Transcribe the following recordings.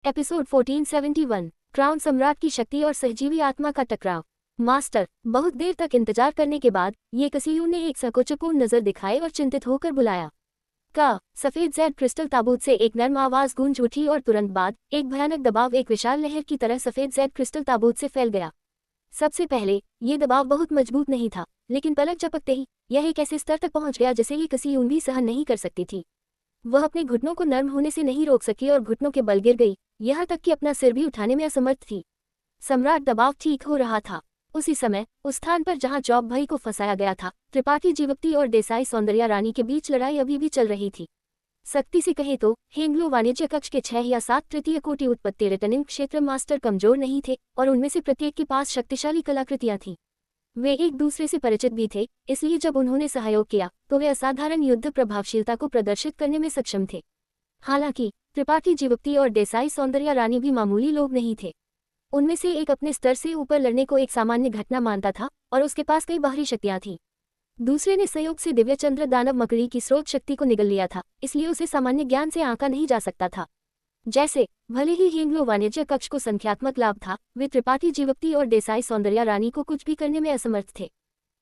Episode 1471 crown सम्राट की शक्ति और सहजीवी आत्मा का टकराव। मास्टर, बहुत देर तक इंतजार करने के बाद ये कसीयू ने एक संकोचपूर्ण नजर दिखाए और चिंतित होकर बुलाया। सफेद जैड क्रिस्टल ताबूत से एक नर्म आवाज गूंज उठी और तुरंत बाद एक भयानक दबाव एक विशाल लहर की तरह सफेद जैड क्रिस्टल ताबूत से फैल गया। सबसे पहले ये दबाव बहुत मजबूत नहीं था, लेकिन पलक झपकते ही यह एक ऐसे स्तर तक पहुंच गया जिसे ये कसीयू भी सहन नहीं कर सकती थी। वह अपने घुटनों को नर्म होने से नहीं रोक सकी और घुटनों के बल गिर गई, यहाँ तक कि अपना सिर भी उठाने में असमर्थ थी। सम्राट, दबाव ठीक हो रहा था। उसी समय उस स्थान पर जहां चौप भाई को फंसाया गया था, त्रिपाठी जीवक्ति और देसाई सौंदर्या रानी के बीच लड़ाई अभी भी चल रही थी। सख्ती से कहे तो हेंग्लो वाणिज्य कक्ष के 6 या 7 तृतीय कोटि उत्पत्ति रिटर्निंग क्षेत्र मास्टर कमजोर नहीं थे और उनमें से प्रत्येक के पास शक्तिशाली कलाकृतियां थीं। वे एक दूसरे से परिचित भी थे, इसलिए जब उन्होंने सहयोग किया तो वे असाधारण युद्ध प्रभावशीलता को प्रदर्शित करने में सक्षम थे। हालांकि त्रिपाठी जीवक्ति और देसाई सौंदर्या रानी भी मामूली लोग नहीं थे। उनमें से एक अपने स्तर से ऊपर लड़ने को एक सामान्य घटना मानता था और उसके पास कई बाहरी शक्तियां थीं। दूसरे ने संयोग से दिव्य चंद्र दानव मकड़ी की स्रोत शक्ति को निगल लिया था, इसलिए उसे सामान्य ज्ञान से आंका नहीं जा सकता था। जैसे भले ही हेंग्लो वाणिज्य कक्ष को संख्यात्मक लाभ था, वे त्रिपाठी जीवक्ति और देसाई सौंदर्या रानी को कुछ भी करने में असमर्थ थे।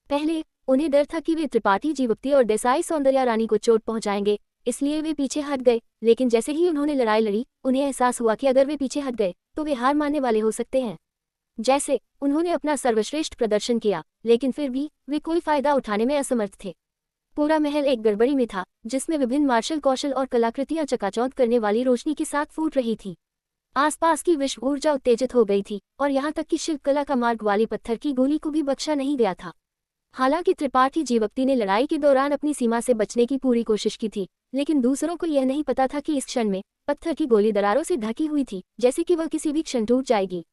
पहले उन्हें डर था कि वे त्रिपाठी जीवक्ति और देसाई सौंदर्या रानी को चोट पहुंचाएंगे, इसलिए वे पीछे हट गए। लेकिन जैसे ही उन्होंने लड़ाई लड़ी, उन्हें एहसास हुआ कि अगर वे पीछे हट गए तो वे हार मानने वाले हो सकते हैं। जैसे उन्होंने अपना सर्वश्रेष्ठ प्रदर्शन किया, लेकिन फिर भी वे कोई फायदा उठाने में असमर्थ थे। पूरा महल एक गड़बड़ी में था, जिसमें विभिन्न मार्शल कौशल और कलाकृतियां चकाचौंध करने वाली रोशनी के साथ फूट रही थी। आसपास की विश्व ऊर्जा उत्तेजित हो गई थी और यहाँ तक कि शिल्पकला का मार्ग वाली पत्थर की गोली को भी बख्शा नहीं गया था। हालांकि त्रिपाठी जीवक्ति ने लड़ाई के दौरान अपनी सीमा से बचने की पूरी कोशिश की थी, लेकिन दूसरों को यह नहीं पता था कि इस क्षण में पत्थर की गोली दरारों से ढकी हुई थी, जैसे कि वह किसी भी क्षण टूट जाएगी।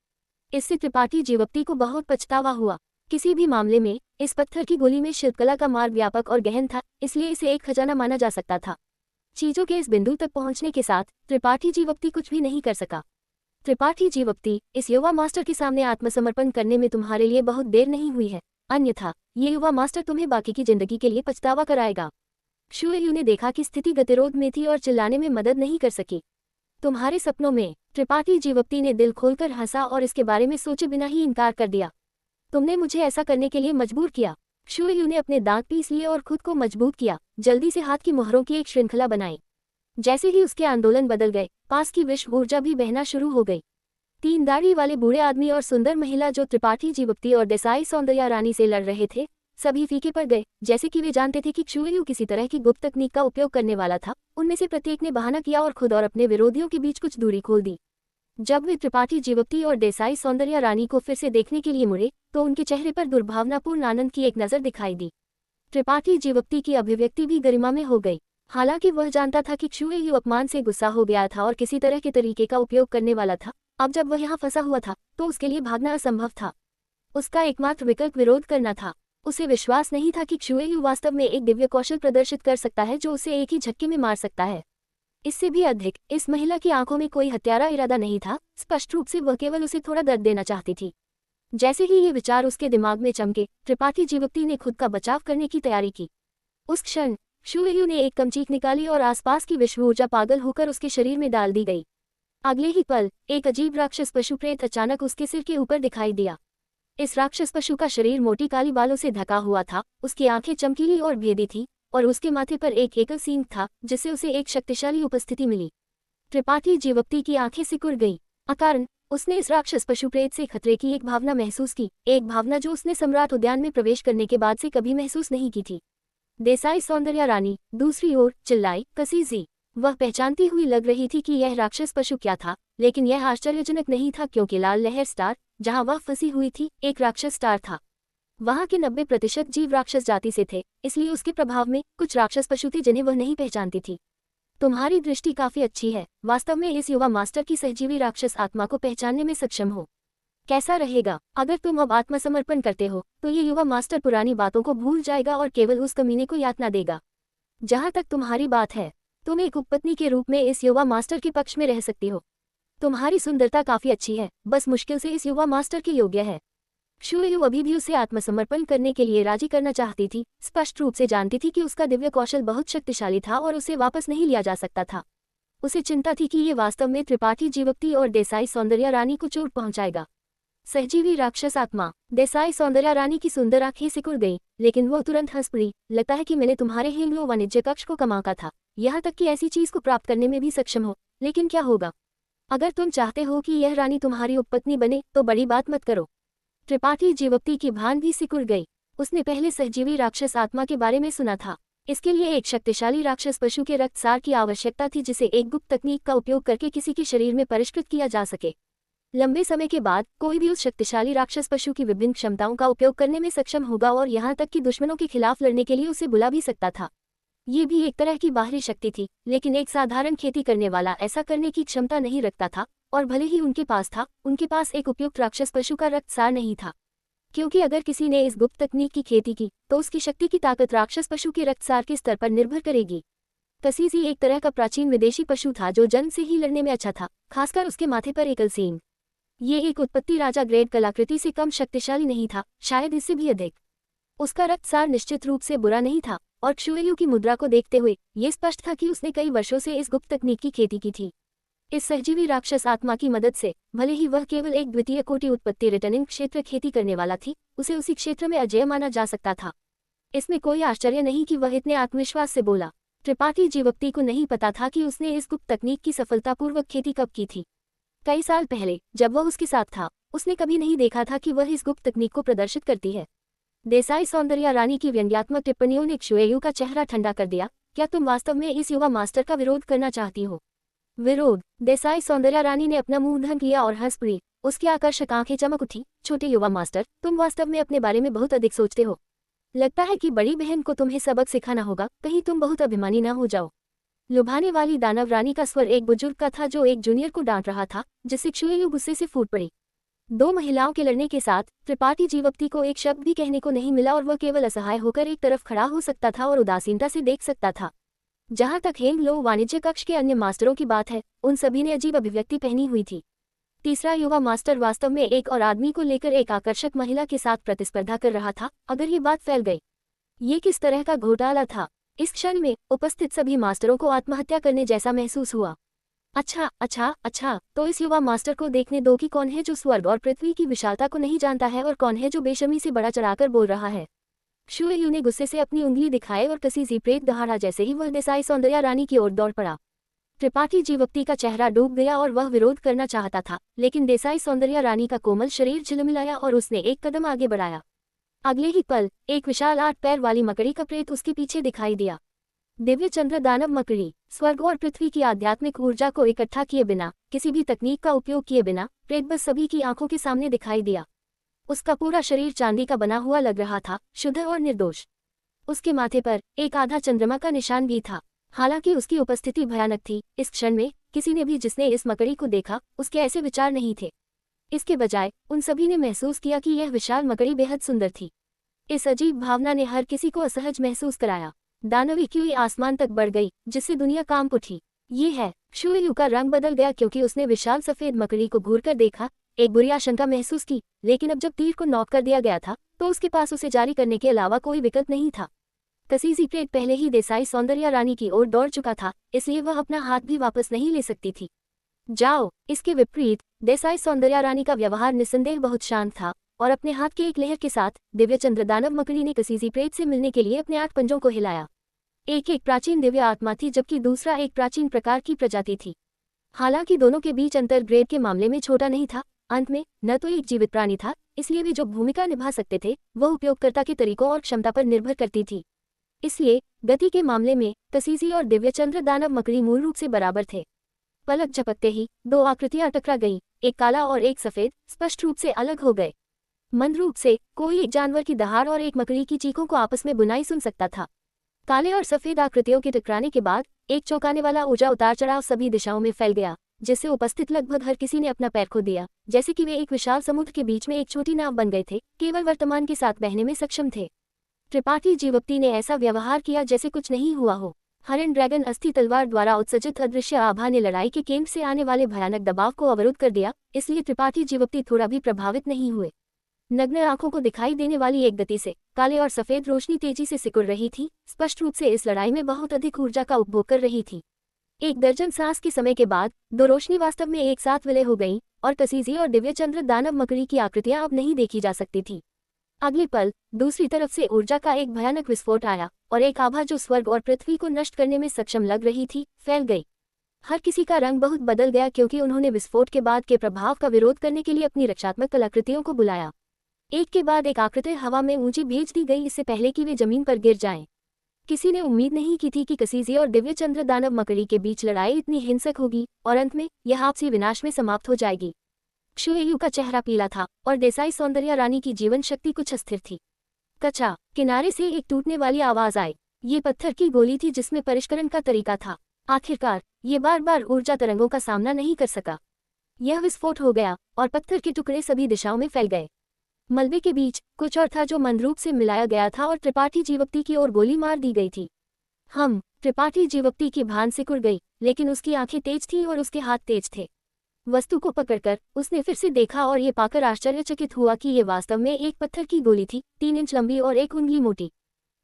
इससे त्रिपाठी जीवक्ति को बहुत पछतावा हुआ। किसी भी मामले में इस पत्थर की गोली में शिल्पकला का मार्ग व्यापक और गहन था, इसलिए इसे एक खजाना माना जा सकता था। चीजों के इस बिंदु तक पहुंचने के साथ त्रिपाठी जीवक्ति कुछ भी नहीं कर सका। त्रिपाठी जीवक्ति, इस युवा मास्टर के सामने आत्मसमर्पण करने में तुम्हारे लिए बहुत देर नहीं हुई है, अन्यथा ये युवा मास्टर तुम्हें बाकी की जिंदगी के लिए पछतावा कराएगा। शुएयू ने देखा कि स्थिति गतिरोध में थी और चिल्लाने में मदद नहीं कर सकी। तुम्हारे सपनों में, त्रिपाठी जीवक्ति ने दिल खोलकर हंसा और इसके बारे में सोचे बिना ही इनकार कर दिया। तुमने मुझे ऐसा करने के लिए मजबूर किया। शुएयू ने अपने दांत पीस लिए और खुद को मजबूत किया, जल्दी से हाथ की मोहरों की एक श्रृंखला बनाई। जैसे ही उसके आंदोलन बदल गए, पास की विश्व ऊर्जा भी बहना शुरू हो गई। 3 दाढ़ी वाले बूढ़े आदमी और सुंदर महिला जो त्रिपाठी जीवक्ति और देसाई सौंदर्या रानी से लड़ रहे थे, सभी फीके पड़ गए, जैसे कि वे जानते थे कि शुएयू किसी तरह की गुप्त तकनीक का उपयोग करने वाला था। उनमें से प्रत्येक ने बहाना किया और खुद और अपने विरोधियों के बीच कुछ दूरी खोल दी। जब वे त्रिपाठी जीवक्ति और देसाई सौंदर्या रानी को फिर से देखने के लिए मुड़े, तो उनके चेहरे पर दुर्भावनापूर्ण आनंद की एक नजर दिखाई दी। त्रिपाठी जीवक्ति की अभिव्यक्ति भी गरिमा में हो गई। हालांकि वह जानता था कि शुएयू अपमान से गुस्सा हो गया था और किसी तरह के तरीके का उपयोग करने वाला था। अब जब वह यहाँ फंसा हुआ था, तो उसके लिए भागना असंभव था। उसका एकमात्र विकल्प विरोध करना था। उसे विश्वास नहीं था कि शुएयू वास्तव में एक दिव्य कौशल प्रदर्शित कर सकता है जो उसे एक ही झटके में मार सकता है। इससे भी अधिक, इस महिला की आंखों में कोई हत्यारा इरादा नहीं था। स्पष्ट रूप से वह केवल उसे थोड़ा दर्द देना चाहती थी। जैसे ही ये विचार उसके दिमाग में चमके, त्रिपाठी जीवक्ति ने खुद का बचाव करने की तैयारी की। उस क्षण शुएयू ने एक कम चीख निकाली और आसपास की विश्व ऊर्जा पागल होकर उसके शरीर में डाल दी गई। अगले ही पल एक अजीब राक्षस पशु प्रेत अचानक उसके सिर के ऊपर दिखाई दिया। इस राक्षस पशु का शरीर मोटी काली बालों से ढका हुआ था, उसकी आंखें चमकीली और भेदी थीं और उसके माथे पर एक एकल सींग था, जिससे उसे एक शक्तिशाली उपस्थिति मिली। त्रिपाठी जीवक्ति की आंखें सिकुड़ गईं। अकारण उसने इस राक्षस पशु प्रेत से खतरे की एक भावना महसूस की, एक भावना जो उसने सम्राट उद्यान में प्रवेश करने के बाद से कभी महसूस नहीं की थी। देसाई सौंदर्या रानी दूसरी ओर चिल्लाई, कसीजी। वह पहचानती हुई लग रही थी कि यह राक्षस पशु क्या था, लेकिन यह आश्चर्यजनक नहीं था क्योंकि लाल लहर स्टार, जहां वह फंसी हुई थी, एक राक्षस स्टार था। वहां के 90% जीव राक्षस जाति से थे, इसलिए उसके प्रभाव में कुछ राक्षस पशु थे जिन्हें वह नहीं पहचानती थी। तुम्हारी दृष्टि काफी अच्छी है। वास्तव में इस युवा मास्टर की सहजीवी राक्षस आत्मा को पहचानने में सक्षम हो। कैसा रहेगा अगर तुम अब आत्मसमर्पण करते हो, तो ये युवा मास्टर पुरानी बातों को भूल जाएगा और केवल उस कमीने को यातना देगा। जहां तक तुम्हारी बात है, तुम एक उपपत्नी के रूप में इस युवा मास्टर के पक्ष में रह सकती हो। तुम्हारी सुंदरता काफी अच्छी है, बस मुश्किल से इस युवा मास्टर के योग्य है। शुएयू अभी भी उसे आत्मसमर्पण करने के लिए राजी करना चाहती थी। स्पष्ट रूप से जानती थी कि उसका दिव्य कौशल बहुत शक्तिशाली था और उसे वापस नहीं लिया जा सकता था। उसे चिंता थी कि ये वास्तव में त्रिपाठी जीवक्ति और देसाई सौंदर्या रानी को चोट पहुंचाएगा। सहजीवी राक्षस आत्मा। देसाई सौंदर्या रानी की सुंदर आंखें सिकुड़ गईं, लेकिन वो तुरंत हंस पड़ी। लगता है कि मैंने तुम्हारे हेंगलो वाणिज्य कक्ष को कमाका था, यहाँ तक कि ऐसी चीज को प्राप्त करने में भी सक्षम हो। लेकिन क्या होगा? अगर तुम चाहते हो कि यह रानी तुम्हारी उपपत्नी बने तो बड़ी बात मत करो। त्रिपाठी जीवक्ति की भान भी सिकुड़ गई। उसने पहले सहजीवी राक्षस आत्मा के बारे में सुना था। इसके लिए एक शक्तिशाली राक्षस पशु के रक्तसार की आवश्यकता थी, जिसे एक गुप्त तकनीक का उपयोग करके किसी के शरीर में परिष्कृत किया जा सके। लंबे समय के बाद कोई भी उस शक्तिशाली राक्षस पशु की विभिन्न क्षमताओं का उपयोग करने में सक्षम होगा और यहाँ तक कि दुश्मनों के खिलाफ लड़ने के लिए उसे बुला भी सकता था। ये भी एक तरह की बाहरी शक्ति थी, लेकिन एक साधारण खेती करने वाला ऐसा करने की क्षमता नहीं रखता था, और भले ही उनके पास एक उपयुक्त राक्षस पशु का रक्तसार नहीं था। क्योंकि अगर किसी ने इस गुप्त तकनीक की खेती की तो उसकी शक्ति की ताकत राक्षस पशु के रक्तसार के स्तर पर निर्भर करेगी। कसीसी एक तरह का प्राचीन विदेशी पशु था जो जन्म से ही लड़ने में अच्छा था, खासकर उसके माथे पर एकल सींग। ये एक उत्पत्ति राजा ग्रेड कलाकृति से कम शक्तिशाली नहीं था, शायद इससे भी अधिक। उसका रक्तसार निश्चित रूप से बुरा नहीं था, और क्षुएयु की मुद्रा को देखते हुए ये स्पष्ट था कि उसने कई वर्षों से इस गुप्त तकनीक की खेती की थी। इस सहजीवी राक्षस आत्मा की मदद से, भले ही वह केवल एक द्वितीय कोटि उत्पत्ति रिटर्निंग क्षेत्र खेती करने वाला थी, उसे उसी क्षेत्र में अजेय माना जा सकता था। इसमें कोई आश्चर्य नहीं कि वह इतने आत्मविश्वास से बोला। त्रिपाठी जीवक्ति को नहीं पता था कि उसने इस गुप्त तकनीक की सफलतापूर्वक खेती कब की थी। कई साल पहले जब वह उसके साथ था, उसने कभी नहीं देखा था कि वह इस गुप्त तकनीक को प्रदर्शित करती है। देसाई सौंदर्या रानी की व्यंग्यात्मक टिप्पणियों ने क्षुएयु का चेहरा ठंडा कर दिया। क्या तुम वास्तव में इस युवा मास्टर का विरोध करना चाहती हो? विरोध? देसाई सौंदर्या रानी ने अपना मुंह ढक लिया और हंस पड़ी। उसकी आकर्षक आंखें चमक उठी। छोटे युवा मास्टर, तुम वास्तव में अपने बारे में बहुत अधिक सोचते हो। लगता है कि बड़ी बहन को तुम्हें सबक सिखाना होगा, कहीं तुम बहुत अभिमानी ना हो जाओ। लुभाने वाली दानव रानी का स्वर एक बुजुर्ग का था जो एक जूनियर को डांट रहा था, जिससे क्षुएयु गुस्से से फूट पड़ी। दो महिलाओं के लड़ने के साथ त्रिपाठी जीवक्ति को एक शब्द भी कहने को नहीं मिला और वह केवल असहाय होकर एक तरफ खड़ा हो सकता था और उदासीनता से देख सकता था। जहां तक हेंगलो वाणिज्य कक्ष के अन्य मास्टरों की बात है, उन सभी ने अजीब अभिव्यक्ति पहनी हुई थी। तीसरा युवा मास्टर वास्तव में एक और आदमी को लेकर एक आकर्षक महिला के साथ प्रतिस्पर्धा कर रहा था। अगर ये बात फैल गई, ये किस तरह का घोटाला था? इस क्षण में उपस्थित सभी मास्टरों को आत्महत्या करने जैसा महसूस हुआ। अच्छा, तो इस युवा मास्टर को देखने दो कि कौन है जो स्वर्ग और पृथ्वी की विशालता को नहीं जानता है और कौन है जो बेशर्मी से बड़ा चढ़ाकर बोल रहा है। क्षुएयु ने गुस्से से अपनी उंगली दिखाए और कसीसी प्रेत दहाड़ा जैसे ही वह देसाई सौंदर्या रानी की ओर दौड़ पड़ा। त्रिपाठी जीवक्ति का चेहरा डूब गया और वह विरोध करना चाहता था, लेकिन देसाई सौंदर्या रानी का कोमल शरीर झिलमिलाया और उसने एक कदम आगे बढ़ाया। अगले ही पल एक विशाल 8 पैर वाली मकड़ी का प्रेत उसके पीछे दिखाई दिया। दिव्य चंद्र दानव मकड़ी। स्वर्ग और पृथ्वी की आध्यात्मिक ऊर्जा को इकट्ठा किए बिना, किसी भी तकनीक का उपयोग किए बिना, प्रेत बस सभी की आंखों के सामने दिखाई दिया। उसका पूरा शरीर चांदी का बना हुआ लग रहा था, शुद्ध और निर्दोष। उसके माथे पर एक आधा चंद्रमा का निशान भी था। हालांकि उसकी उपस्थिति भयानक थी, इस क्षण में किसी ने भी जिसने इस मकड़ी को देखा, उसके ऐसे विचार नहीं थे। इसके बजाय उन सभी ने महसूस किया कि यह विशाल मकड़ी बेहद सुंदर थी। इस अजीब भावना ने हर किसी को असहज महसूस कराया। दानवी की आसमान तक बढ़ गई, जिससे दुनिया कांप उठी। ये है। क्षुएयु का रंग बदल गया क्योंकि उसने विशाल सफेद मकड़ी को घूरकर देखा। एक बुरी आशंका महसूस की, लेकिन अब जब तीर को नॉक कर दिया गया था तो उसके पास उसे जारी करने के अलावा कोई विकल्प नहीं था। कसीसी प्रेत पहले ही देसाई सौंदर्या रानी की ओर दौड़ चुका था, इसलिए वह अपना हाथ भी वापस नहीं ले सकती थी। जाओ। इसके विपरीत देसाई सौंदर्या रानी का व्यवहार निस्संदेह बहुत शांत था, और अपने हाथ के एक लहर के साथ दिव्य चंद्र दानव मकड़ी ने कसीसी प्रेत से मिलने के लिए अपने 8 पंजों को हिलाया। एक प्राचीन दिव्य आत्मा थी, जबकि दूसरा एक प्राचीन प्रकार की प्रजाति थी। हालांकि दोनों के बीच अंतर ग्रेड के मामले में छोटा नहीं था। अंत में न तो एक जीवित प्राणी था, इसलिए वे जो भूमिका निभा सकते थे वह उपयोगकर्ता के तरीकों और क्षमता पर निर्भर करती थी। इसलिए गति के मामले में कसीसी और दिव्यचंद्र दानव मकड़ी मूल रूप से बराबर थे। पलक झपकते ही 2 आकृतियां टकरा गईं, एक काला और एक सफेद, स्पष्ट रूप से अलग हो गए। मंद रूप से कोई एक जानवर की दहाड़ और एक मकड़ी की चीखों को आपस में बुनाई सुन सकता था। काले और सफेद आकृतियों के टकराने के बाद एक चौंकाने वाला ऊर्जा उतार चढ़ाव सभी दिशाओं में फैल गया, जिससे उपस्थित लगभग हर किसी ने अपना पैर खो दिया, जैसे कि वे एक विशाल समुद्र के बीच में एक छोटी नाव बन गए थे, केवल वर्तमान के साथ बहने में सक्षम थे। त्रिपाठी जीवक्ति ने ऐसा व्यवहार किया जैसे कुछ नहीं हुआ हो। हरिण ड्रैगन अस्थि तलवार द्वारा उत्सर्जित अदृश्य आभा ने लड़ाई के केंद्र से आने वाले भयानक दबाव को अवरुद्ध कर दिया, इसलिए त्रिपाठी जीवक्ति थोड़ा भी प्रभावित नहीं हुए। नग्न आंखों को दिखाई देने वाली एक गति से काले और सफेद रोशनी तेजी से सिकुड़ रही थी, स्पष्ट रूप से इस लड़ाई में बहुत अधिक ऊर्जा का उपभोग कर रही थी। एक दर्जन सांस के समय के बाद दो रोशनी वास्तव में एक साथ विलय हो गईं और कसीजी और दिव्यचंद्र दानव मकड़ी की आकृतियां अब नहीं देखी जा सकती थी। अगले पल दूसरी तरफ से ऊर्जा का एक भयानक विस्फोट आया और एक आभा जो स्वर्ग और पृथ्वी को नष्ट करने में सक्षम लग रही थी फैल गई। हर किसी का रंग बहुत बदल गया क्योंकि उन्होंने विस्फोट के बाद के प्रभाव का विरोध करने के लिए अपनी रक्षात्मक कलाकृतियों को बुलाया। एक के बाद एक आकृति हवा में ऊंची भेज दी गई इससे पहले कि वे जमीन पर गिर जाएं। किसी ने उम्मीद नहीं की थी कि कसीजी और दिव्यचंद्र दानव मकड़ी के बीच लड़ाई इतनी हिंसक होगी और अंत में यह आपसी विनाश में समाप्त हो जाएगी। क्षुएयु का चेहरा पीला था और देसाई सौंदर्या रानी की जीवन शक्ति कुछ अस्थिर थी। कचा किनारे से एक टूटने वाली आवाज आई। ये पत्थर की गोली थी जिसमें परिष्करण का तरीका था। आखिरकार ये बार बार ऊर्जा तरंगों का सामना नहीं कर सका। यह विस्फोट हो गया और पत्थर के टुकड़े सभी दिशाओं में फैल गए। मलबे के बीच कुछ और था जो मंदरूप से मिलाया गया था और त्रिपाठी जीवप्ती की ओर गोली मार दी गई थी। त्रिपाठी जीवप्ती की भान सिकुड़ गई, लेकिन उसकी आंखें तेज थीं और उसके हाथ तेज थे। वस्तु को पकड़कर उसने फिर से देखा और ये पाकर आश्चर्यचकित हुआ कि ये वास्तव में एक पत्थर की गोली थी, 3 इंच लंबी और 1 उंगली मोटी।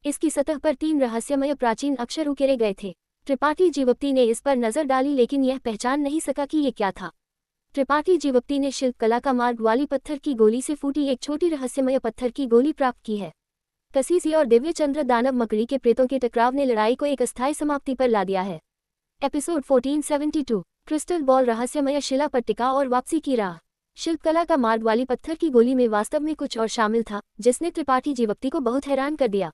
इसकी सतह पर 3 रहस्यमय प्राचीन अक्षर उकेरे गए थे। त्रिपाठी जीवप्ती ने इस पर नजर डाली लेकिन यह पहचान नहीं सका कि ये क्या था। त्रिपाठी जीवप्ती ने शिल्पकला का मार्ग वाली पत्थर की गोली से फूटी एक छोटी रहस्यमय पत्थर की गोली प्राप्त की है। कसीसी और दिव्यचंद्र दानव मकड़ी के प्रेतों के टकराव ने लड़ाई को एक अस्थायी समाप्ति पर ला दिया है। एपिसोड 1472 क्रिस्टल बॉल रहस्यमय शिला पट्टिका और वापसी की राह। शिल्पकला का मार्ग वाली पत्थर की गोली में वास्तव में कुछ और शामिल था जिसने त्रिपाठी जीवप्ती को बहुत हैरान कर दिया।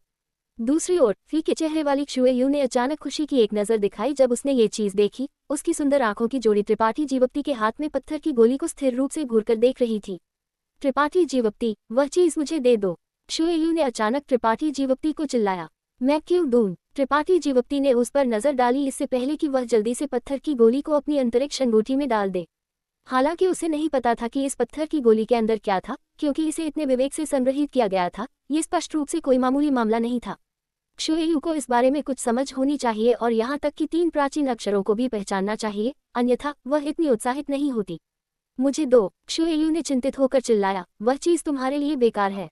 दूसरी ओर फीके चेहरे वाली क्षुएयु ने अचानक खुशी की एक नजर दिखाई जब उसने ये चीज देखी। उसकी सुंदर आंखों की जोड़ी त्रिपाठी जीवप्ती के हाथ में पत्थर की गोली को स्थिर रूप से घूरकर देख रही थी। त्रिपाठी जीवप्ती, वह चीज मुझे दे दो। क्षुएयु ने अचानक त्रिपाठी जीवप्ती को चिल्लाया। मैं क्यों दूं? त्रिपाठी जीवप्ती ने उस पर नजर डाली इससे पहले कि वह जल्दी से पत्थर की गोली को अपनी अंतरिक्ष अंगूठी में डाल दे। हालांकि उसे नहीं पता था कि इस पत्थर की गोली के अंदर क्या था, क्योंकि इसे इतने विवेक से संग्रहित किया गया था। ये स्पष्ट रूप से कोई मामूली मामला नहीं था। क्षुएयु को इस बारे में कुछ समझ होनी चाहिए और यहाँ तक कि 3 प्राचीन अक्षरों को भी पहचानना चाहिए, अन्यथा वह इतनी उत्साहित नहीं होती। मुझे दो, क्षुएयु ने चिंतित होकर चिल्लाया। वह चीज तुम्हारे लिए बेकार है।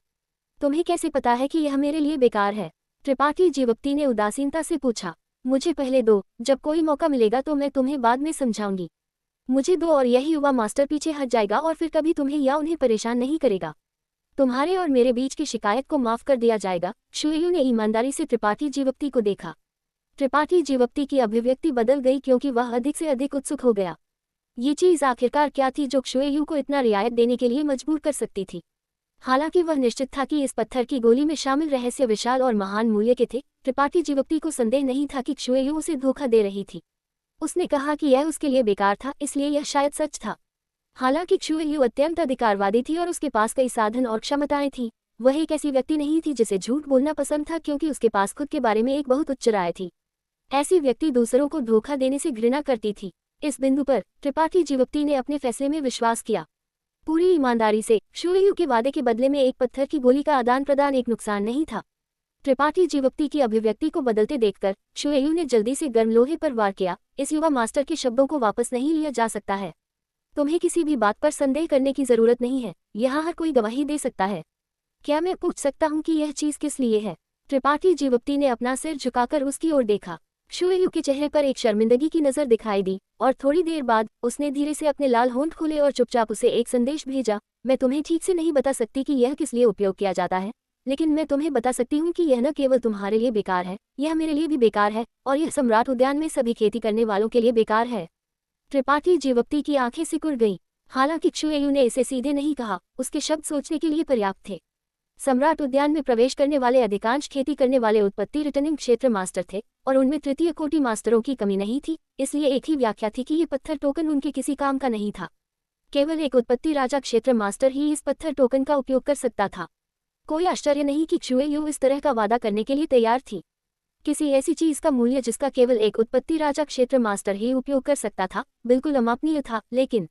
तुम्हें कैसे पता है कि यह मेरे लिए बेकार है? त्रिपाठी जीवप्ती ने उदासीनता से पूछा। मुझे पहले दो, जब कोई मौका मिलेगा तो मैं तुम्हें बाद में समझाऊंगी। मुझे दो और यही युवा मास्टर पीछे हट जाएगा और फिर कभी तुम्हें या उन्हें परेशान नहीं करेगा। तुम्हारे और मेरे बीच की शिकायत को माफ कर दिया जाएगा। क्षुएयु ने ईमानदारी से त्रिपाठी जीवप्ती को देखा। त्रिपाठी जीवप्ती की अभिव्यक्ति बदल गई क्योंकि वह अधिक से अधिक उत्सुक हो गया। ये चीज आखिरकार क्या थी जो क्षुएयु को इतना रियायत देने के लिए मजबूर कर सकती थी? हालांकि वह निश्चित था कि इस पत्थर की गोली में शामिल रहस्य विशाल और महान मूल्य के थे। त्रिपाठी जीवप्ती को संदेह नहीं था कि क्षुएयु उसे धोखा दे रही थी। उसने कहा कि यह उसके लिए बेकार था, इसलिए यह शायद सच था। हालांकि क्षुएयु अत्यंत अधिकारवादी थी और उसके पास कई साधन और क्षमताएं थीं। वह एक ऐसी व्यक्ति नहीं थी जिसे झूठ बोलना पसंद था क्योंकि उसके पास खुद के बारे में एक बहुत उच्च राय थी। ऐसी व्यक्ति दूसरों को धोखा देने से घृणा करती थी। इस बिंदु पर त्रिपाठी जीवप्ती ने अपने फैसले में विश्वास किया। पूरी ईमानदारी से क्षुएयु के वादे के बदले में एक पत्थर की गोली का आदान प्रदान एक नुकसान नहीं था। त्रिपाठी जीवप्ती की अभिव्यक्ति को बदलते देखकर क्षुएयु ने जल्दी से गर्म लोहे पर वार किया। इस युवा मास्टर के शब्दों को वापस नहीं लिया जा सकता है। तुम्हें किसी भी बात पर संदेह करने की जरूरत नहीं है। यहाँ हर कोई गवाही दे सकता है। क्या मैं पूछ सकता हूँ कि यह चीज किस लिए है? त्रिपाठी जीवप्ती ने अपना सिर झुकाकर उसकी ओर देखा। क्षुएयु के चेहरे पर एक शर्मिंदगी की नजर दिखाई दी और थोड़ी देर बाद उसने धीरे से अपने लाल होंठ खोले और चुपचाप उसे एक संदेश भेजा। मैं तुम्हें ठीक से नहीं बता सकती कि यह किस लिए उपयोग किया जाता है, लेकिन मैं तुम्हें बता सकती हूँ कि यह न केवल तुम्हारे लिए बेकार है, यह मेरे लिए भी बेकार है और यह सम्राट उद्यान में सभी खेती करने वालों के लिए बेकार है। त्रिपाठी जीवप्ती की आंखें सिकुड़ गईं। हालांकि क्षुएयु ने इसे सीधे नहीं कहा, उसके शब्द सोचने के लिए पर्याप्त थे। सम्राट उद्यान में प्रवेश करने वाले अधिकांश खेती करने वाले उत्पत्ति रिटर्निंग क्षेत्र मास्टर थे और उनमें तृतीय कोटि मास्टरों की कमी नहीं थी, इसलिए एक ही व्याख्या थी कि ये पत्थर टोकन उनके किसी काम का नहीं था। केवल एक उत्पत्ति राजा क्षेत्र मास्टर ही इस पत्थर टोकन का उपयोग कर सकता था। कोई आश्चर्य नहीं कि क्षुएयु इस तरह का वादा करने के लिए तैयार थी। किसी ऐसी चीज का मूल्य जिसका केवल एक उत्पत्ति राजा क्षेत्र मास्टर ही उपयोग कर सकता था, बिल्कुल अमापनीय था। लेकिन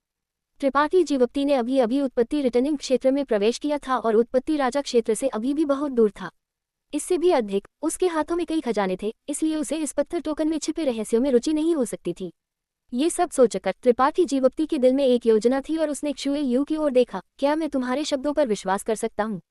त्रिपाठी जीवप्ती ने अभी अभी उत्पत्ति रिटर्निंग क्षेत्र में प्रवेश किया था और उत्पत्ति राजा क्षेत्र से अभी भी बहुत दूर था। इससे भी अधिक उसके हाथों में कई खजाने थे, इसलिए उसे इस पत्थर टोकन में छिपे रहस्यों में रुचि नहीं हो सकती थी। ये सब सोचकर त्रिपाठी जीवप्ती के दिल में एक योजना थी और उसने क्षुएयु की ओर देखा। क्या मैं तुम्हारे शब्दों पर विश्वास कर सकता हूँ?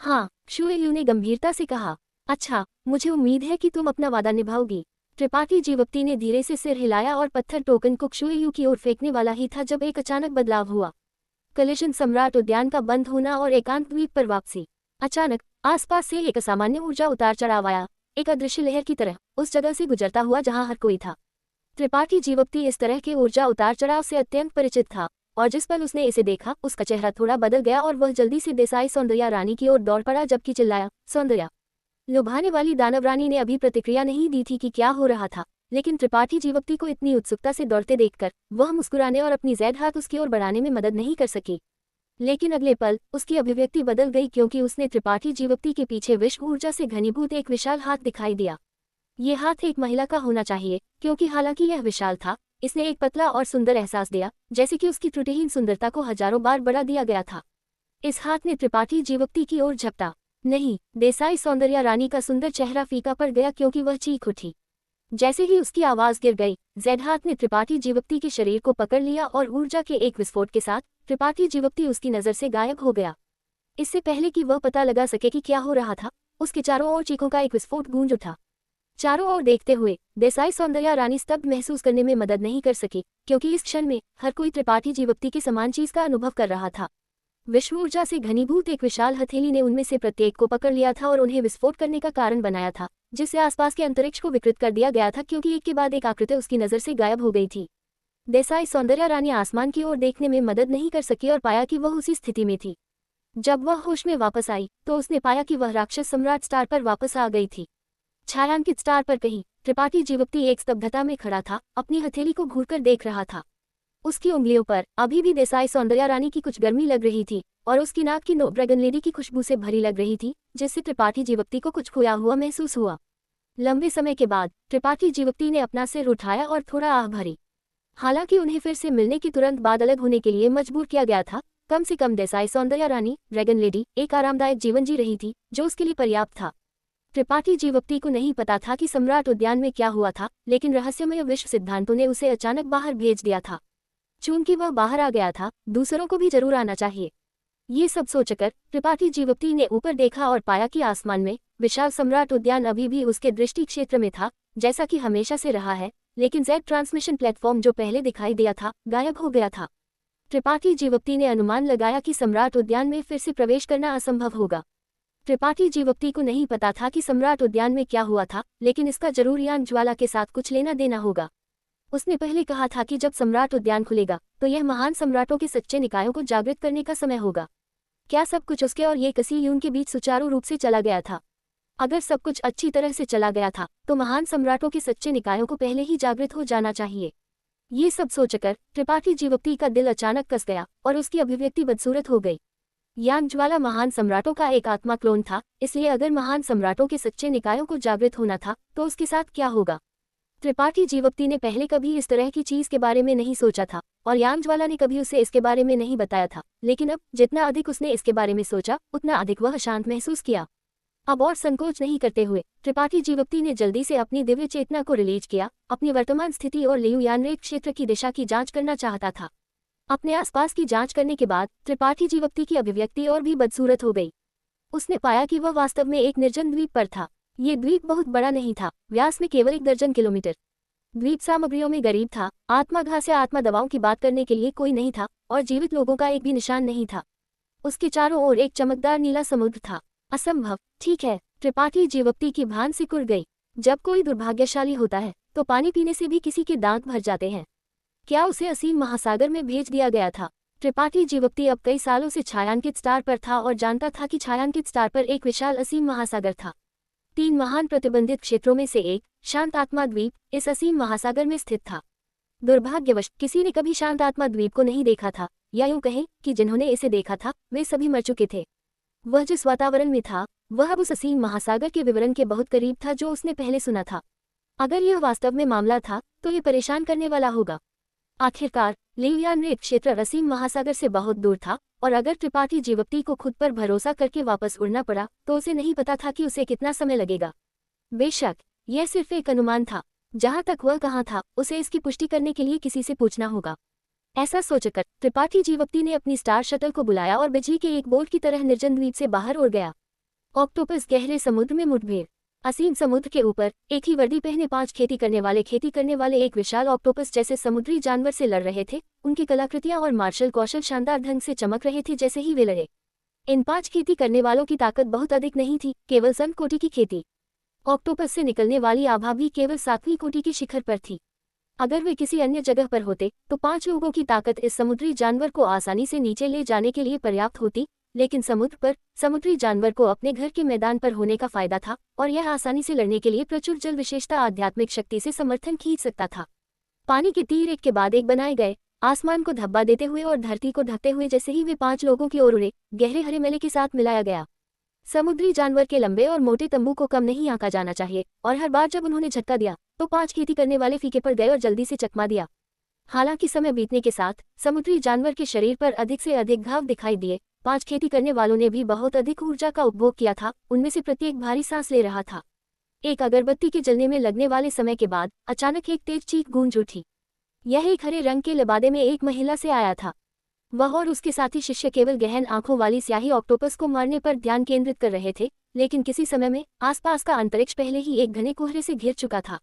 हाँ, क्षुएयु ने गंभीरता से कहा। अच्छा, मुझे उम्मीद है कि तुम अपना वादा निभाओगी। त्रिपाठी जीवप्ती ने धीरे से सिर हिलाया और पत्थर टोकन को क्षुएयू की ओर फेंकने वाला ही था जब एक अचानक बदलाव हुआ। कलिशन सम्राट उद्यान का बंद होना और एकांत द्वीप पर वापसी। अचानक आसपास से एक असामान्य ऊर्जा उतार चढ़ाव आया, एक अदृश्य लहर की तरह उस जगह से गुजरता हुआ जहां हर कोई था। त्रिपाठी जीवप्ती इस तरह के ऊर्जा उतार चढ़ाव से अत्यंत परिचित था, और जिस पल उसने इसे देखा उसका चेहरा थोड़ा बदल गया और वह जल्दी से देसाई सौंदर्या रानी की ओर दौड़ पड़ा, जबकि चिल्लाया, सौंदर्या। लुभाने वाली दानव रानी ने अभी प्रतिक्रिया नहीं दी थी कि क्या हो रहा था, लेकिन त्रिपाठी जीवप्ती को इतनी उत्सुकता से दौड़ते देखकर वह मुस्कुराने और अपनी जैद हाथ उसकी ओर बढ़ाने में मदद नहीं कर सकी। लेकिन अगले पल उसकी अभिव्यक्ति बदल गई, क्योंकि उसने त्रिपाठी जीवप्ती के पीछे विश्व ऊर्जा से घनीभूत एक विशाल हाथ दिखाई दिया। ये हाथ एक महिला का होना चाहिए, क्योंकि हालांकि यह विशाल था, इसने एक पतला और सुंदर एहसास दिया, जैसे कि उसकी त्रुटिहीन सुंदरता को हजारों बार बढ़ा दिया गया था। इस हाथ ने त्रिपाठी जीवप्ती की ओर झपटा। नहीं, देसाई सौंदर्या रानी का सुंदर चेहरा फीका पड़ गया, क्योंकि वह चीख उठी। जैसे ही उसकी आवाज गिर गई, जैद हाथ ने त्रिपाठी जीवप्ती के शरीर को पकड़ लिया और ऊर्जा के एक विस्फोट के साथ त्रिपाठी जीवप्ती उसकी नजर से गायब हो गया। इससे पहले कि वह पता लगा सके कि क्या हो रहा था, उसके चारों ओर चीखों का एक विस्फोट गूंज उठा। चारों ओर देखते हुए देसाई सौंदर्या रानी स्तब्ध महसूस करने में मदद नहीं कर सकी, क्योंकि इस क्षण में हर कोई त्रिपाठी जीवप्ती के समान चीज का अनुभव कर रहा था। विश्व ऊर्जा से घनीभूत एक विशाल हथेली ने उनमें से प्रत्येक को पकड़ लिया था और उन्हें विस्फोट करने का कारण बनाया था, जिससे आसपास के अंतरिक्ष को विकृत कर दिया गया था, क्योंकि एक के बाद एक आकृति उसकी नजर से गायब हो गई थी। देसाई सौंदर्या रानी आसमान की ओर देखने में मदद नहीं कर सकी और पाया कि वह उसी स्थिति में थी। जब वह होश में वापस आई तो उसने पाया कि वह राक्षस सम्राट स्टार पर वापस आ गई थी। छायांकित स्टार पर कहीं त्रिपाठी जीवप्ती एक स्तब्धता में खड़ा था, अपनी हथेली को घूरकर देख रहा था। उसकी उंगलियों पर अभी भी देसाई सौंदर्या रानी की कुछ गर्मी लग रही थी, और उसकी नाक की नोक ड्रैगन लेडी की खुशबू से भरी लग रही थी, जिससे त्रिपाठी जीवप्ती को कुछ खोया हुआ महसूस हुआ। लंबे समय के बाद त्रिपाठी जीवप्ती ने अपना सिर उठाया और थोड़ा आह भरी। हालांकि उन्हें फिर से मिलने के तुरंत बाद अलग होने के लिए मजबूर किया गया था, कम से कम देसाई सौंदर्या रानी, ड्रैगन लेडी, एक आरामदायक जीवन जी रही थी, जो उसके लिए पर्याप्त था। त्रिपाठी जीवप्ती को नहीं पता था कि सम्राट उद्यान में क्या हुआ था, लेकिन रहस्यमय विश्व सिद्धांतों ने उसे अचानक बाहर भेज दिया था। चूंकि वह बाहर आ गया था, दूसरों को भी जरूर आना चाहिए। ये सब सोचकर त्रिपाठी जीवप्ती ने ऊपर देखा और पाया कि आसमान में विशाल सम्राट उद्यान अभी भी उसके दृष्टि क्षेत्र में था, जैसा कि हमेशा से रहा है, लेकिन जेड ट्रांसमिशन प्लेटफॉर्म जो पहले दिखाई दिया था, गायब हो गया था। त्रिपाठी जीवप्ती ने अनुमान लगाया कि सम्राट उद्यान में फिर से प्रवेश करना असंभव होगा। त्रिपाठी जीवप्ती को नहीं पता था कि सम्राट उद्यान में क्या हुआ था, लेकिन इसका जरूर यान ज्वाला के साथ कुछ लेना देना होगा। उसने पहले कहा था कि जब सम्राट उद्यान खुलेगा तो यह महान सम्राटों के सच्चे निकायों को जागृत करने का समय होगा। क्या सब कुछ उसके और ये कसी यून के बीच सुचारू रूप से चला गया था? अगर सब कुछ अच्छी तरह से चला गया था तो महान सम्राटों के सच्चे निकायों को पहले ही जागृत हो जाना चाहिए। ये सब सोचकर त्रिपाठी जीवप्ती का दिल अचानक कस गया और उसकी अभिव्यक्ति बदसूरत हो गई। यान ज्वाला महान सम्राटों का एक आत्मा क्लोन था, इसलिए अगर महान सम्राटों के सच्चे निकायों को जागृत होना था तो उसके साथ क्या होगा? त्रिपाठी जीवप्ती ने पहले कभी इस तरह की चीज के बारे में नहीं सोचा था, और यान ज्वाला ने कभी उसे इसके बारे में नहीं बताया था, लेकिन अब जितना अधिक उसने इसके बारे में सोचा उतना अधिक वह शांत महसूस किया। अब और संकोच नहीं करते हुए त्रिपाठी जीवप्ती ने जल्दी से अपनी दिव्य चेतना को रिलीज किया, अपनी वर्तमान स्थिति और लियू यानरेट क्षेत्र की दिशा की जांच करना चाहता था। अपने आसपास की जांच करने के बाद त्रिपाठी जीवप्ती की अभिव्यक्ति और भी बदसूरत हो गई। उसने पाया कि वह वास्तव में एक निर्जन द्वीप पर था। ये द्वीप बहुत बड़ा नहीं था, व्यास में केवल 1 दर्जन किलोमीटर। द्वीप सामग्रियों में गरीब था, आत्मा घास या आत्मा दवाओं की बात करने के लिए कोई नहीं था, और जीवित लोगों का एक भी निशान नहीं था। उसके चारों ओर एक चमकदार नीला समुद्र था। असंभव, ठीक है, त्रिपाठी जीवप्ती की भान सिकुड़ गई। जब कोई दुर्भाग्यशाली होता है तो पानी पीने से भी किसी के दांत भर जाते हैं। क्या उसे असीम महासागर में भेज दिया गया था? त्रिपाठी जीवप्ती अब कई सालों से छायांकित स्टार पर था और जानता था कि छायांकित स्टार पर एक विशाल असीम महासागर था। 3 महान प्रतिबंधित क्षेत्रों में से एक, शांत आत्मा द्वीप, इस असीम महासागर में स्थित था। दुर्भाग्यवश किसी ने कभी शांत आत्मा द्वीप को नहीं देखा था, या यूं कहें कि जिन्होंने इसे देखा था वे सभी मर चुके थे। वह जिस वातावरण में था वह अब उस असीम महासागर के विवरण के बहुत करीब था जो उसने पहले सुना था। अगर यह वास्तव में मामला था तो ये परेशान करने वाला होगा। आखिरकार लियू यानरेट क्षेत्र असीम महासागर से बहुत दूर था, और अगर त्रिपाठी जीवप्ती को खुद पर भरोसा करके वापस उड़ना पड़ा तो उसे नहीं पता था कि उसे कितना समय लगेगा। बेशक यह सिर्फ एक अनुमान था। जहां तक वह कहाँ था उसे इसकी पुष्टि करने के लिए किसी से पूछना होगा। ऐसा सोचकर त्रिपाठी जीवप्ती ने अपनी स्टार शटल को बुलाया और बिजली के एक बोल्ट की तरह निर्जन द्वीप से बाहर उड़ गया। ऑक्टोपस गहरे समुद्र में मुठभेड़। असीम समुद्र के ऊपर एक ही वर्दी पहने 5 खेती करने वाले एक विशाल ऑक्टोपस जैसे समुद्री जानवर से लड़ रहे थे। उनकी कलाकृतियां और मार्शल कौशल शानदार ढंग से चमक रहे थे जैसे ही वे लड़े। इन 5 खेती करने वालों की ताकत बहुत अधिक नहीं थी, केवल संत कोटि की खेती। ऑक्टोपस से निकलने वाली आभा भी केवल 7वीं कोटि के शिखर पर थी। अगर वे किसी अन्य जगह पर होते तो 5 लोगों की ताकत इस समुद्री जानवर को आसानी से नीचे ले जाने के लिए पर्याप्त होती, लेकिन समुद्र पर समुद्री जानवर को अपने घर के मैदान पर होने का फायदा था और यह आसानी से लड़ने के लिए प्रचुर जल विशेषता आध्यात्मिक शक्ति से समर्थन खींच सकता था। पानी के तीर एक के बाद एक बनाए गए, आसमान को धब्बा देते हुए और धरती को ढकते हुए जैसे ही वे 5 लोगों की ओर उड़े, गहरे हरे मेले के साथ मिलाया गया। समुद्री जानवर के लंबे और मोटे तंबू को कम नहीं आंका जाना चाहिए, और हर बार जब उन्होंने झटका दिया तो 5 खेती करने वाले फीके पड़ गए और जल्दी से चकमा दिया। हालांकि समय बीतने के साथ समुद्री जानवर के शरीर पर अधिक से अधिक घाव दिखाई दिए। 5 खेती करने वालों ने भी बहुत अधिक ऊर्जा का उपभोग किया था, उनमें से प्रत्येक भारी सांस ले रहा था। एक अगरबत्ती के जलने में लगने वाले समय के बाद अचानक एक तेज चीख गूंज उठी। यह एक हरे रंग के लिबादे में एक महिला से आया था। वह और उसके साथी शिष्य केवल गहन आंखों वाली स्याही ऑक्टोपस को मारने पर ध्यान केंद्रित कर रहे थे, लेकिन किसी समय में आसपास का अंतरिक्ष पहले ही एक घने कोहरे से घिर चुका था।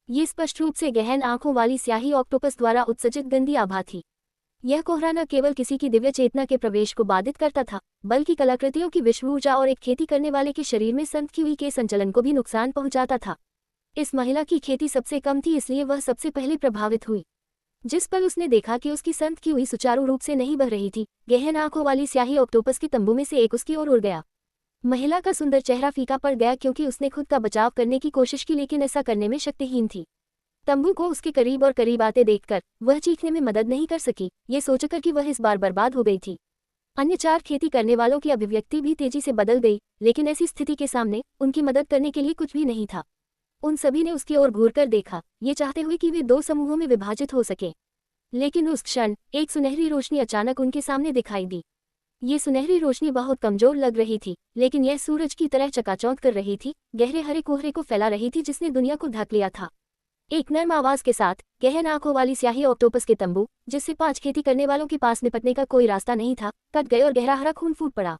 ये स्पष्ट रूप से गहन आंखों वाली स्याही ऑक्टोपस द्वारा उत्सर्जित गंदी आभा थी। यह कोहरा न केवल किसी की दिव्य चेतना के प्रवेश को बाधित करता था, बल्कि कलाकृतियों की विश्व ऊर्जा और एक खेती करने वाले के शरीर में संत की हुई के संचलन को भी नुकसान पहुंचाता था। इस महिला की खेती सबसे कम थी, इसलिए वह सबसे पहले प्रभावित हुई। जिस पल उसने देखा कि उसकी संत की हुई सुचारू रूप से नहीं बह रही थी, गहन आंखों वाली स्याही ऑक्टोपस के तंबू में से एक उसकी ओर उड़ गया। महिला का सुंदर चेहरा फीका पड़ गया क्योंकि उसने खुद का बचाव करने की कोशिश की, लेकिन ऐसा करने में शक्तिहीन थी। तंबू को उसके करीब और करीब आते देखकर वह चीखने में मदद नहीं कर सकी, ये सोचकर कि वह इस बार बर्बाद हो गई थी। अन्य 4 खेती करने वालों की अभिव्यक्ति भी तेजी से बदल गई, लेकिन ऐसी स्थिति के सामने उनकी मदद करने के लिए कुछ भी नहीं था। उन सभी ने उसकी ओर घूरकर देखा, ये चाहते हुए कि वे 2 समूहों में विभाजित हो सके। लेकिन उस क्षण एक सुनहरी रोशनी अचानक उनके सामने दिखाई दी। ये सुनहरी रोशनी बहुत कमजोर लग रही थी, लेकिन यह सूरज की तरह चकाचौंध कर रही थी, गहरे हरे कोहरे को फैला रही थी जिसने दुनिया को ढक लिया था। एक नर्म आवाज के साथ गहन आंखों वाली स्याही ऑक्टोपस के तंबू, जिससे 5 खेती करने वालों के पास निपटने का कोई रास्ता नहीं था, कट गए और गहरा हरा खून फूट पड़ा।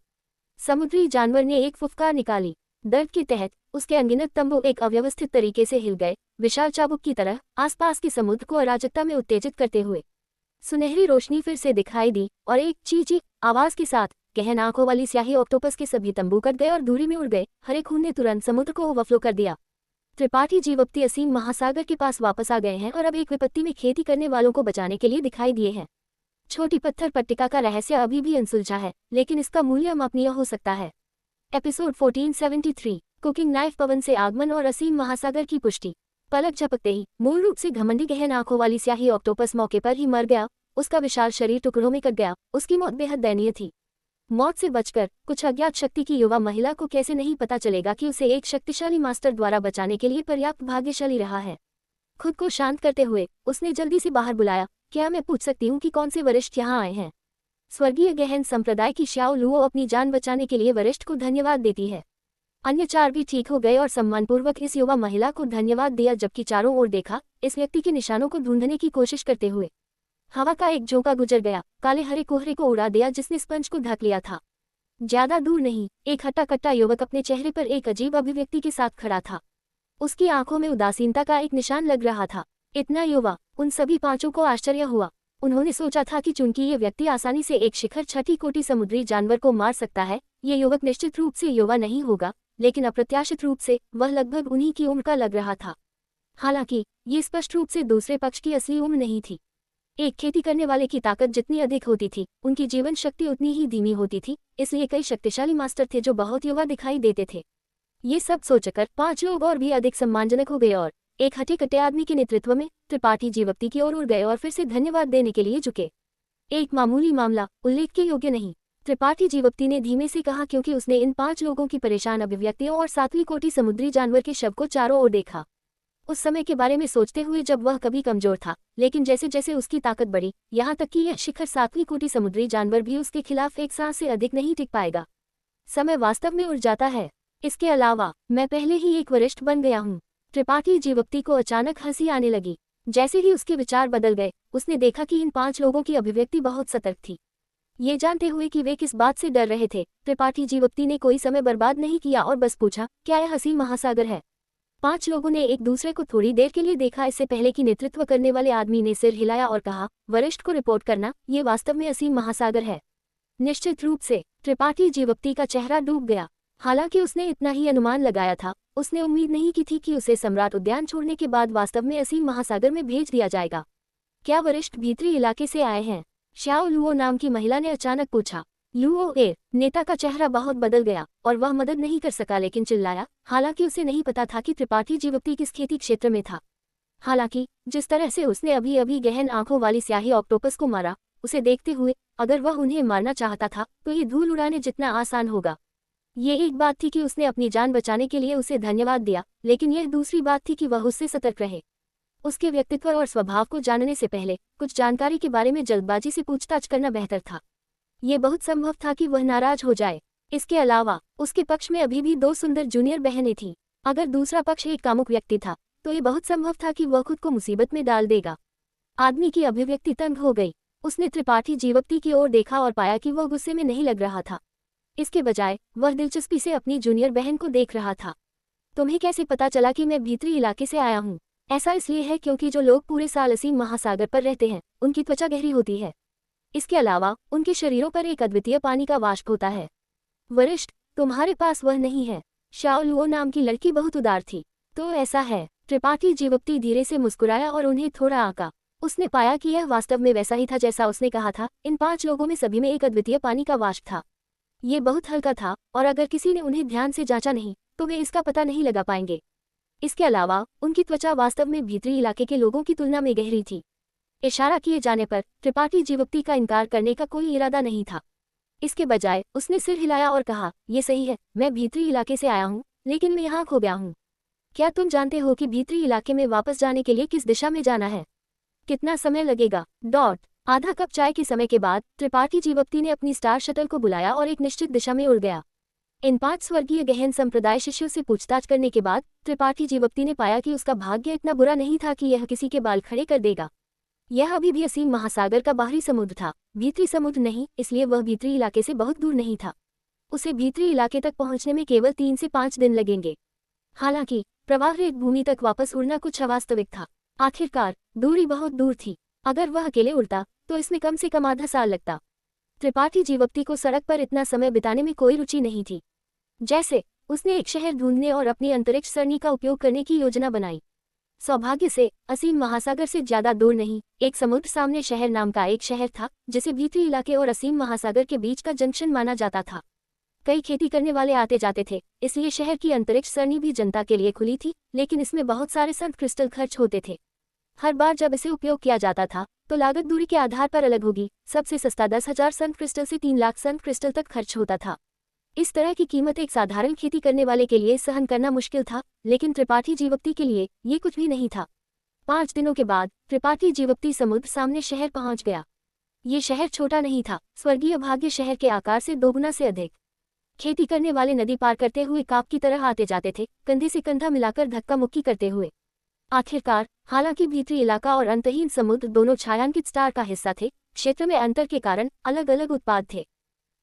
समुद्री जानवर ने एक फुफकार निकाली। दर्द के तहत उसके अनगिनत तंबू एक अव्यवस्थित तरीके से हिल गए, विशाल चाबुक की तरह आसपास के समुद्र को अराजकता में उत्तेजित करते हुए। सुनहरी रोशनी फिर से दिखाई दी और एक ची आवाज के साथ गहन आंखों वाली स्याही ऑक्टोपस के सभी तंबू कट गए और दूरी में उड़ गए। हरे खून ने तुरंत समुद्र को ओवरफ्लो कर दिया। त्रिपाठी जीवप्ती असीम महासागर के पास वापस आ गए हैं और अब एक विपत्ति में खेती करने वालों को बचाने के लिए दिखाई दिए हैं। छोटी पत्थर पट्टिका का रहस्य अभी भी अनसुलझा है, लेकिन इसका मूल्य अमापनीय हो सकता है। एपिसोड 1473 कुकिंग नाइफ पवन से आगमन और असीम महासागर की पुष्टि। पलक झपकते ही मूल रूप से घमंडी गहन आंखों वाली स्याही ऑक्टोपस मौके पर ही मर गया। उसका विशाल शरीर टुकड़ों में कट गया। उसकी मौत बेहद दयनीय थी। मौत से बचकर कुछ अज्ञात शक्ति की युवा महिला को कैसे नहीं पता चलेगा कि उसे एक शक्तिशाली मास्टर द्वारा बचाने के लिए पर्याप्त भाग्यशाली रहा है। खुद को शांत करते हुए उसने जल्दी से बाहर बुलाया, क्या मैं पूछ सकती हूँ कि कौन से वरिष्ठ यहाँ आए हैं? स्वर्गीय गहन संप्रदाय की श्याओ लुओ अपनी जान बचाने के लिए वरिष्ठ को धन्यवाद देती है। अन्य 4 भी ठीक हो गए और सम्मानपूर्वक इस युवा महिला को धन्यवाद दिया, जबकि चारों ओर देखा, इस व्यक्ति के निशानों को ढूंढने की कोशिश करते हुए। हवा का एक झोंका गुजर गया, काले हरे कोहरे को उड़ा दिया जिसने स्पंज को ढक लिया था। ज्यादा दूर नहीं, एक हट्टा कट्टा युवक अपने चेहरे पर एक अजीब अभिव्यक्ति के साथ खड़ा था। उसकी आंखों में उदासीनता का एक निशान लग रहा था। इतना युवा, उन सभी 5 को आश्चर्य हुआ। उन्होंने सोचा था कि चूंकि ये व्यक्ति आसानी से एक शिखर 6ठी कोटि समुद्री जानवर को मार सकता है, ये युवक निश्चित रूप से युवा नहीं होगा, लेकिन अप्रत्याशित रूप से वह लगभग उन्हीं की उम्र का लग रहा था। हालांकि ये स्पष्ट रूप से दूसरे पक्ष की असली उम्र नहीं थी। एक खेती करने वाले की ताकत जितनी अधिक होती थी, उनकी जीवन शक्ति उतनी ही धीमी होती थी, इसलिए कई शक्तिशाली मास्टर थे जो बहुत युवा दिखाई देते थे। ये सब सोचकर 5 लोग और भी अधिक सम्मानजनक हो गए और एक हटे कटे आदमी के नेतृत्व में त्रिपाठी जीवप्ती की ओर उड़ गए और फिर से धन्यवाद देने के लिए झुके। एक मामूली मामला, उल्लेख के योग्य नहीं, त्रिपाठी जीवप्ती ने धीमे से कहा, क्योंकि उसने इन 5 लोगों की परेशान अभिव्यक्तियों और 7वीं कोटि समुद्री जानवर के शव को चारों ओर देखा। उस समय के बारे में सोचते हुए जब वह कभी कमजोर था, लेकिन जैसे जैसे उसकी ताकत बढ़ी, यहाँ तक कि यह शिखर 7वीं कोटि समुद्री जानवर भी उसके खिलाफ एक सांस से अधिक नहीं टिक पाएगा। समय वास्तव में उड़ जाता है। इसके अलावा मैं पहले ही एक वरिष्ठ बन गया हूँ। त्रिपाठी जीवप्ती को अचानक हंसी आने लगी। जैसे ही उसके विचार बदल गए, उसने देखा कि इन 5 लोगों की अभिव्यक्ति बहुत सतर्क थी। ये जानते हुए कि वे किस बात से डर रहे थे, त्रिपाठी जीवप्ती ने कोई समय बर्बाद नहीं किया और बस पूछा, क्या यह असीम महासागर है? 5 लोगों ने एक दूसरे को थोड़ी देर के लिए देखा। इससे पहले कि नेतृत्व करने वाले आदमी ने सिर हिलाया और कहा, वरिष्ठ को रिपोर्ट करना, ये वास्तव में असीम महासागर है। निश्चित रूप से त्रिपाठी जीवप्ती का चेहरा डूब गया। हालांकि उसने इतना ही अनुमान लगाया था, उसने उम्मीद नहीं की थी कि उसे सम्राट उद्यान छोड़ने के बाद वास्तव में असीम महासागर में भेज दिया जाएगा। क्या वरिष्ठ भीतरी इलाके से आए हैं? श्याओ लुओ नाम की महिला ने अचानक पूछा। लुओ ए नेता का चेहरा बहुत बदल गया और वह मदद नहीं कर सका लेकिन चिल्लाया। हालांकि उसे नहीं पता था कि त्रिपाठी जीवप्ती किस खेती क्षेत्र में था। हालांकि जिस तरह से उसने अभी अभी गहन आंखों वाली स्याही ऑक्टोपस को मारा, उसे देखते हुए अगर वह उन्हें मारना चाहता था तो ये धूल उड़ाने जितना आसान होगा। ये एक बात थी कि उसने अपनी जान बचाने के लिए उसे धन्यवाद दिया, लेकिन यह दूसरी बात थी कि वह उससे सतर्क रहे। उसके व्यक्तित्व और स्वभाव को जानने से पहले कुछ जानकारी के बारे में जल्दबाजी से पूछताछ करना बेहतर था। ये बहुत संभव था कि वह नाराज हो जाए। इसके अलावा उसके पक्ष में अभी भी 2 सुंदर जूनियर बहनें थीं। अगर दूसरा पक्ष एक कामुक व्यक्ति था तो ये बहुत संभव था कि वह खुद को मुसीबत में डाल देगा। आदमी की अभिव्यक्ति तंग हो गई। उसने त्रिपाठी जीवप्ती की ओर देखा और पाया कि वह गुस्से में नहीं लग रहा था। इसके बजाय वह दिलचस्पी से अपनी जूनियर बहन को देख रहा था। तुम्हें कैसे पता चला कि मैं भीतरी इलाके से आया हूँ? ऐसा इसलिए है क्योंकि जो लोग पूरे साल असीम महासागर पर रहते हैं उनकी त्वचा गहरी होती है। इसके अलावा उनके शरीरों पर एक अद्वितीय पानी का वाष्प होता है। वरिष्ठ, तुम्हारे पास वह नहीं है। शाओ लुओ नाम की लड़की बहुत उदार थी। तो ऐसा है। त्रिपाठी जीवप्ती धीरे से मुस्कुराया और उन्हें थोड़ा आंका। उसने पाया कि यह वास्तव में वैसा ही था जैसा उसने कहा था। इन 5 लोगों में सभी में एक अद्वितीय पानी का वाष्प था। ये बहुत हल्का था और अगर किसी ने उन्हें ध्यान से जांचा नहीं तो वे इसका पता नहीं लगा पाएंगे। इसके अलावा उनकी त्वचा वास्तव में भीतरी इलाके के लोगों की तुलना में गहरी थी। इशारा किए जाने पर त्रिपाठी जीवप्ती का इनकार करने का कोई इरादा नहीं था। इसके बजाय उसने सिर हिलाया और कहा, ये सही है, मैं भीतरी इलाके से आया हूँ, लेकिन मैं यहाँ खो गया हूँ। क्या तुम जानते हो कि भीतरी इलाके में वापस जाने के लिए किस दिशा में जाना है? कितना समय लगेगा? आधा कप चाय के समय के बाद त्रिपाठी जीवप्ती ने अपनी स्टार शटल को बुलाया और एक निश्चित दिशा में उड़ गया। इन 5 स्वर्गीय गहन संप्रदाय शिष्यों से पूछताछ करने के बाद त्रिपाठी जीवप्ती ने पाया कि उसका भाग्य इतना बुरा नहीं था कि यह किसी के बाल खड़े कर देगा। यह अभी भी असीम महासागर का बाहरी समुद्र था, भीतरी समुद्र नहीं, इसलिए वह भीतरी इलाके से बहुत दूर नहीं था। उसे भीतरी इलाके तक पहुंचने में केवल 3 से 5 दिन लगेंगे। हालांकि प्रवाह रहित भूमि तक वापस उड़ना कुछ अवास्तविक था। आखिरकार दूरी बहुत दूर थी। अगर वह अकेले उड़ता तो इसमें कम से कम आधा साल लगता। त्रिपाठी जीवप्ती को सड़क पर इतना समय बिताने में कोई रुचि नहीं थी। जैसे उसने एक शहर ढूंढने और अपनी अंतरिक्ष सरणी का उपयोग करने की योजना बनाई। सौभाग्य से असीम महासागर से ज्यादा दूर नहीं, एक समुद्र सामने शहर नाम का एक शहर था जिसे भीतरी इलाके और असीम महासागर के बीच का जंक्शन माना जाता था। कई खेती करने वाले आते जाते थे, इसलिए शहर की अंतरिक्ष सरणी भी जनता के लिए खुली थी, लेकिन इसमें बहुत सारे संत क्रिस्टल खर्च होते थे। हर बार जब इसे उपयोग किया जाता था तो लागत दूरी के आधार पर अलग होगी। सबसे सस्ता 10,000 संत क्रिस्टल से 3 लाख संत क्रिस्टल तक खर्च होता था। इस तरह की कीमत एक साधारण खेती करने वाले के लिए सहन करना मुश्किल था, लेकिन त्रिपाठी जीवप्ती के लिए ये कुछ भी नहीं था। 5 दिनों के बाद त्रिपाठी जीवप्ती समुद्र सामने शहर पहुंच गया। ये शहर छोटा नहीं था, स्वर्गीय भाग्य शहर के आकार से 2 गुना से अधिक। खेती करने वाले नदी पार करते हुए काप की तरह आते जाते थे, कंधे से कंधा मिलाकर धक्का मुक्की करते हुए। आखिरकार, हालांकि भीतरी इलाका और अंतहीन समुद्र दोनों छायांकित स्टार का हिस्सा थे, क्षेत्र में अंतर के कारण अलग अलग उत्पाद थे।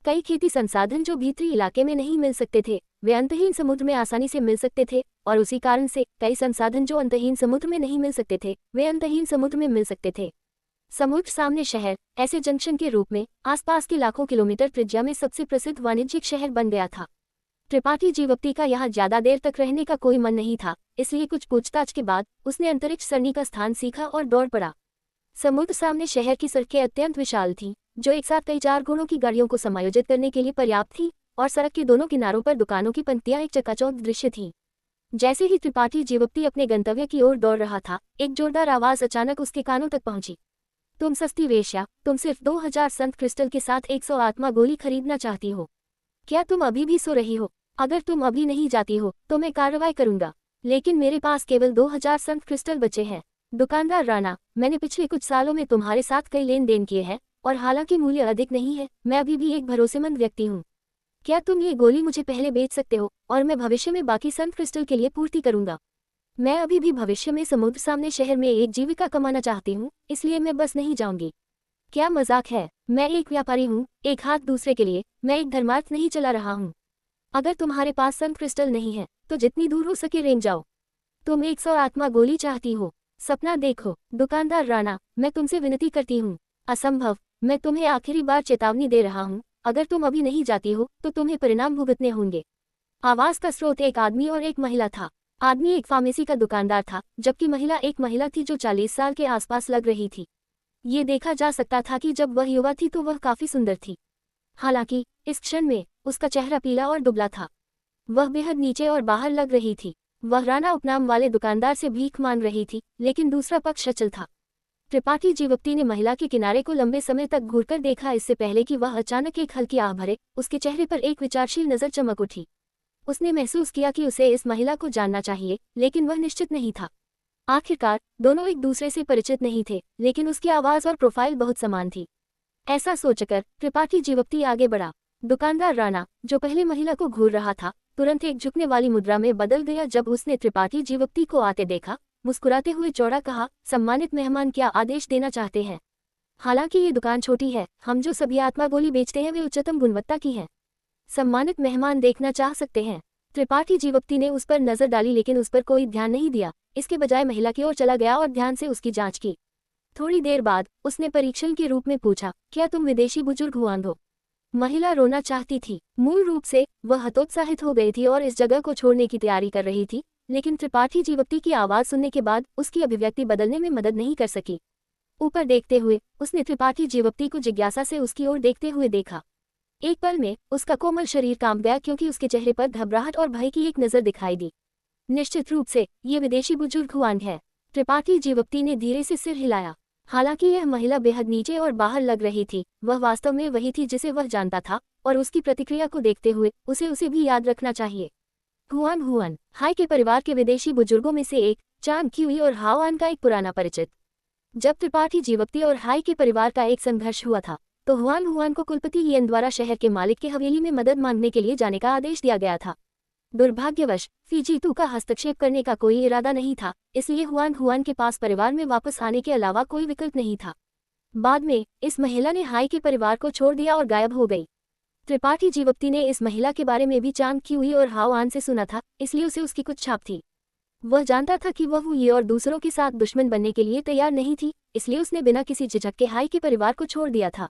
कई खेती संसाधन जो भीतरी इलाके में नहीं मिल सकते थे वे अंतहीन समुद्र में आसानी से मिल सकते थे, और उसी कारण से कई संसाधन जो अंतहीन समुद्र में नहीं मिल सकते थे वे अंतहीन समुद्र में मिल सकते थे। समुद्र सामने शहर ऐसे जंक्शन के रूप में आसपास के लाखों किलोमीटर त्रिज्या में सबसे प्रसिद्ध वाणिज्यिक शहर बन गया था। त्रिपाठी जीवप्ती का यहाँ ज्यादा देर तक रहने का कोई मन नहीं था, इसलिए कुछ पूछताछ के बाद उसने अंतरिक्ष सरणी का स्थान सीखा और दौड़ पड़ा। समुद्र सामने शहर की सड़कें अत्यंत विशाल थीं, जो एक साथ कई 4 घोड़ों की गाड़ियों को समायोजित करने के लिए पर्याप्त थी, और सड़क के दोनों किनारों पर दुकानों की पंक्तियां एक चकाचौंध दृश्य थीं। जैसे ही त्रिपाठी जीवप्ती अपने गंतव्य की ओर दौड़ रहा था, एक जोरदार आवाज अचानक उसके कानों तक पहुंची। तुम सस्ती वेश्या, तुम सिर्फ 2000 संत क्रिस्टल के साथ 100 आत्मा गोली खरीदना चाहती हो। क्या तुम अभी भी सो रही हो? अगर तुम अभी नहीं जाती हो तो मैं कार्रवाई करूंगा, लेकिन मेरे पास केवल 2000 संत क्रिस्टल बचे हैं। दुकानदार राणा, मैंने पिछले कुछ सालों में तुम्हारे साथ कई लेन देन किए हैं, और हालांकि मूल्य अधिक नहीं है, मैं अभी भी एक भरोसेमंद व्यक्ति हूँ। क्या तुम ये गोली मुझे पहले बेच सकते हो, और मैं भविष्य में बाकी संत क्रिस्टल के लिए पूर्ति करूंगा। मैं अभी भी भविष्य में समुद्र सामने शहर में एक जीविका कमाना चाहती हूँ, इसलिए मैं बस नहीं जाऊंगी। क्या मजाक है। मैं एक व्यापारी हूँ, एक हाथ दूसरे के लिए। मैं एक धर्मार्थ नहीं चला रहा हूँ। अगर तुम्हारे पास सन क्रिस्टल नहीं है तो जितनी दूर हो सके रेंग जाओ। तुम 100 आत्मा गोली चाहती हो। सपना देखो। दुकानदार राणा, मैं तुमसे विनती करती हूँ। असंभव। मैं तुम्हें आखिरी बार चेतावनी दे रहा हूँ, अगर तुम अभी नहीं जाती हो तो तुम्हें परिणाम भुगतने होंगे। आवाज का स्रोत एक आदमी और एक महिला था। आदमी एक फार्मेसी का दुकानदार था, जबकि महिला एक महिला थी जो 40 साल के आसपास लग रही थी। ये देखा जा सकता था कि जब वह युवा थी तो वह काफी सुंदर थी। हालांकि इस क्षण में उसका चेहरा पीला और दुबला था। वह बेहद नीचे और बाहर लग रही थी। वह राणा उपनाम वाले दुकानदार से भीख मांग रही थी, लेकिन दूसरा पक्ष अचल था। त्रिपाठी जीवप्ती ने महिला के किनारे को लंबे समय तक घूरकर देखा, इससे पहले कि वह अचानक एक हल्की आह भरे उसके चेहरे पर एक विचारशील नजर चमक उठी। उसने महसूस किया कि उसे इस महिला को जानना चाहिए, लेकिन वह निश्चित नहीं था। आखिरकार दोनों एक दूसरे से परिचित नहीं थे, लेकिन उसकी आवाज और प्रोफाइल बहुत समान थी। ऐसा सोचकर त्रिपाठी जीवप्ती आगे बढ़ा। दुकानदार राणा, जो पहले महिला को घूर रहा था, तुरंत एक झुकने वाली मुद्रा में बदल गया जब उसने त्रिपाठी जीवप्ती को आते देखा। मुस्कुराते हुए चौड़ा कहा, सम्मानित मेहमान, क्या आदेश देना चाहते हैं? हालांकि ये दुकान छोटी है, हम जो सभी आत्मा गोली बेचते हैं वे उच्चतम गुणवत्ता की हैं। सम्मानित मेहमान देखना चाह सकते हैं। त्रिपाठी जीवप्ती ने उस पर नजर डाली, लेकिन उस पर कोई ध्यान नहीं दिया। इसके बजाय महिला की ओर चला गया और ध्यान से उसकी जांच की। थोड़ी देर बाद उसने परीक्षण के रूप में पूछा, क्या तुम विदेशी बुजुर्ग हुआन हो? महिला रोना चाहती थी। मूल रूप से वह हतोत्साहित हो गई थी और इस जगह को छोड़ने की तैयारी कर रही थी, लेकिन त्रिपाठी जीवप्ती की आवाज सुनने के बाद उसकी अभिव्यक्ति बदलने में मदद नहीं कर सकी। ऊपर देखते हुए उसने त्रिपाठी जीवप्ती को जिज्ञासा से उसकी ओर देखते हुए देखा। एक पल में उसका कोमल शरीर कांप गया, क्योंकि उसके चेहरे पर घबराहट और भय की एक नजर दिखाई दी। निश्चित रूप से ये विदेशी बुजुर्ग हुआन है। त्रिपाठी जीवप्ती ने धीरे से सिर हिलाया। हालांकि यह महिला बेहद नीचे और बाहर लग रही थी, वह वास्तव में वही थी जिसे वह जानता था, और उसकी प्रतिक्रिया को देखते हुए उसे भी याद रखना चाहिए। हुआन हुआन, हाई के परिवार के विदेशी बुजुर्गों में से एक, चांग क्यूई और हाओआन का एक पुराना परिचित। जब त्रिपाठी जीवप्ती और हाई के परिवार का एक संघर्ष हुआ था, तो हुआन हुआन को कुलपति येन द्वारा शहर के मालिक के हवेली में मदद मांगने के लिए जाने का आदेश दिया गया था। दुर्भाग्यवश फीजीतू का हस्तक्षेप करने का कोई इरादा नहीं था, इसलिए हुआन हुआन के पास परिवार में वापस आने के अलावा कोई विकल्प नहीं था। बाद में इस महिला ने हाई के परिवार को छोड़ दिया और गायब हो गई। त्रिपाठी जीवप्ती ने इस महिला के बारे में भी चांग क्यूई और हाओआन से सुना था, इसलिए उसे उसकी कुछ छाप थी। वह जानता था कि वह ये और दूसरों के साथ दुश्मन बनने के लिए तैयार नहीं थी, इसलिए उसने बिना किसी झिझक के हाई के परिवार को छोड़ दिया था।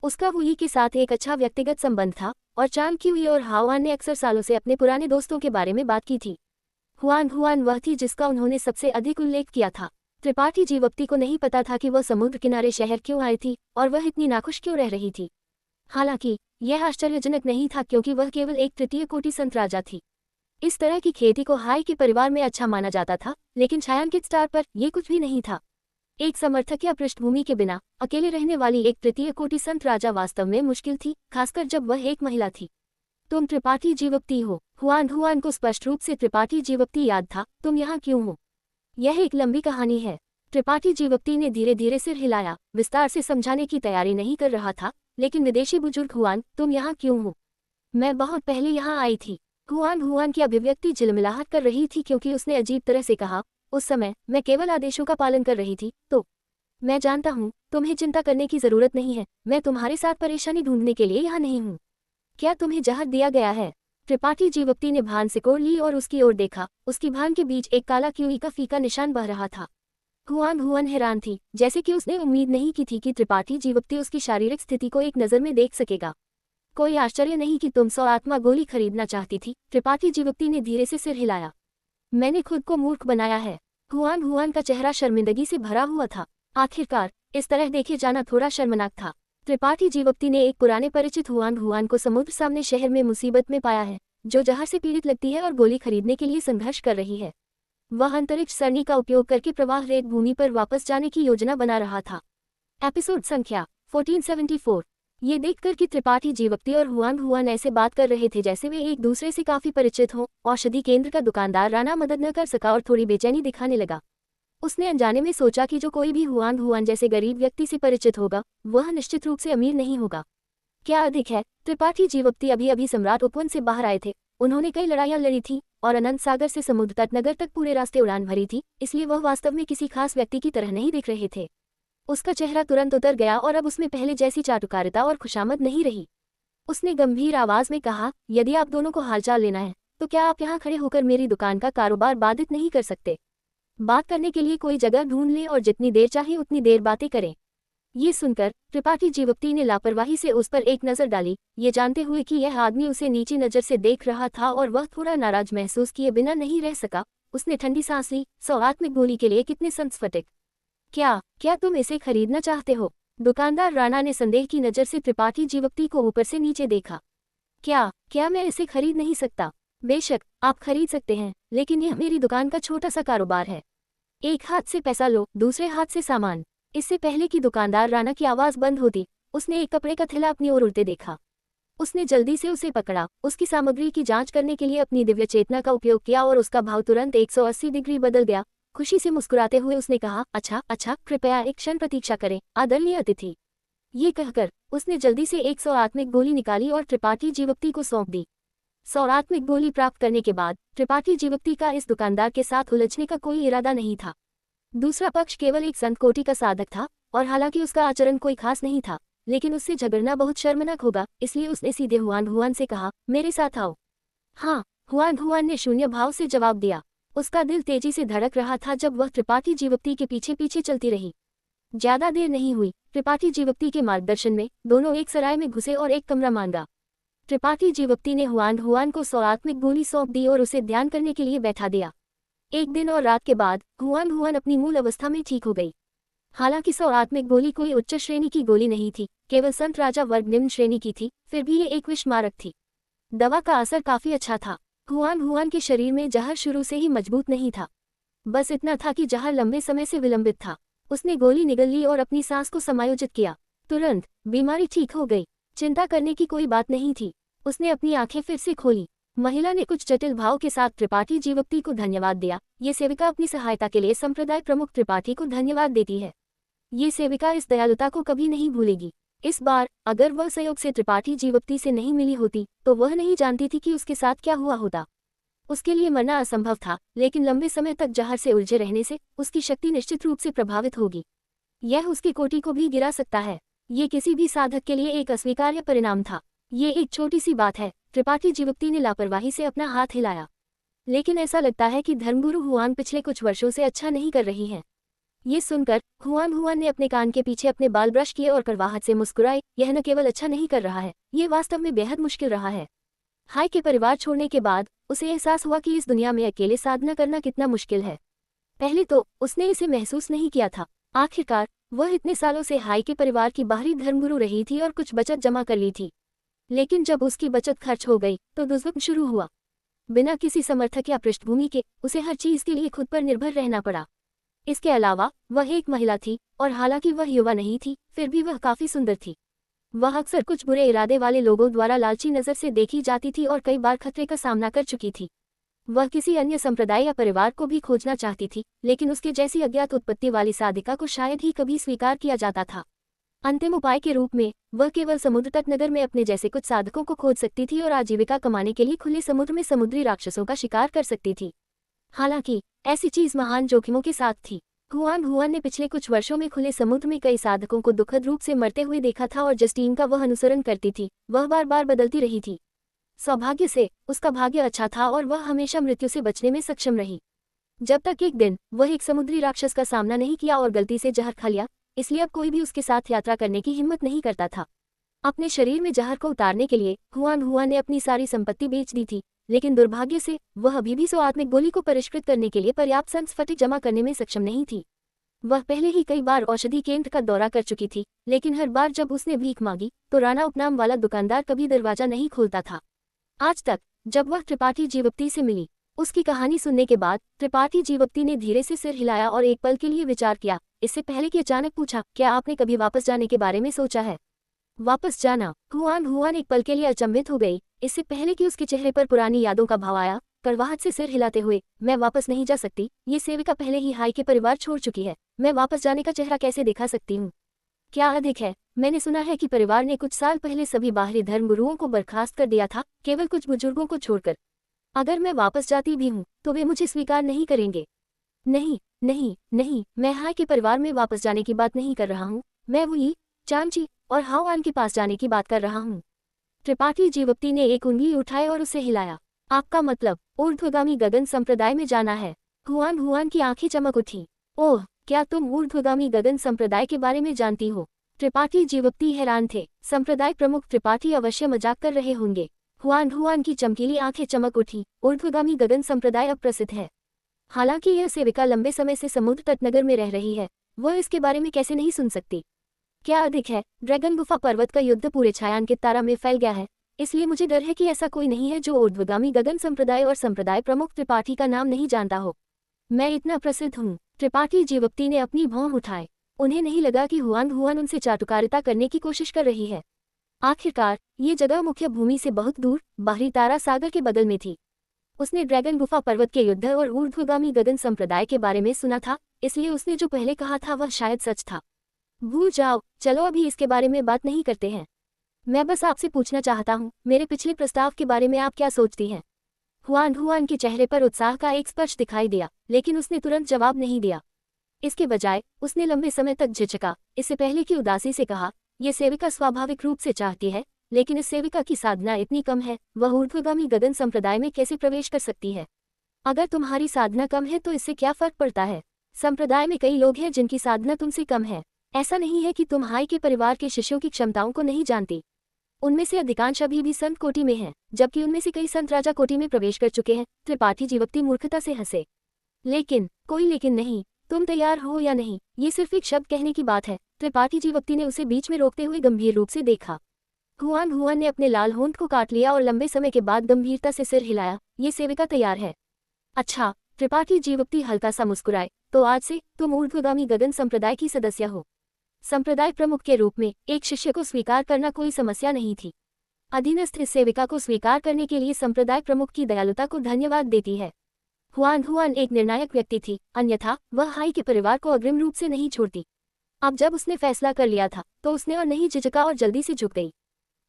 उसका वुई के साथ एक अच्छा व्यक्तिगत संबंध था, और चांग क्यूई और हाओआन ने अक्सर सालों से अपने पुराने दोस्तों के बारे में बात की थी। हुआन हुआन वह थी जिसका उन्होंने सबसे अधिक उल्लेख किया था। त्रिपाठी जीवप्ती को नहीं पता था कि वह समुद्र किनारे शहर क्यों आई थी और वह इतनी नाखुश क्यों रह रही थी। हालांकि यह आश्चर्यजनक नहीं था, क्योंकि वह केवल एक तृतीय कोटि संत राजा थी। इस तरह की खेती को हाई के परिवार में अच्छा माना जाता था, लेकिन छायांकित स्टार पर यह कुछ भी नहीं था। एक समर्थक या पृष्ठभूमि के बिना अकेले रहने वाली एक तृतीय कोटि संत राजा वास्तव में मुश्किल थी, खासकर जब वह एक महिला थी। तुम त्रिपाठी जीवप्ती हो? हुआन हुआन को स्पष्ट रूप से त्रिपाठी जीवप्ती याद था। तुम यहाँ क्यों हो? यह एक लंबी कहानी है। त्रिपाठी जीवप्ती ने धीरे धीरे सिर हिलाया, विस्तार से समझाने की तैयारी नहीं कर रहा था। लेकिन विदेशी बुजुर्ग हुआन, तुम यहाँ क्यों हो? मैं बहुत पहले यहाँ आई थी। हुआन हुआन की अभिव्यक्ति झिलमिलाहट कर रही थी, क्योंकि उसने अजीब तरह से कहा, उस समय मैं केवल आदेशों का पालन कर रही थी। तो मैं जानता हूँ, तुम्हें चिंता करने की जरूरत नहीं है। मैं तुम्हारे साथ परेशानी ढूंढने के लिए यहाँ नहीं हूँ। क्या तुम्हें जहर दिया गया है? त्रिपाठी जीवप्ती ने भान सिकोड़ ली और उसकी ओर देखा। उसकी भान के बीच एक काला क्यूई का फीका निशान बह रहा था। हुआन हुआन हैरान थी, जैसे कि उसने उम्मीद नहीं की थी कि त्रिपाठी जीवप्ती उसकी शारीरिक स्थिति को एक नज़र में देख सकेगा। कोई आश्चर्य नहीं कि तुम 100 आत्मा गोली खरीदना चाहती थी। त्रिपाठी जीवप्ती ने धीरे से सिर हिलाया। मैंने खुद को मूर्ख बनाया है। हुआन हुआन का चेहरा शर्मिंदगी से भरा हुआ था। आखिरकार इस तरह देखे जाना थोड़ा शर्मनाक था। त्रिपाठी जीवप्ती ने एक पुराने परिचित हुआन हुआन को समुद्र सामने शहर में मुसीबत में पाया है, जो जहर से पीड़ित लगती है और गोली खरीदने के लिए संघर्ष कर रही है। वह अंतरिक्ष सरणी का उपयोग करके प्रवाह रेत भूमि पर वापस जाने की योजना बना रहा था। एपिसोड संख्या 1474। ये देखकर कि त्रिपाठी जीवप्ती और हुआन हुआन ऐसे बात कर रहे थे जैसे वे एक दूसरे से काफी परिचित हों, औषधि केंद्र का दुकानदार राणा मदद न कर सका और थोड़ी बेचैनी दिखाने लगा। उसने अनजाने में सोचा कि जो कोई भी हुआन हुआन जैसे गरीब व्यक्ति से परिचित होगा, वह निश्चित रूप से अमीर नहीं होगा। क्या अधिक है, त्रिपाठी जीवप्ती अभी अभी सम्राट उपवन से बाहर आए थे। उन्होंने कई लड़ाइयां लड़ी थी और अनंत सागर से समुद्र तट नगर तक पूरे रास्ते उड़ान भरी थी, इसलिए वह वास्तव में किसी खास व्यक्ति की तरह नहीं दिख रहे थे। उसका चेहरा तुरंत उतर गया और अब उसमें पहले जैसी चाटुकारिता और खुशामद नहीं रही। उसने गंभीर आवाज में कहा, यदि आप दोनों को हालचाल लेना है तो क्या आप यहाँ खड़े होकर मेरी दुकान का कारोबार बाधित नहीं कर सकते? बात करने के लिए कोई जगह ढूंढ लें और जितनी देर चाहे उतनी देर बातें करें। ये सुनकर त्रिपाठी जीवकती ने लापरवाही से उस पर एक नजर डाली, ये जानते हुए कि यह आदमी उसे नीची नजर से देख रहा था और वह थोड़ा नाराज महसूस किए बिना नहीं रह सका। उसने ठंडी सांस ली, 100 आत्मिक गोली के लिए कितने संस्फटिक? क्या क्या तुम इसे खरीदना चाहते हो? दुकानदार राणा ने संदेह की नजर से त्रिपाठी जीवकती को ऊपर से नीचे देखा। क्या क्या मैं इसे खरीद नहीं सकता? बेशक आप खरीद सकते हैं, लेकिन यह मेरी दुकान का छोटा सा कारोबार है। एक हाथ से पैसा लो, दूसरे हाथ से सामान। इससे पहले कि दुकानदार राणा की आवाज बंद होती, उसने एक कपड़े का थैला अपनी ओर उड़ते देखा। उसने जल्दी से उसे पकड़ा, उसकी सामग्री की जांच करने के लिए अपनी दिव्य चेतना का उपयोग किया और उसका भाव तुरंत 180 डिग्री बदल गया। खुशी से मुस्कुराते हुए उसने कहा, अच्छा अच्छा, कृपया एक क्षण प्रतीक्षा करें आदरणीय अतिथि। ये कहकर उसने जल्दी से 100 आत्मिक गोली निकाली और त्रिपाठी जीवकती को सौंप दी। 100 आत्मिक गोली प्राप्त करने के बाद त्रिपाठी जीवकती का इस दुकानदार के साथ उलझने का कोई इरादा नहीं था। दूसरा पक्ष केवल एक संत कोटि का साधक था और हालांकि उसका आचरण कोई खास नहीं था, लेकिन उससे झगड़ना बहुत शर्मनाक होगा, इसलिए उसने सीधे हुआन हुआन से कहा, मेरे साथ आओ। हाँ, हुआन हुआन ने शून्य भाव से जवाब दिया। उसका दिल तेजी से धड़क रहा था जब वह त्रिपाठी जीवकती के पीछे पीछे चलती रही। ज्यादा देर नहीं हुई, त्रिपाठी जीवकती के मार्गदर्शन में दोनों एक सराय में घुसे और एक कमरा मांगा। त्रिपाठी जीवकती ने हुआन हुआन को 100 आत्मिक गोली सौंप दी और उसे ध्यान करने के लिए बैठा दिया। एक दिन और रात के बाद हुआन हुआन अपनी मूल अवस्था में ठीक हो गई। हालांकि 100 आत्मिक गोली कोई उच्च श्रेणी की गोली नहीं थी, केवल संत राजा वर्ग निम्न श्रेणी की थी, फिर भी ये एक विषमारक थी। दवा का असर काफी अच्छा था। हुआन हुआन के शरीर में जहर शुरू से ही मजबूत नहीं था, बस इतना था कि जहर लंबे समय से विलंबित था। उसने गोली निगल ली और अपनी सांस को समायोजित किया। तुरंत बीमारी ठीक हो गई। चिंता करने की कोई बात नहीं थी। उसने अपनी आंखें फिर से खोली। महिला ने कुछ जटिल भाव के साथ त्रिपाठी जीवकती को धन्यवाद दिया। ये सेविका अपनी सहायता के लिए संप्रदाय प्रमुख त्रिपाठी को धन्यवाद देती है। ये सेविका इस दयालुता को कभी नहीं भूलेगी। इस बार अगर वह संयोग से त्रिपाठी जीवकती से नहीं मिली होती तो वह नहीं जानती थी कि उसके साथ क्या हुआ होता। उसके लिए मरना असंभव था, लेकिन लंबे समय तक जहर से उलझे रहने से उसकी शक्ति निश्चित रूप से प्रभावित होगी। यह उसकी कोटि को भी गिरा सकता है। ये किसी भी साधक के लिए एक अस्वीकार्य परिणाम था। ये एक छोटी सी बात है। त्रिपाठी जीवकती ने लापरवाही से अपना हाथ हिलाया। लेकिन ऐसा लगता है कि धर्मगुरु हुआन पिछले कुछ वर्षों से अच्छा नहीं कर रही हैं। ये सुनकर हुआन हुआन ने अपने कान के पीछे अपने बाल ब्रश किए और कड़वाहट से मुस्कुराए। यह न केवल अच्छा नहीं कर रहा है, ये वास्तव में बेहद मुश्किल रहा है। हाय के परिवार छोड़ने के बाद उसे एहसास हुआ कि इस दुनिया में अकेले साधना करना कितना मुश्किल है। पहले तो उसने इसे महसूस नहीं किया था। आखिरकार वह इतने सालों से हाय के परिवार की बाहरी धर्मगुरु रही थी और कुछ बचत जमा कर ली थी। लेकिन जब उसकी बचत खर्च हो गई तो दुर्भोग शुरू हुआ। बिना किसी समर्थक या पृष्ठभूमि के उसे हर चीज के लिए खुद पर निर्भर रहना पड़ा। इसके अलावा वह एक महिला थी और हालांकि वह युवा नहीं थी, फिर भी वह काफी सुंदर थी। वह अक्सर कुछ बुरे इरादे वाले लोगों द्वारा लालची नजर से देखी जाती थी और कई बार खतरे का सामना कर चुकी थी। वह किसी अन्य संप्रदाय या परिवार को भी खोजना चाहती थी, लेकिन उसके जैसी अज्ञात उत्पत्ति वाली साधिका को शायद ही कभी स्वीकार किया जाता था। अंतिम उपाय के रूप में वह केवल समुद्र तट नगर में अपने जैसे कुछ साधकों को खोज सकती थी और आजीविका कमाने के लिए खुले समुद्र में समुद्री राक्षसों का शिकार कर सकती थी। हालांकि ऐसी चीज महान जोखिमों के साथ थी। हुआन हुआन ने पिछले कुछ वर्षों में खुले समुद्र में कई साधकों को दुखद रूप से मरते हुए देखा था और जिस टीम का वह अनुसरण करती थी वह बार बार बदलती रही थी। सौभाग्य से उसका भाग्य अच्छा था और वह हमेशा मृत्यु से बचने में सक्षम रही, जब तक एक दिन वह एक समुद्री राक्षस का सामना नहीं किया और गलती से जहर खा लिया। इसलिए अब कोई भी उसके साथ यात्रा करने की हिम्मत नहीं करता था। अपने शरीर में जहर को उतारने के लिए हुआन हुआन ने अपनी सारी संपत्ति बेच दी थी, लेकिन दुर्भाग्य से वह अभी भी 100 आत्मिक गोली को परिष्कृत करने के लिए पर्याप्त संस्फटिक जमा करने में सक्षम नहीं थी। वह पहले ही कई बार औषधि केंद्र का दौरा कर चुकी थी, लेकिन हर बार जब उसने भीख मांगी तो राणा उपनाम वाला दुकानदार कभी दरवाजा नहीं खोलता था। आज तक जब वह त्रिपाठी जीवकती से मिली, उसकी कहानी सुनने के बाद त्रिपाठी जीवकती ने धीरे से सिर हिलाया और एक पल के लिए विचार किया, इससे पहले कि अचानक पूछा, क्या आपने कभी वापस जाने के बारे में सोचा है? वापस जाना? हुआन हुआन एक पल के लिए अचंभित हो गई। इससे पहले कि उसके चेहरे पर पुरानी यादों का भाव आया, कड़वाहट से सिर हिलाते हुए, मैं वापस नहीं जा सकती। ये सेविका पहले ही हाय के परिवार छोड़ चुकी है, मैं वापस जाने का चेहरा कैसे दिखा सकती हूँ? क्या अधिक है, मैंने सुना है कि परिवार ने कुछ साल पहले सभी बाहरी धर्मगुरुओं को बर्खास्त कर दिया था, केवल कुछ बुजुर्गों को छोड़कर। अगर मैं वापस जाती भी हूँ तो वे मुझे स्वीकार नहीं करेंगे। नहीं नहीं नहीं, मैं हाई के परिवार में वापस जाने की बात नहीं कर रहा हूँ। मैं वही चामची और हाओआन के पास जाने की बात कर रहा हूँ। त्रिपाठी जीवप्ती ने एक उंगली उठाई और उसे हिलाया। आपका मतलब ऊर्ध्वगामी गगन संप्रदाय में जाना है? हुआन हुआन की आंखें चमक उठी। ओह, क्या तुम ऊर्ध्वगामी गगन संप्रदाय के बारे में जानती हो? त्रिपाठी जीवप्ती हैरान थे। संप्रदाय प्रमुख त्रिपाठी अवश्य मजाक कर रहे होंगे। हुआन हुआन की चमकीली आंखें चमक उठी। ऊर्ध्वगामी गगन संप्रदाय अब प्रसिद्ध है। हालांकि यह सेविका लंबे समय से समुद्र तटनगर में रह रही है, वह इसके बारे में कैसे नहीं सुन सकती? क्या अधिक है, ड्रैगन गुफा पर्वत का युद्ध पूरे छायांकित तारा में फैल गया है, इसलिए मुझे डर है कि ऐसा कोई नहीं है जो ऊर्ध्वगामी गगन संप्रदाय और संप्रदाय प्रमुख त्रिपाठी का नाम नहीं जानता हो। मैं इतना प्रसिद्ध हूँ। त्रिपाठी जीवप्ती ने अपनी भौं उठाए। उन्हें नहीं लगा कि हुआन हुआन उनसे चाटुकारिता करने की कोशिश कर रही है। आखिरकार ये जगह मुख्य भूमि से बहुत दूर बाहरी तारा सागर के बगल में थी। उसने ड्रैगन गुफा पर्वत के युद्ध और ऊर्ध्वगामी गगन संप्रदाय के बारे में सुना था, इसलिए उसने जो पहले कहा था वह शायद सच था। भूल जाओ, चलो अभी इसके बारे में बात नहीं करते हैं। मैं बस आपसे पूछना चाहता हूँ, मेरे पिछले प्रस्ताव के बारे में आप क्या सोचती हैं? हुआन हुआन के चेहरे पर उत्साह का एक स्पर्श दिखाई दिया, लेकिन उसने तुरंत जवाब नहीं दिया। इसके बजाय उसने लंबे समय तक झिझका, इससे पहले की उदासी से कहा, ये सेविका स्वाभाविक रूप से चाहती है, लेकिन इस सेविका की साधना इतनी कम है, वह ऊर्ध्वगामी गगन संप्रदाय में कैसे प्रवेश कर सकती है? अगर तुम्हारी साधना कम है तो इससे क्या फर्क पड़ता है? संप्रदाय में कई लोग हैं जिनकी साधना तुमसे कम है। ऐसा नहीं है कि तुम हाई के परिवार के शिष्यों की क्षमताओं को नहीं जानती। उनमें से अधिकांश अभी भी संत कोटि में हैं, जबकि उनमें से कई संत राजा कोटि में प्रवेश कर चुके हैं। त्रिपाठी जीवप्ती मूर्खता से हंसे। लेकिन कोई लेकिन नहीं, तुम तैयार हो या नहीं, ये सिर्फ एक शब्द कहने की बात है। त्रिपाठी जीवप्ती ने उसे बीच में रोकते हुए गंभीर रूप से देखा। हुआन हुआन ने अपने लाल होंठ को काट लिया और लंबे समय के बाद गंभीरता से सिर हिलाया। ये सेविका तैयार है। अच्छा, त्रिपाठी जीवप्ती हल्का सा मुस्कुराए, तो आज से तुम ऊर्ध्वगामी गगन संप्रदाय की सदस्य हो। संप्रदाय प्रमुख के रूप में एक शिष्य को स्वीकार करना कोई समस्या नहीं थी। अधीनस्थ इस सेविका को स्वीकार करने के लिए संप्रदाय प्रमुख की दयालुता को धन्यवाद देती है। हुआन हुआन एक निर्णायक व्यक्ति थी, अन्यथा वह हाई के परिवार को अग्रिम रूप से नहीं छोड़ती। अब जब उसने फैसला कर लिया था तो उसने और नहीं झिझका और जल्दी से झुक गई।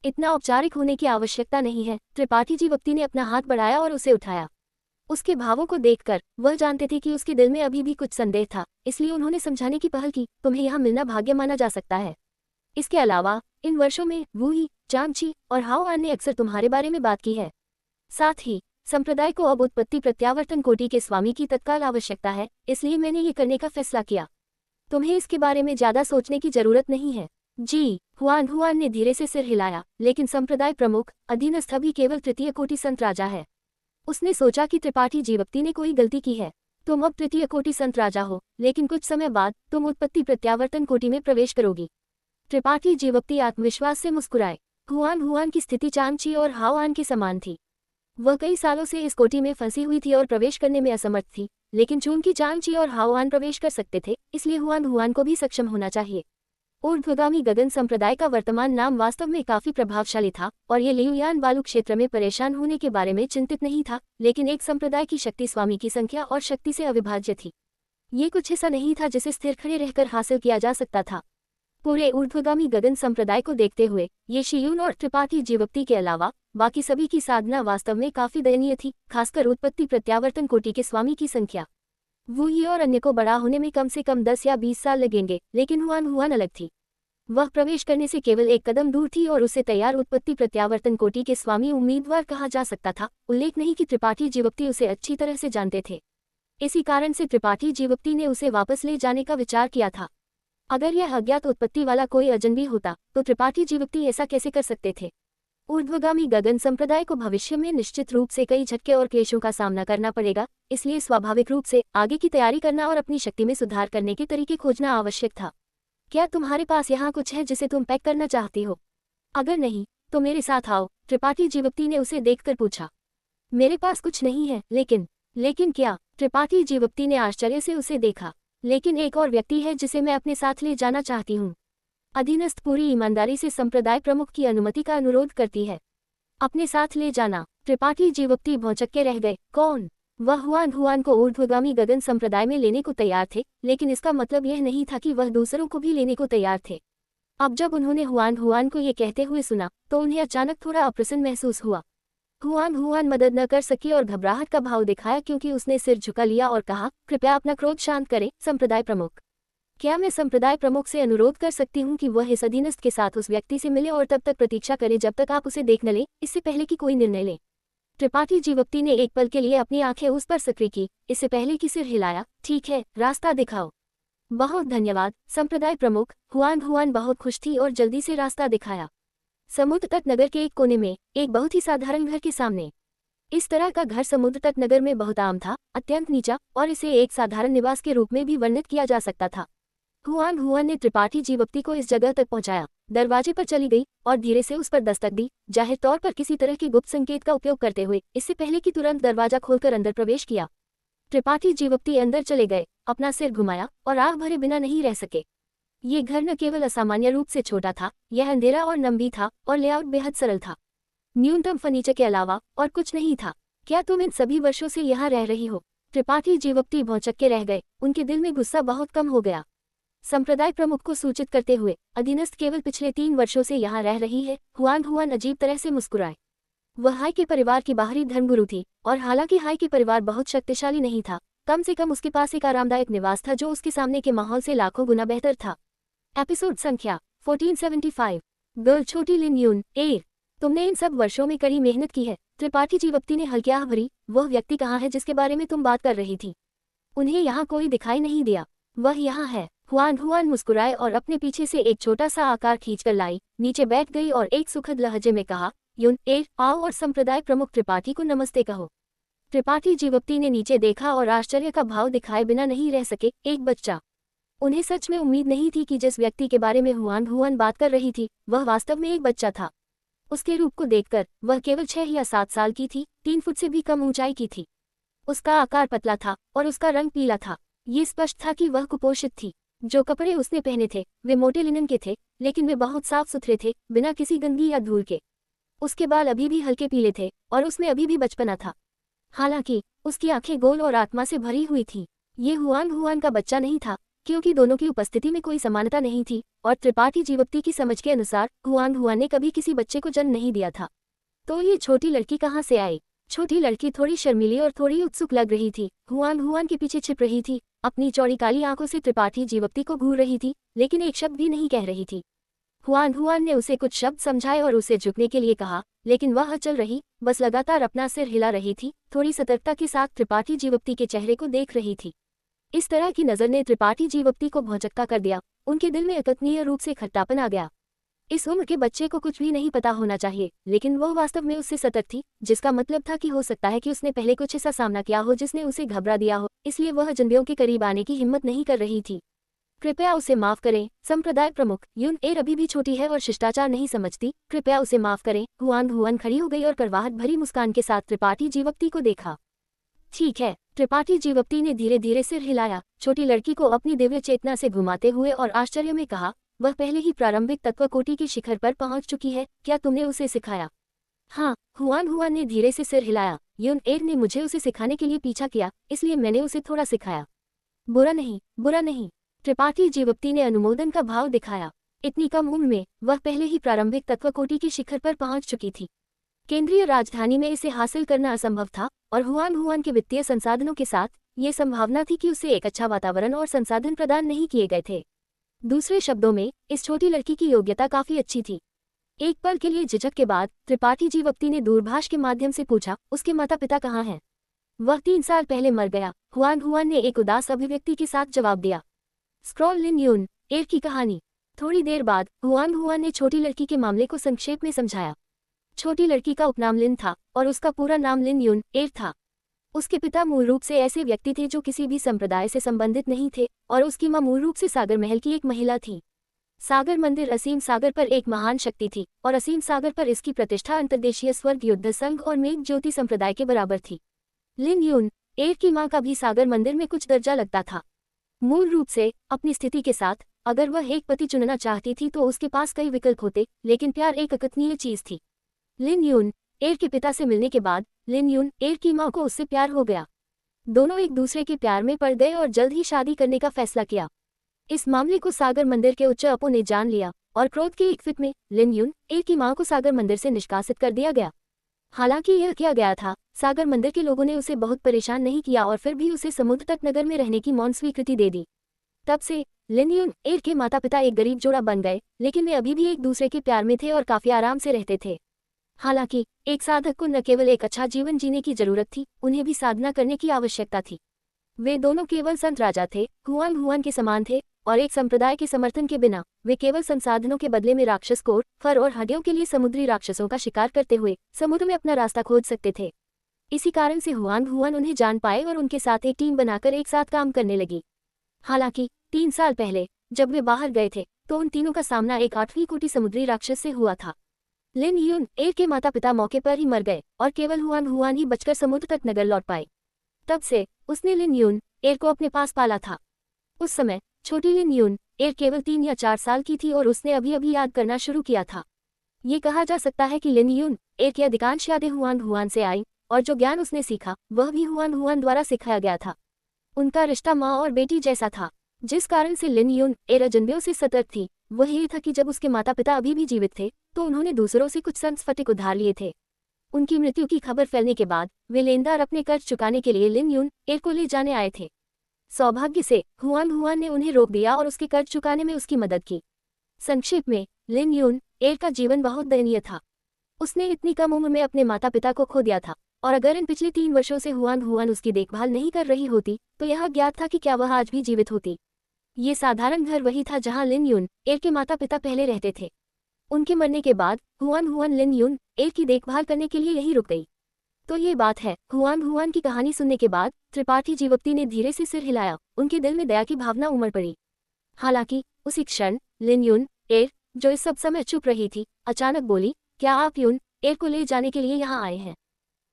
इतना औपचारिक होने की आवश्यकता नहीं है। त्रिपाठी जीवप्ती ने अपना हाथ बढ़ाया और उसे उठाया। उसके भावों को देखकर वह जानते थे कि उसके दिल में अभी भी कुछ संदेह था, इसलिए उन्होंने समझाने की पहल की, तुम्हें यहाँ मिलना भाग्य माना जा सकता है। इसके अलावा इन वर्षों में वूही, चांगची और हाओआन ने अक्सर तुम्हारे बारे में बात की है। साथ ही संप्रदाय को अब उत्पत्ति प्रत्यावर्तन कोटि के स्वामी की तत्काल आवश्यकता है, इसलिए मैंने ये करने का फैसला किया। तुम्हें इसके बारे में ज्यादा सोचने की जरूरत नहीं है। जी, हुआन हुआन ने धीरे से सिर हिलाया, लेकिन संप्रदाय प्रमुख अधीनस्थ भी केवल तृतीय कोटि संत राजा है। उसने सोचा कि त्रिपाठी जीवप्ती ने कोई गलती की है। तुम अब तृतीय कोटि संत राजा हो, लेकिन कुछ समय बाद तुम उत्पत्ति प्रत्यावर्तन कोटि में प्रवेश करोगी। त्रिपाठी जीवप्ती आत्मविश्वास से मुस्कुराए। हुआन हुआन की स्थिति चांगची और हाओआन के समान थी। वह कई सालों से इस कोटि में फंसी हुई थी और प्रवेश करने में असमर्थ थी, लेकिन चूंकि चांगची और हाओआन प्रवेश कर सकते थे, इसलिए हुआन हुआन को भी सक्षम होना चाहिए। ऊर्ध्वगामी गगन संप्रदाय का वर्तमान नाम वास्तव में काफी प्रभावशाली था और ये लियुयान बालू क्षेत्र में परेशान होने के बारे में चिंतित नहीं था, लेकिन एक संप्रदाय की शक्ति स्वामी की संख्या और शक्ति से अविभाज्य थी। ये कुछ ऐसा नहीं था जिसे स्थिर खड़े रहकर हासिल किया जा सकता था। पूरे ऊर्ध्वगामी गगन संप्रदाय को देखते हुए ये शियून और त्रिपाठी जीवप्ती के अलावा बाकी सभी की साधना वास्तव में काफी दयनीय थी, खासकर उत्पत्ति प्रत्यावर्तन कोटि के स्वामी की संख्या। वूही और अन्य को बड़ा होने में कम से कम 10 या 20 साल लगेंगे, लेकिन हुआन हुआन अलग थी। वह प्रवेश करने से केवल एक कदम दूर थी और उसे तैयार उत्पत्ति प्रत्यावर्तन कोटि के स्वामी उम्मीदवार कहा जा सकता था। उल्लेख नहीं कि त्रिपाठी जीवप्ती उसे अच्छी तरह से जानते थे। इसी कारण से त्रिपाठी जीवप्ती ने उसे वापस ले जाने का विचार किया था। अगर यह अज्ञात उत्पत्ति वाला कोई अजनबी होता तो त्रिपाठी जीवप्ती ऐसा कैसे कर सकते थे? ऊर्ध्वगामी गगन संप्रदाय को भविष्य में निश्चित रूप से कई झटके और क्लेशों का सामना करना पड़ेगा, इसलिए स्वाभाविक रूप से आगे की तैयारी करना और अपनी शक्ति में सुधार करने के तरीके खोजना आवश्यक था। क्या तुम्हारे पास यहाँ कुछ है जिसे तुम पैक करना चाहती हो? अगर नहीं तो मेरे साथ आओ, त्रिपाठी जीवप्ती ने उसे देखकर पूछा। मेरे पास कुछ नहीं है, लेकिन क्या? त्रिपाठी जीवप्ती ने आश्चर्य से उसे देखा। लेकिन एक और व्यक्ति है जिसे मैं अपने साथ ले जाना चाहती हूँ। अधीनस्थ पूरी ईमानदारी से संप्रदाय प्रमुख की अनुमति का अनुरोध करती है। अपने साथ ले जाना? त्रिपाठी जीवप्ती भौंचक्के रह गए। कौन? वह हुआन हुआन को ऊर्ध्वगामी गगन संप्रदाय में लेने को तैयार थे, लेकिन इसका मतलब यह नहीं था कि वह दूसरों को भी लेने को तैयार थे। अब जब उन्होंने हुआन हुआन को ये कहते हुए सुना तो उन्हें अचानक थोड़ा अप्रसन्न महसूस हुआ। हुआन हुआन मदद न कर सकी और घबराहट का भाव दिखाया क्योंकि उसने सिर झुका लिया और कहा, कृपया अपना क्रोध शांत करें, संप्रदाय प्रमुख। क्या मैं संप्रदाय प्रमुख से अनुरोध कर सकती हूँ कि वह इस अधीनस्थ के साथ उस व्यक्ति से मिले और तब तक प्रतीक्षा करे जब तक आप उसे देख न लें, इससे पहले कि कोई निर्णय लें। त्रिपाठी जीवप्ती ने एक पल के लिए अपनी आंखें उस पर सक्रिय की, इससे पहले कि सिर हिलाया। ठीक है, रास्ता दिखाओ। बहुत धन्यवाद, संप्रदाय प्रमुख। हुआन हुआन बहुत खुश थी और जल्दी से रास्ता दिखाया। समुद्र तट नगर के एक कोने में, एक बहुत ही साधारण घर के सामने। इस तरह का घर समुद्र तट नगर में बहुत आम था, अत्यंत नीचा, और इसे एक साधारण निवास के रूप में भी वर्णित किया जा सकता था। हुआन हुआन ने त्रिपाठी जीवप्ती को इस जगह तक पहुंचाया, दरवाजे पर चली गई और धीरे से उस पर दस्तक दी, जाहिर तौर पर किसी तरह के गुप्त संकेत का उपयोग करते हुए, इससे पहले कि तुरंत दरवाजा खोलकर अंदर प्रवेश किया। त्रिपाठी जीवप्ती अंदर चले गए, अपना सिर घुमाया और आग भरे बिना नहीं रह सके। ये घर न केवल असामान्य रूप से छोटा था, यह अंधेरा और नम भी था, और लेआउट बेहद सरल था। न्यूनतम फर्नीचर के अलावा और कुछ नहीं था। क्या तुम इन सभी वर्षों से यहाँ रह रही हो? त्रिपाठी जीवप्ती भौंचक के रह गए, उनके दिल में गुस्सा बहुत कम हो गया। संप्रदाय प्रमुख को सूचित करते हुए, अधीनस्थ केवल पिछले 3 वर्षों से यहाँ रह रही है। हुआन हुआन अजीब तरह से मुस्कुराए। वह हाई के परिवार की बाहरी धर्मगुरु थी, और हालांकि हाई के परिवार बहुत शक्तिशाली नहीं था, कम से कम उसके पास एक आरामदायक निवास था जो उसके सामने के माहौल से लाखों गुना बेहतर था। एपिसोड संख्या 1475। गर्ल छोटी लिन यून। तुमने इन सब वर्षों में कड़ी मेहनत की है। त्रिपाठी जीवप्ती ने हल्की आह भरी। वह व्यक्ति कहाँ है जिसके बारे में तुम बात कर रही थी? उन्हें यहाँ कोई दिखाई नहीं दिया। वह यहाँ है। हुआन हुआन मुस्कुराए और अपने पीछे से एक छोटा सा आकार खींचकर लाई, नीचे बैठ गई और एक सुखद लहजे में कहा, यून आओ और संप्रदाय प्रमुख त्रिपाठी को नमस्ते कहो। त्रिपाठी जीवप्ती ने नीचे देखा और आश्चर्य का भाव दिखाए बिना नहीं रह सके। एक बच्चा। उन्हें सच में उम्मीद नहीं थी कि जिस व्यक्ति के बारे में हुआन हुआन बात कर रही थी, वह वास्तव में एक बच्चा था। उसके रूप को देखकर वह केवल 6 या 7 साल की थी, 3 फुट से भी कम ऊंचाई की थी। उसका आकार पतला था और उसका रंग पीला था। ये स्पष्ट था कि वह कुपोषित थी। जो कपड़े उसने पहने थे वे मोटे लिनन के थे, लेकिन वे बहुत साफ सुथरे थे, बिना किसी गंदगी या धूल के। उसके बाल अभी भी हल्के पीले थे और उसमें अभी भी बचपना था। हालांकि उसकी आंखें गोल और आत्मा से भरी हुई थी। ये हुआन हुआन का बच्चा नहीं था, क्योंकि दोनों की उपस्थिति में कोई समानता नहीं थी, और त्रिपाठी जीवप्ती की समझ के अनुसार हुआन हुआन ने कभी किसी बच्चे को जन्म नहीं दिया था। तो ये छोटी लड़की कहाँ से आई? छोटी लड़की थोड़ी शर्मीली और थोड़ी उत्सुक लग रही थी। हुआन हुआन के पीछे छिप रही थी, अपनी चौड़ी काली आंखों से त्रिपाठी जीवप्ती को घूर रही थी, लेकिन एक शब्द भी नहीं कह रही थी। हुआन हुआन ने उसे कुछ शब्द समझाए और उसे झुकने के लिए कहा, लेकिन वह अचल रही, बस लगातार अपना सिर हिला रही थी, थोड़ी सतर्कता के साथ त्रिपाठी जीवप्ती के चेहरे को देख रही थी। इस तरह की नजर ने त्रिपाठी जीवप्ती को भौंचक्का कर दिया। उनके दिल में अकथनीय रूप से खट्टापन आ गया। इस उम्र के बच्चे को कुछ भी नहीं पता होना चाहिए, लेकिन वो वास्तव में उससे सतर्क थी, जिसका मतलब था कि हो सकता है कि उसने पहले कुछ ऐसा सामना किया हो जिसने उसे घबरा दिया हो, इसलिए वह जंबियों के करीब आने की हिम्मत नहीं कर रही थी। कृपया उसे माफ करें, संप्रदाय प्रमुख। यून अभी भी छोटी है और शिष्टाचार नहीं समझती, कृपया उसे माफ करें। हुआन हुआन खड़ी हो गई और करवाहट भरी मुस्कान के साथ त्रिपाठी जीवप्ती को देखा। ठीक है, त्रिपाठी जीवप्ती ने धीरे धीरे सिर हिलाया, छोटी लड़की को अपनी दिव्य चेतना से घुमाते हुए और आश्चर्य में कहा, वह पहले ही प्रारंभिक तत्वकोटि के शिखर पर पहुंच चुकी है। क्या तुमने उसे सिखाया? हाँ, हुआन हुआन ने धीरे से सिर हिलाया। यून ने मुझे उसे सिखाने के लिए पीछा किया, इसलिए मैंने उसे थोड़ा सिखाया। बुरा नहीं, बुरा नहीं। त्रिपाठी जीवप्ती ने अनुमोदन का भाव दिखाया। इतनी कम उम्र में वह पहले ही प्रारंभिक तत्वकोटि के शिखर पर पहुंच चुकी थी। केंद्रीय राजधानी में इसे हासिल करना असंभव था, और हुआन हुआन के वित्तीय संसाधनों के साथ ये संभावना थी कि उसे एक अच्छा वातावरण और संसाधन प्रदान नहीं किए गए थे। दूसरे शब्दों में, इस छोटी लड़की की योग्यता काफी अच्छी थी। एक पल के लिए झिझक के बाद त्रिपाठी जीवप्ती ने दूरभाष के माध्यम से पूछा, उसके माता पिता कहाँ हैं? वह 3 साल पहले मर गया, हुआन हुआन ने एक उदास अभिव्यक्ति के साथ जवाब दिया। स्क्रॉल लिन यून की कहानी। थोड़ी देर बाद हुआन हुआन ने छोटी लड़की के मामले को संक्षेप में समझाया। छोटी लड़की का उपनाम लिन था और उसका पूरा नाम लिन यून था। उसके पिता मूल रूप से ऐसे व्यक्ति थे जो किसी भी संप्रदाय से संबंधित नहीं थे, और उसकी मां मूल रूप से सागर महल की एक महिला थी। सागर मंदिर असीम सागर पर एक महान शक्ति थी, और असीम सागर पर इसकी प्रतिष्ठा अंतर्देशीय स्वर्ग युद्ध संघ और मेघ ज्योति संप्रदाय के बराबर थी। लिन यून की मां का भी सागर मंदिर में कुछ दर्जा लगता था। मूल रूप से अपनी स्थिति के साथ, अगर वह एक पति चुनना चाहती थी तो उसके पास कई विकल्प होते, लेकिन प्यार एक अकथनीय चीज थी। लिन यून के पिता से मिलने के बाद लिन यून की मां को उससे प्यार हो गया। दोनों एक दूसरे के प्यार में पड़ गए और जल्द ही शादी करने का फैसला किया। इस मामले को सागर मंदिर के उच्च अपो ने जान लिया, और क्रोध के एक फिट में लिन यून की मां को सागर मंदिर से निष्कासित कर दिया गया। हालांकि यह किया गया था, सागर मंदिर के लोगों ने उसे बहुत परेशान नहीं किया और फिर भी उसे समुद्र तट नगर में रहने की मौन स्वीकृति दे दी। तब से लिन यून एर के माता पिता एक गरीब जोड़ा बन गए, लेकिन वे अभी भी एक दूसरे के प्यार में थे और काफी आराम से रहते थे। हालांकि एक साधक को न केवल एक अच्छा जीवन जीने की जरूरत थी, उन्हें भी साधना करने की आवश्यकता थी। वे दोनों केवल संत राजा थे, हुआन हुआन के समान थे, और एक संप्रदाय के समर्थन के बिना वे केवल संसाधनों के बदले में राक्षस कोर, फर और हड्डियों के लिए समुद्री राक्षसों का शिकार करते हुए समुद्र में अपना रास्ता खोज सकते थे। इसी कारण से हुआन हुआन उन्हें जान पाए और उनके साथ एक टीम बनाकर एक साथ काम करने लगी। हालांकि 3 साल पहले जब वे बाहर गए थे तो उन तीनों का सामना एक 8वीं कोटि समुद्री राक्षस से हुआ था। लिन यून एर के माता पिता मौके पर ही मर गए और केवल हुआन हुआन ही बचकर समुद्र तट नगर लौट पाए। तब से उसने लिन यून एर को अपने पास पाला था। उस समय छोटी लिन यून एर केवल 3 या 4 साल की थी और उसने अभी अभी याद करना शुरू किया था। ये कहा जा सकता है कि लिन यून एर की अधिकांश यादें हुआन हुआन से आई और जो ज्ञान उसने सीखा वह भी हुआन हुआन द्वारा सिखाया गया था। उनका रिश्ता माँ और बेटी जैसा था। जिस कारण से लिन यून एर अजनबियों से सतर्क थी वह ये था कि जब उसके माता पिता अभी भी जीवित थे तो उन्होंने दूसरों से कुछ स्फटिक उधार लिए थे। उनकी मृत्यु की खबर फैलने के बाद वे लेनदार अपने कर्ज चुकाने के लिए लिन यून एर को ले जाने आए थे। सौभाग्य से हुआन हुआन ने उन्हें रोक दिया और उसके कर्ज चुकाने में उसकी मदद की। संक्षेप में लिन यून एर का जीवन बहुत दयनीय था। उसने इतनी कम उम्र में अपने माता पिता को खो दिया था और अगर इन पिछले 3 वर्षों से हुआन हुआन उसकी देखभाल नहीं कर रही होती तो यह ज्ञात था कि क्या वह आज भी जीवित होती। ये साधारण घर वही था जहां लिन यून एर के माता पिता पहले रहते थे। उनके मरने के बाद हुआन हुआन लिन यून एर की देखभाल करने के लिए यहीं रुक गई। तो ये बात है। हुआन हुआन की कहानी सुनने के बाद त्रिपाठी जीवप्ती ने धीरे से सिर हिलाया। उनके दिल में दया की भावना उमड़ पड़ी। हालांकि उसी क्षण लिन यून एर, जो इस सब समय चुप रही थी, अचानक बोली, क्या आप यून एर को ले जाने के लिए यहाँ आए हैं?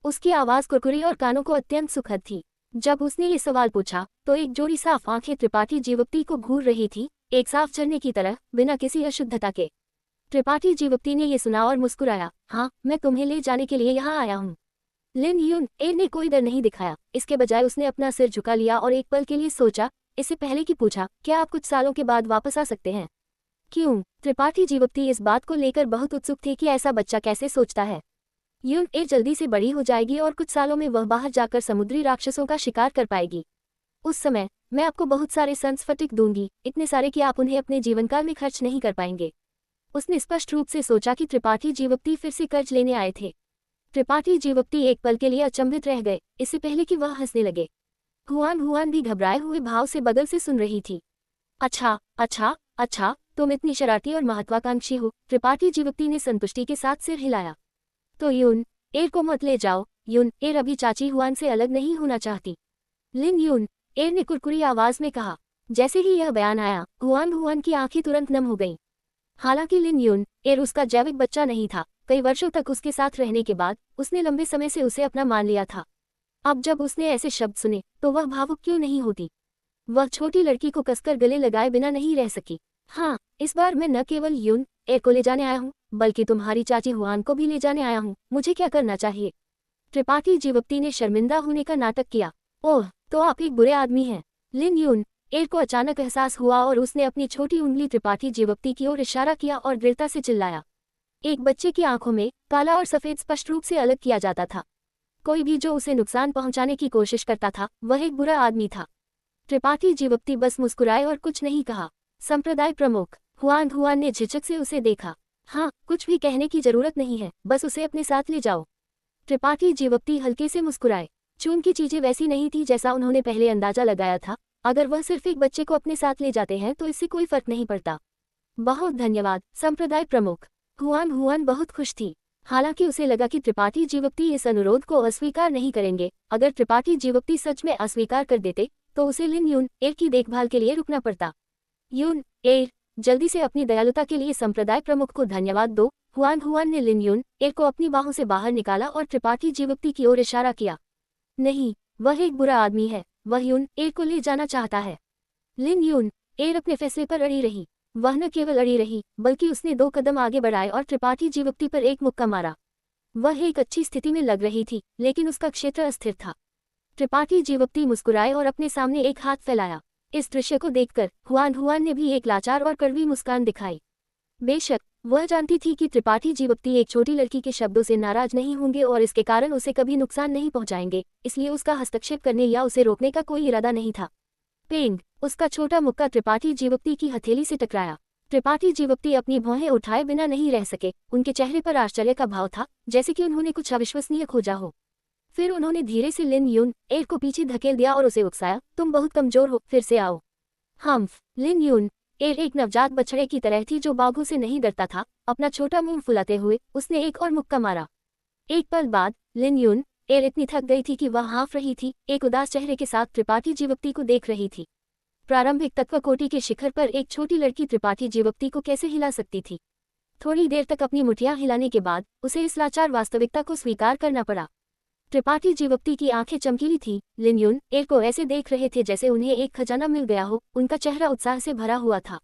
उसकी आवाज कुरकुरी और कानों को अत्यंत सुखद थी। जब उसने ये सवाल पूछा तो एक जोड़ी साफ आंखें त्रिपाठी जीवप्ती को घूर रही थी, एक साफ झरने की तरह, बिना किसी अशुद्धता के। त्रिपाठी जीवप्ती ने ये सुना और मुस्कुराया, हाँ, मैं तुम्हें ले जाने के लिए यहाँ आया हूँ। लिन यून एर ने कोई डर नहीं दिखाया। इसके बजाय उसने अपना सिर झुका लिया और एक पल के लिए सोचा, इससे पहले कि पूछा, क्या आप कुछ सालों के बाद वापस आ सकते हैं? क्यों? त्रिपाठी जीवप्ती इस बात को लेकर बहुत उत्सुक थी कि ऐसा बच्चा कैसे सोचता है। यून एर जल्दी से बड़ी हो जाएगी और कुछ सालों में वह बाहर जाकर समुद्री राक्षसों का शिकार कर पाएगी। उस समय मैं आपको बहुत सारे स्फटिक दूंगी, इतने सारे कि आप उन्हें अपने जीवनकाल में खर्च नहीं कर पाएंगे। उसने स्पष्ट रूप से सोचा कि त्रिपाठी जीवप्ती फिर से कर्ज लेने आए थे। त्रिपाठी जीवप्ती एक पल के लिए अचंभित रह गए, इससे पहले कि वह हंसने लगे। हुआन हुआन भी घबराए हुए भाव से बगल से सुन रही थी। अच्छा अच्छा अच्छा, तुम इतनी शरारती और महत्वाकांक्षी हो। त्रिपाठी जीवप्ती ने संतुष्टि के साथ सिर हिलाया। तो यून एर को मत ले जाओ। यून एर अभी चाची हुआन से अलग नहीं होना चाहती। लिन यून एर ने कुरकुरी आवाज में कहा। जैसे ही यह बयान आया हुआन हुआन की आंखें तुरंत नम हो गईं। हालांकि लिन यून एर उसका जैविक बच्चा नहीं था। कई वर्षों तक उसके साथ रहने के बाद उसने लंबे समय से उसे अपना मान लिया था। अब जब उसने ऐसे शब्द सुने तो वह भावुक क्यों नहीं होती। वह छोटी लड़की को कसकर गले लगाए बिना नहीं रह सकी। हाँ, इस बार मैं न केवल यून एर को ले जाने आया हूँ बल्कि तुम्हारी चाची हुआन को भी ले जाने आया हूँ। मुझे क्या करना चाहिए? त्रिपाठी जीवप्ती ने शर्मिंदा होने का नाटक किया। ओह, तो आप एक बुरे आदमी हैं। लिन यून एर को अचानक एहसास हुआ और उसने अपनी छोटी उंगली त्रिपाठी जीवप्ती की ओर इशारा किया और दृढ़ता से चिल्लाया। एक बच्चे की आंखों में काला और सफेद स्पष्ट रूप से अलग किया जाता था। कोई भी जो उसे नुकसान पहुंचाने की कोशिश करता था वह एक बुरा आदमी था। त्रिपाठी जीवप्ती बस मुस्कुराए और कुछ नहीं कहा। संप्रदाय प्रमुख हुआन हुआन ने झिझक से उसे देखा। हाँ, कुछ भी कहने की जरूरत नहीं है, बस उसे अपने साथ ले जाओ। त्रिपाठी जीवप्ती हल्के से मुस्कुराए। चून की चीजें वैसी नहीं थी जैसा उन्होंने पहले अंदाजा लगाया था। अगर वह सिर्फ एक बच्चे को अपने साथ ले जाते हैं तो इससे कोई फर्क नहीं पड़ता। बहुत धन्यवाद संप्रदाय प्रमुख। हुआन हुआन बहुत खुश थी। हालांकि उसे लगा कि त्रिपाठी जीवप्ती इस अनुरोध को अस्वीकार नहीं करेंगे। अगर त्रिपाठी जीवप्ती सच में अस्वीकार कर देते तो उसे लिन यून एर की देखभाल के लिए रुकना पड़ता। यून एर, जल्दी से अपनी दयालुता के लिए संप्रदाय प्रमुख को धन्यवाद दो। हुआन हुआन ने लिन यून एर को अपनी बाहों से बाहर निकाला और त्रिपाठी जीवप्ती की ओर इशारा किया। नहीं, वह एक बुरा आदमी है। वह यून एर को ले जाना चाहता है। लिन यून एर अपने फैसले पर अड़ी रही। वह न केवल अड़ी रही बल्कि उसने 2 कदम आगे बढ़ाए और त्रिपाठी जीवप्ती पर एक मुक्का मारा। वह एक अच्छी स्थिति में लग रही थी लेकिन उसका क्षेत्र अस्थिर था। त्रिपाठी जीवप्ती मुस्कुराए और अपने सामने एक हाथ फैलाया। इस दृश्य को देखकर हुआन हुआन ने भी एक लाचार और कड़वी मुस्कान दिखाई। बेशक वह जानती थी कि त्रिपाठी जीवप्ती एक छोटी लड़की के शब्दों से नाराज नहीं होंगे और इसके कारण उसे कभी नुकसान नहीं पहुंचाएंगे, इसलिए उसका हस्तक्षेप करने या उसे रोकने का कोई इरादा नहीं था। पेंग, उसका छोटा मुक्का त्रिपाठी जीवप्ती की हथेली से टकराया। त्रिपाठी जीवप्ती अपनी भौहें उठाए बिना नहीं रह सके, उनके चेहरे पर आश्चर्य का भाव था, जैसे कि उन्होंने कुछ अविश्वसनीय खोजा हो। फिर उन्होंने धीरे से लिन यून एर को पीछे धकेल दिया और उसे उकसाया, तुम बहुत कमजोर हो, फिर से आओ। हम्फ, लिन यून एर एक नवजात बछड़े की तरह थी जो बाघों से नहीं डरता था। अपना छोटा मुंह फुलाते हुए उसने एक और मुक्का मारा। एक पल बाद लिन यून एर इतनी थक गई थी कि वह हाँफ रही थी, एक उदास चेहरे के साथ त्रिपाठी जीवप्ती को देख रही थी। प्रारंभिक तत्वकोटि के शिखर पर एक छोटी लड़की त्रिपाठी जीवप्ती को कैसे हिला सकती थी? थोड़ी देर तक अपनी मुठियां हिलाने के बाद उसे इस लाचार वास्तविकता को स्वीकार करना पड़ा। त्रिपाठी जीवप्ती की आंखें चमकीली थीं, लिन यून एर को ऐसे देख रहे थे जैसे उन्हें एक खजाना मिल गया हो। उनका चेहरा उत्साह से भरा हुआ था।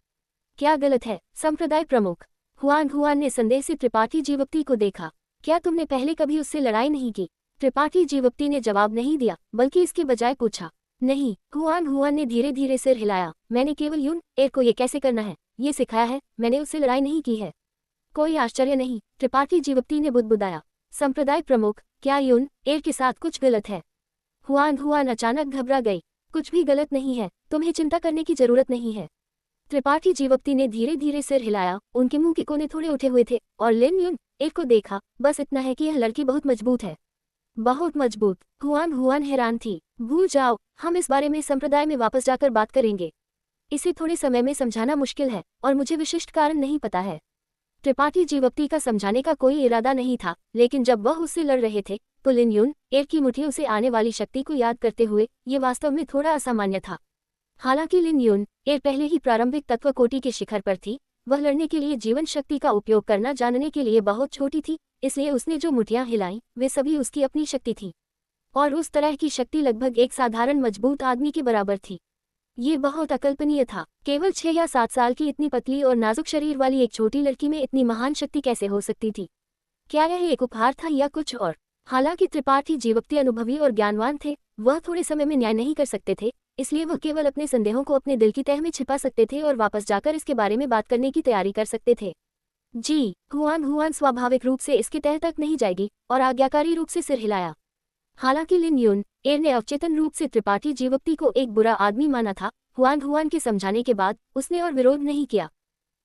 क्या गलत है? संप्रदाय प्रमुख हुआन हुआन ने संदेह से त्रिपाठी जीवप्ती को देखा। क्या तुमने पहले कभी उससे लड़ाई नहीं की? त्रिपाठी जीवप्ती ने जवाब नहीं दिया, बल्कि इसके बजाय पूछा। नहीं, हुआन हुआन ने धीरे धीरे सिर हिलाया। मैंने केवल यून एर को ये कैसे करना है ये सिखाया है, मैंने उससे लड़ाई नहीं की है। कोई आश्चर्य नहीं, त्रिपाठी जीवप्ती ने बुदबुदाया। संप्रदाय प्रमुख, क्या यून एर के साथ कुछ गलत है? हुआन हुआन अचानक घबरा गई। कुछ भी गलत नहीं है, तुम्हें चिंता करने की जरूरत नहीं है। त्रिपाठी जीवप्ती ने धीरे धीरे सिर हिलाया, उनके मुंह के कोने थोड़े उठे हुए थे, और लिन यून एर को देखा। बस इतना है कि यह लड़की बहुत मजबूत है। बहुत मजबूत? हुआन हुआन हैरान थी। भूल जाओ, हम इस बारे में संप्रदाय में वापस जाकर बात करेंगे। इसे थोड़े समय में समझाना मुश्किल है, और मुझे विशिष्ट कारण नहीं पता है। त्रिपाठी जीवप्ती का समझाने का कोई इरादा नहीं था, लेकिन जब वह उससे लड़ रहे थे तो लिन यून एर की मुठियों से आने वाली शक्ति को याद करते हुए ये वास्तव में थोड़ा असामान्य था। हालांकि लिन यून एर पहले ही प्रारंभिक तत्वकोटि के शिखर पर थी, वह लड़ने के लिए जीवन शक्ति का उपयोग करना जानने के लिए बहुत छोटी थी, इसलिए उसने जो मुठियां हिलाईं वे सभी उसकी अपनी शक्ति थी। और उस तरह की शक्ति लगभग एक साधारण मजबूत आदमी के बराबर थी। ये बहुत अकल्पनीय था। केवल 6 या 7 साल की इतनी पतली और नाजुक शरीर वाली एक छोटी लड़की में इतनी महान शक्ति कैसे हो सकती थी? क्या यह एक उपहार था या कुछ और? हालांकि त्रिपाठी जीवप्ती अनुभवी और ज्ञानवान थे, वह थोड़े समय में न्याय नहीं कर सकते थे, इसलिए वह केवल अपने संदेहों को अपने दिल की तह में छिपा सकते थे और वापस जाकर इसके बारे में बात करने की तैयारी कर सकते थे। जी, हुआन हुआन स्वाभाविक रूप से इसके तह तक नहीं जाएगी, और आज्ञाकारी रूप से सिर हिलाया। हालांकि लिन यून एर ने अवचेतन रूप से त्रिपाठी जीवप्ती को एक बुरा आदमी माना था, हुआन हुआन के समझाने के बाद उसने और विरोध नहीं किया।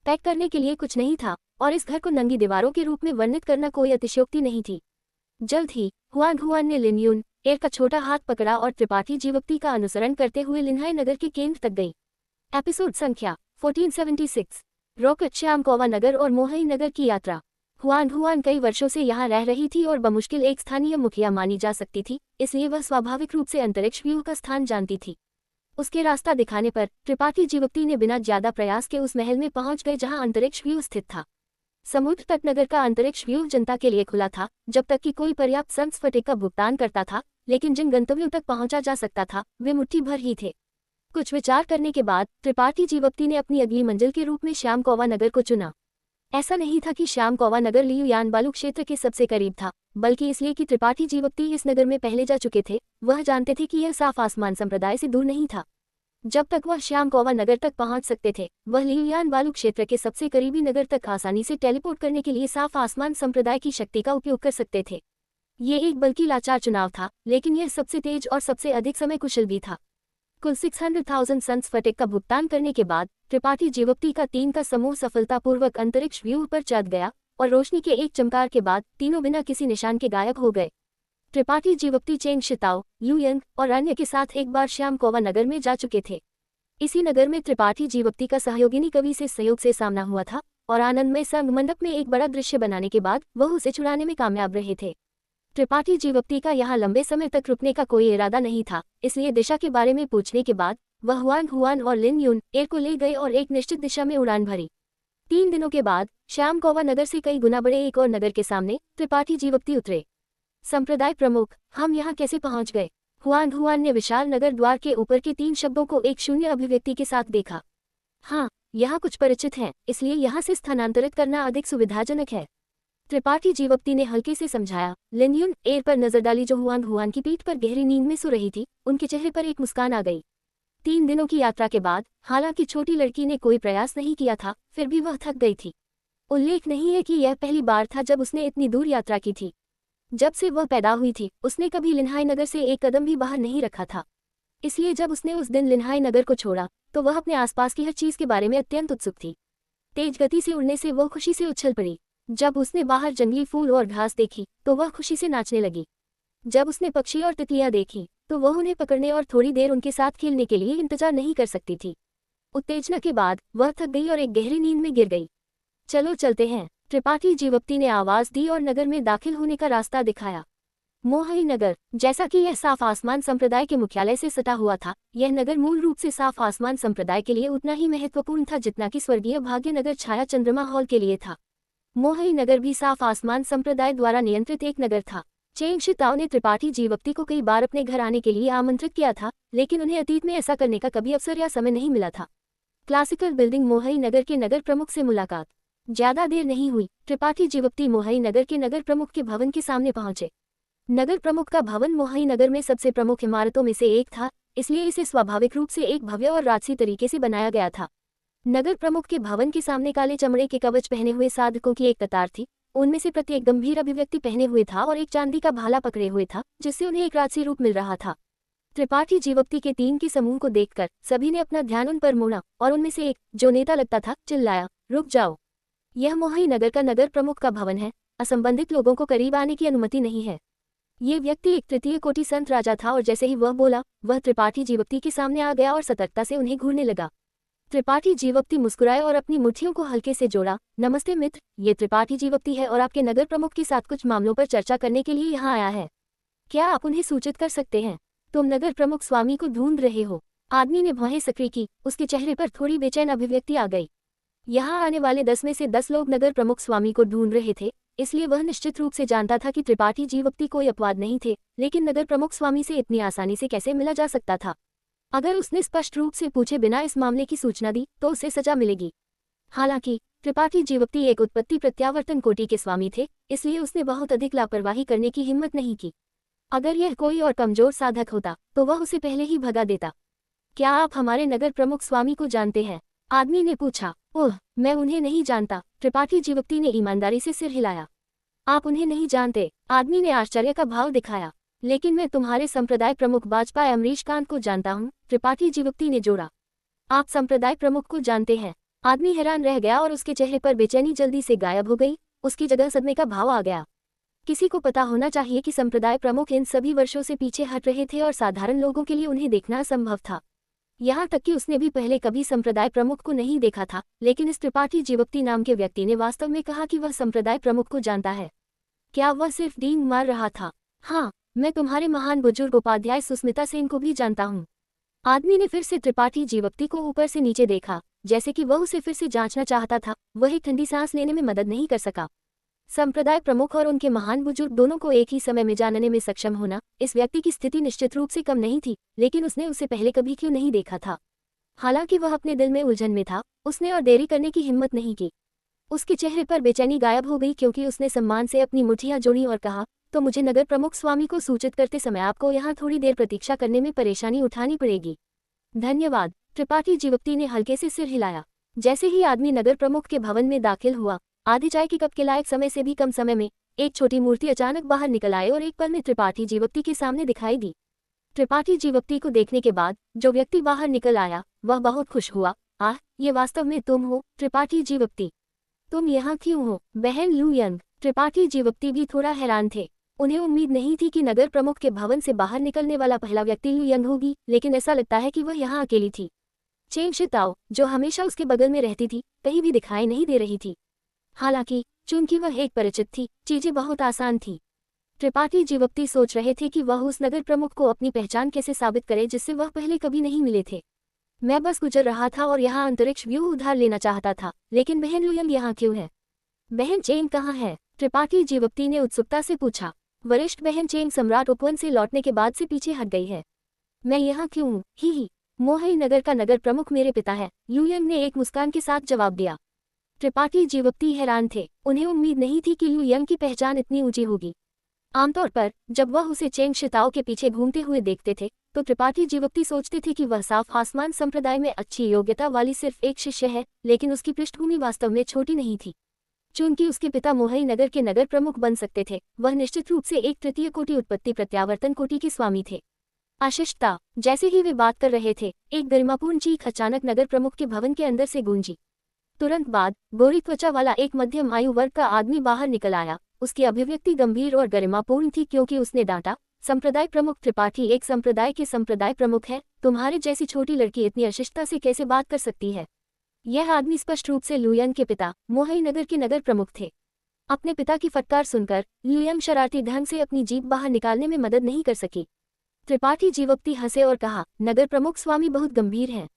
पैक करने के लिए कुछ नहीं था, और इस घर को नंगी दीवारों के रूप में वर्णित करना कोई अतिशयोक्ति नहीं थी। जल्द ही हुआन हुआन ने लिन यून एर का छोटा हाथ पकड़ा और त्रिपाठी जीवप्ती का अनुसरण करते हुए लिन्हाई नगर के केंद्र तक गई। एपिसोड संख्या 1476, रॉकेट श्यामकोवा नगर और मोहई नगर की यात्रा। हुआन हुआन कई वर्षों से यहाँ रह रही थी और बमुश्किल एक स्थानीय मुखिया मानी जा सकती थी, इसलिए वह स्वाभाविक रूप से अंतरिक्ष व्यूह का स्थान जानती थी। उसके रास्ता दिखाने पर त्रिपाठी जीवप्ती ने बिना ज्यादा प्रयास के उस महल में पहुंच गए जहां अंतरिक्ष व्यूह स्थित था। समुद्र तट नगर का अंतरिक्ष व्यूह जनता के लिए खुला था, जब तक कि कोई पर्याप्त संस्फटिक का भुगतान करता था, लेकिन जिन गंतव्यों तक पहुंचा जा सकता था वे मुट्ठी भर ही थे। कुछ विचार करने के बाद त्रिपाठी जीवप्ती ने अपनी अगली मंजिल के रूप में श्यामकोवा नगर को चुना। ऐसा नहीं था कि श्यामकोवा नगर लियुयान बालू क्षेत्र के सबसे करीब था, बल्कि इसलिए कि त्रिपाठी जीवप्ती इस नगर में पहले जा चुके थे। वह जानते थे कि यह साफ आसमान संप्रदाय से दूर नहीं था। जब तक वह श्यामकोवा नगर तक पहुंच सकते थे, वह लियुयान बालू क्षेत्र के सबसे करीबी नगर तक आसानी से टेलीपोर्ट करने के लिए साफ आसमान संप्रदाय की शक्ति का उपयोग कर सकते थे। ये एक बल्कि लाचार चुनाव था, लेकिन यह सबसे तेज और सबसे अधिक समय कुशल भी था। कुल 600,000 संस्फटिक का भुगतान करने के बाद त्रिपाठी जीवप्ती का 3 का समूह सफलतापूर्वक अंतरिक्ष व्यूह पर चढ़ गया, और रोशनी के एक चमकार के बाद तीनों बिना किसी निशान के गायब हो गए। त्रिपाठी जीवप्ती चेंग शिताओ, लू यंग और अन्य के साथ एक बार श्यामकोवा नगर में जा चुके थे। इसी नगर में त्रिपाठी जीवप्ती का सहयोगिनी कवि से सहयोग से सामना हुआ था, और आनंदमय संग मंडप में एक बड़ा दृश्य बनाने के बाद वह उसे छुड़ाने में कामयाब रहे थे। त्रिपाठी जीवप्ती का यहाँ लंबे समय तक रुकने का कोई इरादा नहीं था, इसलिए दिशा के बारे में पूछने के बाद वह हुआन हुआन और लिन यून एर को ले गए और एक निश्चित दिशा में उड़ान भरी। 3 दिनों के बाद श्यामकोवा नगर से कई गुना बड़े एक और नगर के सामने त्रिपाठी जीवप्ती उतरे। संप्रदाय प्रमुख, हम यहाँ कैसे पहुँच गए? हुआन हुआन ने विशाल नगर द्वार के ऊपर के 3 शब्दों को एक शून्य अभिव्यक्ति के साथ देखा। हाँ, यहाँ कुछ परिचित हैं, इसलिए यहाँ से स्थानांतरित करना अधिक सुविधाजनक है। त्रिपाठी जीवप्ती ने हल्के से समझाया। लिन यून एर पर नजर डाली जो हुआन हुआन की पीठ पर गहरी नींद में सो रही थी। उनके चेहरे पर एक मुस्कान आ गई। 3 दिनों की यात्रा के बाद हालांकि छोटी लड़की ने कोई प्रयास नहीं किया था, फिर भी वह थक गई थी। उल्लेख नहीं है कि यह पहली बार था जब उसने इतनी दूर यात्रा की थी। जब से वह पैदा हुई थी उसने कभी लिन्हाई नगर से एक कदम भी बाहर नहीं रखा था। इसलिए जब उसने उस दिन लिन्हाई नगर को छोड़ा तो वह अपने आसपास की हर चीज के बारे में अत्यंत उत्सुक थी। तेज गति से उड़ने से वह खुशी से उछल पड़ी। जब उसने बाहर जंगली फूल और घास देखी तो वह खुशी से नाचने लगी। जब उसने पक्षी और तितलियां देखी तो वह उन्हें पकड़ने और थोड़ी देर उनके साथ खेलने के लिए इंतजार नहीं कर सकती थी। उत्तेजना के बाद वह थक गई और एक गहरी नींद में गिर गई। चलो चलते हैं, त्रिपाठी जीवप्ती ने आवाज दी और नगर में दाखिल होने का रास्ता दिखाया। मोहई नगर, जैसा कि यह साफ आसमान संप्रदाय के मुख्यालय से सटा हुआ था, यह नगर मूल रूप से साफ आसमान संप्रदाय के लिए उतना ही महत्वपूर्ण था जितना कि स्वर्गीय भाग्यनगर छाया चंद्रमा हॉल के लिए था। मोहई नगर भी साफ आसमान संप्रदाय द्वारा नियंत्रित एक नगर था। चेंग शिताओ ने त्रिपाठी जीवप्ती को कई बार अपने घर आने के लिए आमंत्रित किया था, लेकिन उन्हें अतीत में ऐसा करने का कभी अवसर या समय नहीं मिला था। क्लासिकल बिल्डिंग मोहई नगर के नगर प्रमुख से मुलाकात। ज्यादा देर नहीं हुई, त्रिपाठी जीवप्ती मोहई नगर के नगर प्रमुख के भवन के सामने पहुंचे। नगर प्रमुख का भवन मोहई नगर में सबसे प्रमुख इमारतों में से एक था, इसलिए इसे स्वाभाविक रूप से एक भव्य और राजसी तरीके से बनाया गया था। नगर प्रमुख के भवन के सामने काले चमड़े के कवच पहने हुए साधकों की एक कतार थी। उनमें से प्रत्येक गंभीर अभिव्यक्ति पहने हुए था और एक चांदी का भाला पकड़े हुए था, जिससे उन्हें एक राजसी रूप मिल रहा था। त्रिपाठी जीवप्ती के टीम के समूह को देखकर सभी ने अपना ध्यान उन पर मोड़ा और उनमें से एक, जो नेता लगता था, चिल्लाया, रुक जाओ, यह मोहई नगर का नगर प्रमुख का भवन है। असंबंधित लोगों को करीब आने की अनुमति नहीं है। ये व्यक्ति एक तृतीय कोटि संत राजा था और जैसे ही वह बोला, वह त्रिपाठी जीवप्ती के सामने आ गया और सतर्कता से उन्हें घूरने लगा। त्रिपाठी जीवप्ती मुस्कुराए और अपनी मुट्ठियों को हल्के से जोड़ा। नमस्ते मित्र, ये त्रिपाठी जीवप्ती है और आपके नगर प्रमुख के साथ कुछ मामलों पर चर्चा करने के लिए यहाँ आया है। क्या आप उन्हें सूचित कर सकते हैं? तुम नगर प्रमुख स्वामी को ढूंढ रहे हो? आदमी ने भौहें सक्रिय की, उसके चेहरे पर थोड़ी बेचैन अभिव्यक्ति आ गई। यहाँ आने वाले 10 में से 10 लोग नगर प्रमुख स्वामी को ढूंढ रहे थे, इसलिए वह निश्चित रूप से जानता था कि त्रिपाठी जीवप्ती कोई अपवाद नहीं थे, लेकिन नगर प्रमुख स्वामी से इतनी आसानी से कैसे मिला जा सकता था? अगर उसने स्पष्ट रूप से पूछे बिना इस मामले की सूचना दी तो उसे सजा मिलेगी। हालांकि त्रिपाठी जीवप्ती एक उत्पत्ति प्रत्यावर्तन कोटि के स्वामी थे, इसलिए उसने बहुत अधिक लापरवाही करने की हिम्मत नहीं की। अगर यह कोई और कमजोर साधक होता तो वह उसे पहले ही भगा देता। क्या आप हमारे नगर प्रमुख स्वामी को जानते हैं? आदमी ने पूछा। ओह, मैं उन्हें नहीं जानता, त्रिपाठी जीवप्ती ने ईमानदारी से सिर हिलाया। आप उन्हें नहीं जानते? आदमी ने आश्चर्य का भाव दिखाया। लेकिन मैं तुम्हारे संप्रदाय प्रमुख बाजपाई अमरीश कांत को जानता हूँ, त्रिपाठी जीवप्ती ने जोड़ा। आप संप्रदाय प्रमुख को जानते हैं? आदमी हैरान रह गया और उसके चेहरे पर बेचैनी जल्दी से गायब हो गई। उसकी जगह सदमे का भाव आ गया। किसी को पता होना चाहिए कि संप्रदाय प्रमुख इन सभी वर्षों से पीछे हट रहे थे और साधारण लोगों के लिए उन्हें देखना असंभव था। यहाँ तक कि उसने भी पहले कभी संप्रदाय प्रमुख को नहीं देखा था, लेकिन इस त्रिपाठी जीवप्ती नाम के व्यक्ति ने वास्तव में कहा कि वह संप्रदाय प्रमुख को जानता है। क्या वह सिर्फ डींग मार रहा था? हाँ, मैं तुम्हारे महान बुजुर्ग उपाध्याय सुस्मिता सेन को भी जानता हूँ। आदमी ने फिर से त्रिपाठी जीवप्ती को ऊपर से नीचे देखा, जैसे कि वह उसे फिर से जांचना चाहता था। वह एक ठंडी सांस लेने में मदद नहीं कर सका। संप्रदाय प्रमुख और उनके महान बुजुर्ग दोनों को एक ही समय में जानने में सक्षम होना, इस व्यक्ति की स्थिति निश्चित रूप से कम नहीं थी, लेकिन उसने उसे पहले कभी क्यों नहीं देखा था? हालांकि वह अपने दिल में उलझन में था, उसने और देरी करने की हिम्मत नहीं की। उसके चेहरे पर बेचैनी गायब हो गई क्योंकि उसने सम्मान से अपनी मुट्ठियां जोड़ी और कहा, तो मुझे नगर प्रमुख स्वामी को सूचित करते समय आपको यहाँ थोड़ी देर प्रतीक्षा करने में परेशानी उठानी पड़ेगी। धन्यवाद, त्रिपाठी जीवप्ती ने हल्के से सिर हिलाया। जैसे ही आदमी नगर प्रमुख के भवन में दाखिल हुआ, आधी चाय की कप के लायक समय से भी कम समय में एक छोटी मूर्ति अचानक बाहर निकल आए और एक पल में त्रिपाठी जीवप्ती के सामने दिखाई दी। त्रिपाठी जीवप्ती को देखने के बाद जो व्यक्ति बाहर निकल आया वह बहुत खुश हुआ। आह, ये वास्तव में तुम हो, त्रिपाठी जीवप्ती? तुम यहाँ क्यों हो, बहन लू यंग? त्रिपाठी जीवप्ती भी थोड़ा हैरान थे। उन्हें उम्मीद नहीं थी कि नगर प्रमुख के भवन से बाहर निकलने वाला पहला व्यक्ति लू यंग होगी, लेकिन ऐसा लगता है कि वह यहाँ अकेली थी। चेंग शिताओ, जो हमेशा उसके बगल में रहती थी, कहीं भी दिखाई नहीं दे रही थी। हालांकि चूंकि वह एक परिचित थी, चीजें बहुत आसान थी। त्रिपाठी जीवप्ती सोच रहे थे कि वह उस नगर प्रमुख को अपनी पहचान कैसे साबित करे जिससे वह पहले कभी नहीं मिले थे। मैं बस गुजर रहा था और यहाँ अंतरिक्ष व्यू उधार लेना चाहता था, लेकिन बहन लू यंग यहाँ क्यों है? बहन चेंग कहाँ है? त्रिपाठी जीवप्ती ने उत्सुकता से पूछा। वरिष्ठ बहन चेंग सम्राट उपवन से लौटने के बाद से पीछे हट गई है। मैं यहाँ क्यों हूँ? ही, मोहई नगर का नगर प्रमुख मेरे पिता है, लू यंग ने एक मुस्कान के साथ जवाब दिया। त्रिपाठी जीवप्ती हैरान थे। उन्हें उम्मीद नहीं थी कि लू यंग की पहचान इतनी ऊंची होगी। आमतौर पर जब वह उसे चेंग शिताओ के पीछे घूमते हुए देखते थे तो त्रिपाठी जीवप्ती सोचते थे कि वह साफ आसमान संप्रदाय में अच्छी योग्यता वाली सिर्फ एक शिष्य है, लेकिन उसकी पृष्ठभूमि वास्तव में छोटी नहीं थी। चूंकि उसके पिता मोहई नगर के नगर प्रमुख बन सकते थे, वह निश्चित रूप से एक तृतीय कोटि उत्पत्ति प्रत्यावर्तन कोटि के स्वामी थे। आशिष्टा, जैसे ही वे बात कर रहे थे, एक गरिमापूर्ण चीख अचानक नगर प्रमुख के भवन के अंदर से गूंजी। तुरंत बाद गोरी त्वचा वाला एक मध्यम आयु वर्ग का आदमी बाहर निकल आया। उसकी अभिव्यक्ति गंभीर और गरिमापूर्ण थी क्योंकि उसने डांटा, संप्रदाय प्रमुख त्रिपाठी एक संप्रदाय के संप्रदाय प्रमुख है, तुम्हारे जैसी छोटी लड़की इतनी अशिष्टता से कैसे बात कर सकती है। यह आदमी स्पष्ट रूप से लुयंग के पिता मोहई नगर के नगर प्रमुख थे। अपने पिता की फटकार सुनकर लुयंग शरारती ढंग से अपनी जीभ बाहर निकालने में मदद नहीं कर सकी। त्रिपाठी जीवक्ति हंसे और कहा, नगर प्रमुख स्वामी बहुत गंभीर हैं।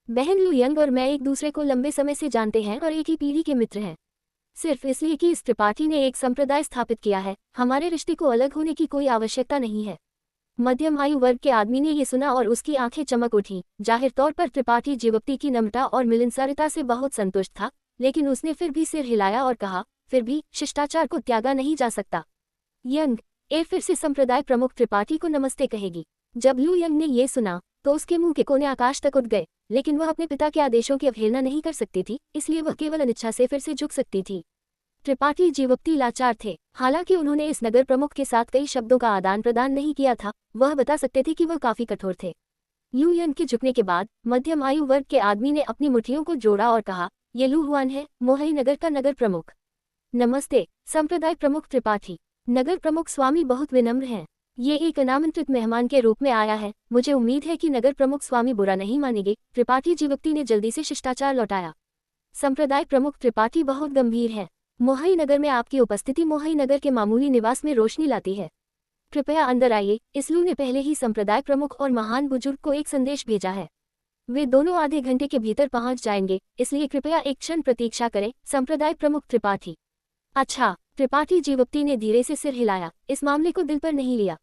बहन लुयंग और मैं एक दूसरे को लंबे समय से जानते हैं और एक ही पीढ़ी के मित्र हैं। सिर्फ इसलिए कि इस त्रिपाठी ने एक संप्रदाय स्थापित किया है, हमारे रिश्ते को अलग होने की कोई आवश्यकता नहीं है। मध्यम आयु वर्ग के आदमी ने ये सुना और उसकी आंखें चमक उठी। जाहिर तौर पर त्रिपाठी जीवक्ति की नम्रता और मिलनसारिता से बहुत संतुष्ट था, लेकिन उसने फिर भी सिर हिलाया और कहा, फिर भी शिष्टाचार को त्यागा नहीं जा सकता। यंग ए फिर से संप्रदाय प्रमुख त्रिपाठी को नमस्ते कहेगी। जब लू यंग ने ये सुना तो उसके मुंह के कोने आकाश तक उठ गए, लेकिन वह अपने पिता के आदेशों की अवहेलना नहीं कर सकती थी, इसलिए वह केवल अनिच्छा से फिर से झुक सकती थी। त्रिपाठी जीवक्ति लाचार थे। हालांकि उन्होंने इस नगर प्रमुख के साथ कई शब्दों का आदान प्रदान नहीं किया था, वह बता सकते थे कि वह काफी कठोर थे। लू यंग के झुकने के बाद मध्यम आयु वर्ग के आदमी ने अपनी मुट्ठियों को जोड़ा और कहा, ये लू हुआन है, मोहई नगर का नगर प्रमुख। नमस्ते संप्रदाय प्रमुख त्रिपाठी। नगर प्रमुख स्वामी बहुत विनम्र हैं। ये एक अनामंत्रित मेहमान के रूप में आया है, मुझे उम्मीद है कि नगर प्रमुख स्वामी बुरा नहीं मानेंगे। त्रिपाठी जीवक्ति ने जल्दी से शिष्टाचार लौटाया। संप्रदाय प्रमुख त्रिपाठी बहुत गंभीर है। मोहई नगर में आपकी उपस्थिति मोहई नगर के मामूली निवास में रोशनी लाती है। कृपया अंदर आइए। इसलू ने पहले ही संप्रदाय प्रमुख और महान बुजुर्ग को एक संदेश भेजा है। वे दोनों आधे घंटे के भीतर पहुंच जाएंगे, इसलिए कृपया एक क्षण प्रतीक्षा करें। संप्रदाय प्रमुख त्रिपाठी। अच्छा। त्रिपाठी जीवक्ति ने धीरे से सिर हिलाया, इस मामले को दिल पर नहीं लिया।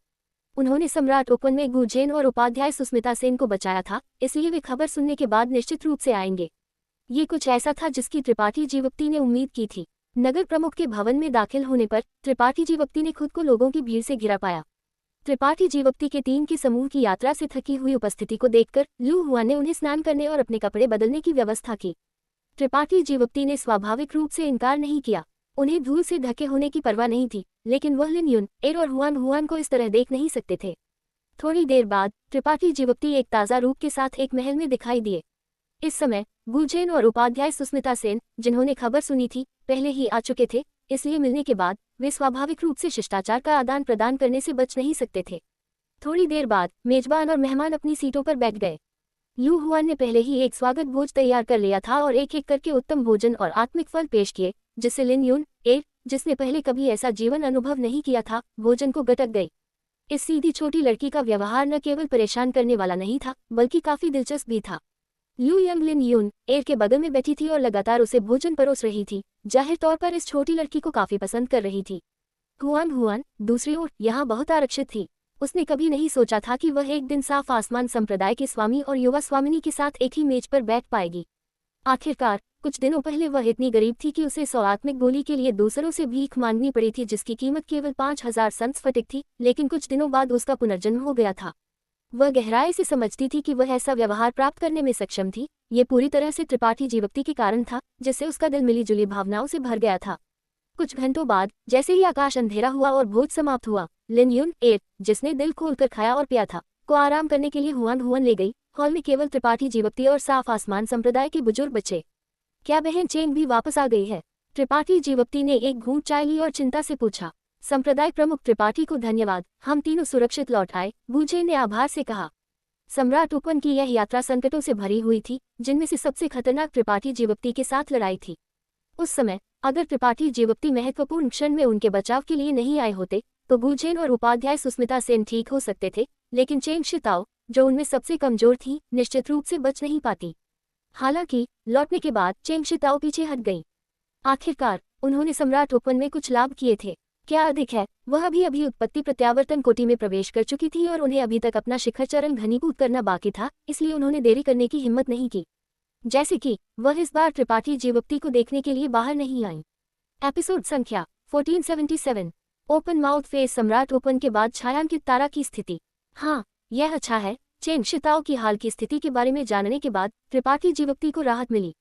उन्होंने सम्राट ओपन में गुजेन और उपाध्याय सुस्मिता सेन को बचाया था, इसलिए वे खबर सुनने के बाद निश्चित रूप से आएंगे। ये कुछ ऐसा था जिसकी त्रिपाठी जीवक्ति ने उम्मीद की थी। नगर प्रमुख के भवन में दाखिल होने पर त्रिपाठी जीवक्ति ने खुद को लोगों की भीड़ से घिरा पाया। त्रिपाठी जीवक्ति के टीम के समूह की यात्रा से थकी हुई उपस्थिति को देखकर लू हुआ ने उन्हें स्नान करने और अपने कपड़े बदलने की व्यवस्था की। त्रिपाठी जीवक्ति ने स्वाभाविक रूप से इनकार नहीं किया। उन्हें धूल से ढके होने की परवाह नहीं थी, लेकिन वह लिन युन एर और हुआन हुआन को इस तरह देख नहीं सकते थे। थोड़ी देर बाद त्रिपाठी जीवक्ति एक ताज़ा रूप के साथ एक महल में दिखाई दिए। इस समय गुजेन और उपाध्याय सुस्मिता सेन, जिन्होंने खबर सुनी थी, पहले ही आ चुके थे, इसलिए मिलने के बाद वे स्वाभाविक रूप से शिष्टाचार का आदान प्रदान करने से बच नहीं सकते थे। थोड़ी देर बाद मेजबान और मेहमान अपनी सीटों पर बैठ गए। लू हुआन ने पहले ही एक स्वागत भोज तैयार कर लिया था और एक एक करके उत्तम भोजन और आत्मिक फल पेश किए, जिससे लिन युन एर, जिसने पहले कभी ऐसा जीवन अनुभव नहीं किया था, भोजन को गटक गई। इस सीधी छोटी लड़की का व्यवहार न केवल परेशान करने वाला नहीं था, बल्कि काफी दिलचस्प भी था। लू यंग लिन युन एर के बगल में बैठी थी और लगातार उसे भोजन परोस रही थी, जाहिर तौर पर इस छोटी लड़की को काफी पसंद कर रही थी। हुआन हुआन दूसरी ओर यहाँ बहुत आरक्षित थी। उसने कभी नहीं सोचा था कि वह एक दिन साफ आसमान संप्रदाय के स्वामी और युवा स्वामिनी के साथ एक ही मेज पर बैठ पाएगी। आखिरकार कुछ दिनों पहले वह इतनी गरीब थी कि उसे सौआत्मिक गोली के लिए दूसरों से भीख मांगनी पड़ी थी, जिसकी कीमत केवल 5000 सन स्फटिक थी, लेकिन कुछ दिनों बाद उसका पुनर्जन्म हो गया था। वह गहराई से समझती थी कि वह ऐसा व्यवहार प्राप्त करने में सक्षम थी। ये पूरी तरह से त्रिपाठी जीवक्ति के कारण था, जिससे उसका दिल मिलीजुली भावनाओं से भर गया था। कुछ घंटों बाद जैसे ही आकाश अंधेरा हुआ और भोज समाप्त हुआ, लिन युन एर, जिसने दिल खोलकर खाया और पिया था, को आराम करने के लिए हुआन हुआन ले गई। हॉल में केवल त्रिपाठी जीवक्ति और साफ आसमान संप्रदाय के बुजुर्ग बच्चे। क्या बहन चेंग भी वापस आ गई है? त्रिपाठी जीवक्ति ने एक घूंट चाय ली और चिंता से पूछा। संप्रदाय प्रमुख त्रिपाठी को धन्यवाद, हम तीनों सुरक्षित लौट आए, गुजेन ने आभार से कहा। सम्राट ओपन की यह यात्रा संकटों से भरी हुई थी, जिनमें से सबसे खतरनाक त्रिपाठी जीवक्ति के साथ लड़ाई थी। उस समय अगर त्रिपाठी जीवक्ति महत्वपूर्ण क्षण में उनके बचाव के लिए नहीं आए होते, तो गुजेन और उपाध्याय सुस्मिता सेन ठीक हो सकते थे, लेकिन चेंग शिताओ, जो उनमें सबसे कमजोर थी, निश्चित रूप से बच नहीं पाती। हालांकि लौटने के बाद चेंग शिताओ पीछे हट गई। आखिरकार उन्होंने सम्राट ओपन में कुछ लाभ किए थे। क्या अधिक है, वह अभी उत्पत्ति प्रत्यावर्तन कोटि में प्रवेश कर चुकी थी और उन्हें अभी तक अपना शिखर चरण घनीभूत करना बाकी था, इसलिए उन्होंने देरी करने की हिम्मत नहीं की। जैसे कि वह इस बार त्रिपाठी जीवक्ति को देखने के लिए बाहर नहीं आई। एपिसोड संख्या 1477। Open mouth face. सम्राट ओपन के बाद छायांकित तारा की स्थिति। हाँ, यह अच्छा है। चेंग शिताओ की हाल की स्थिति के बारे में जानने के बाद त्रिपाठी जीवक्ति को राहत मिली।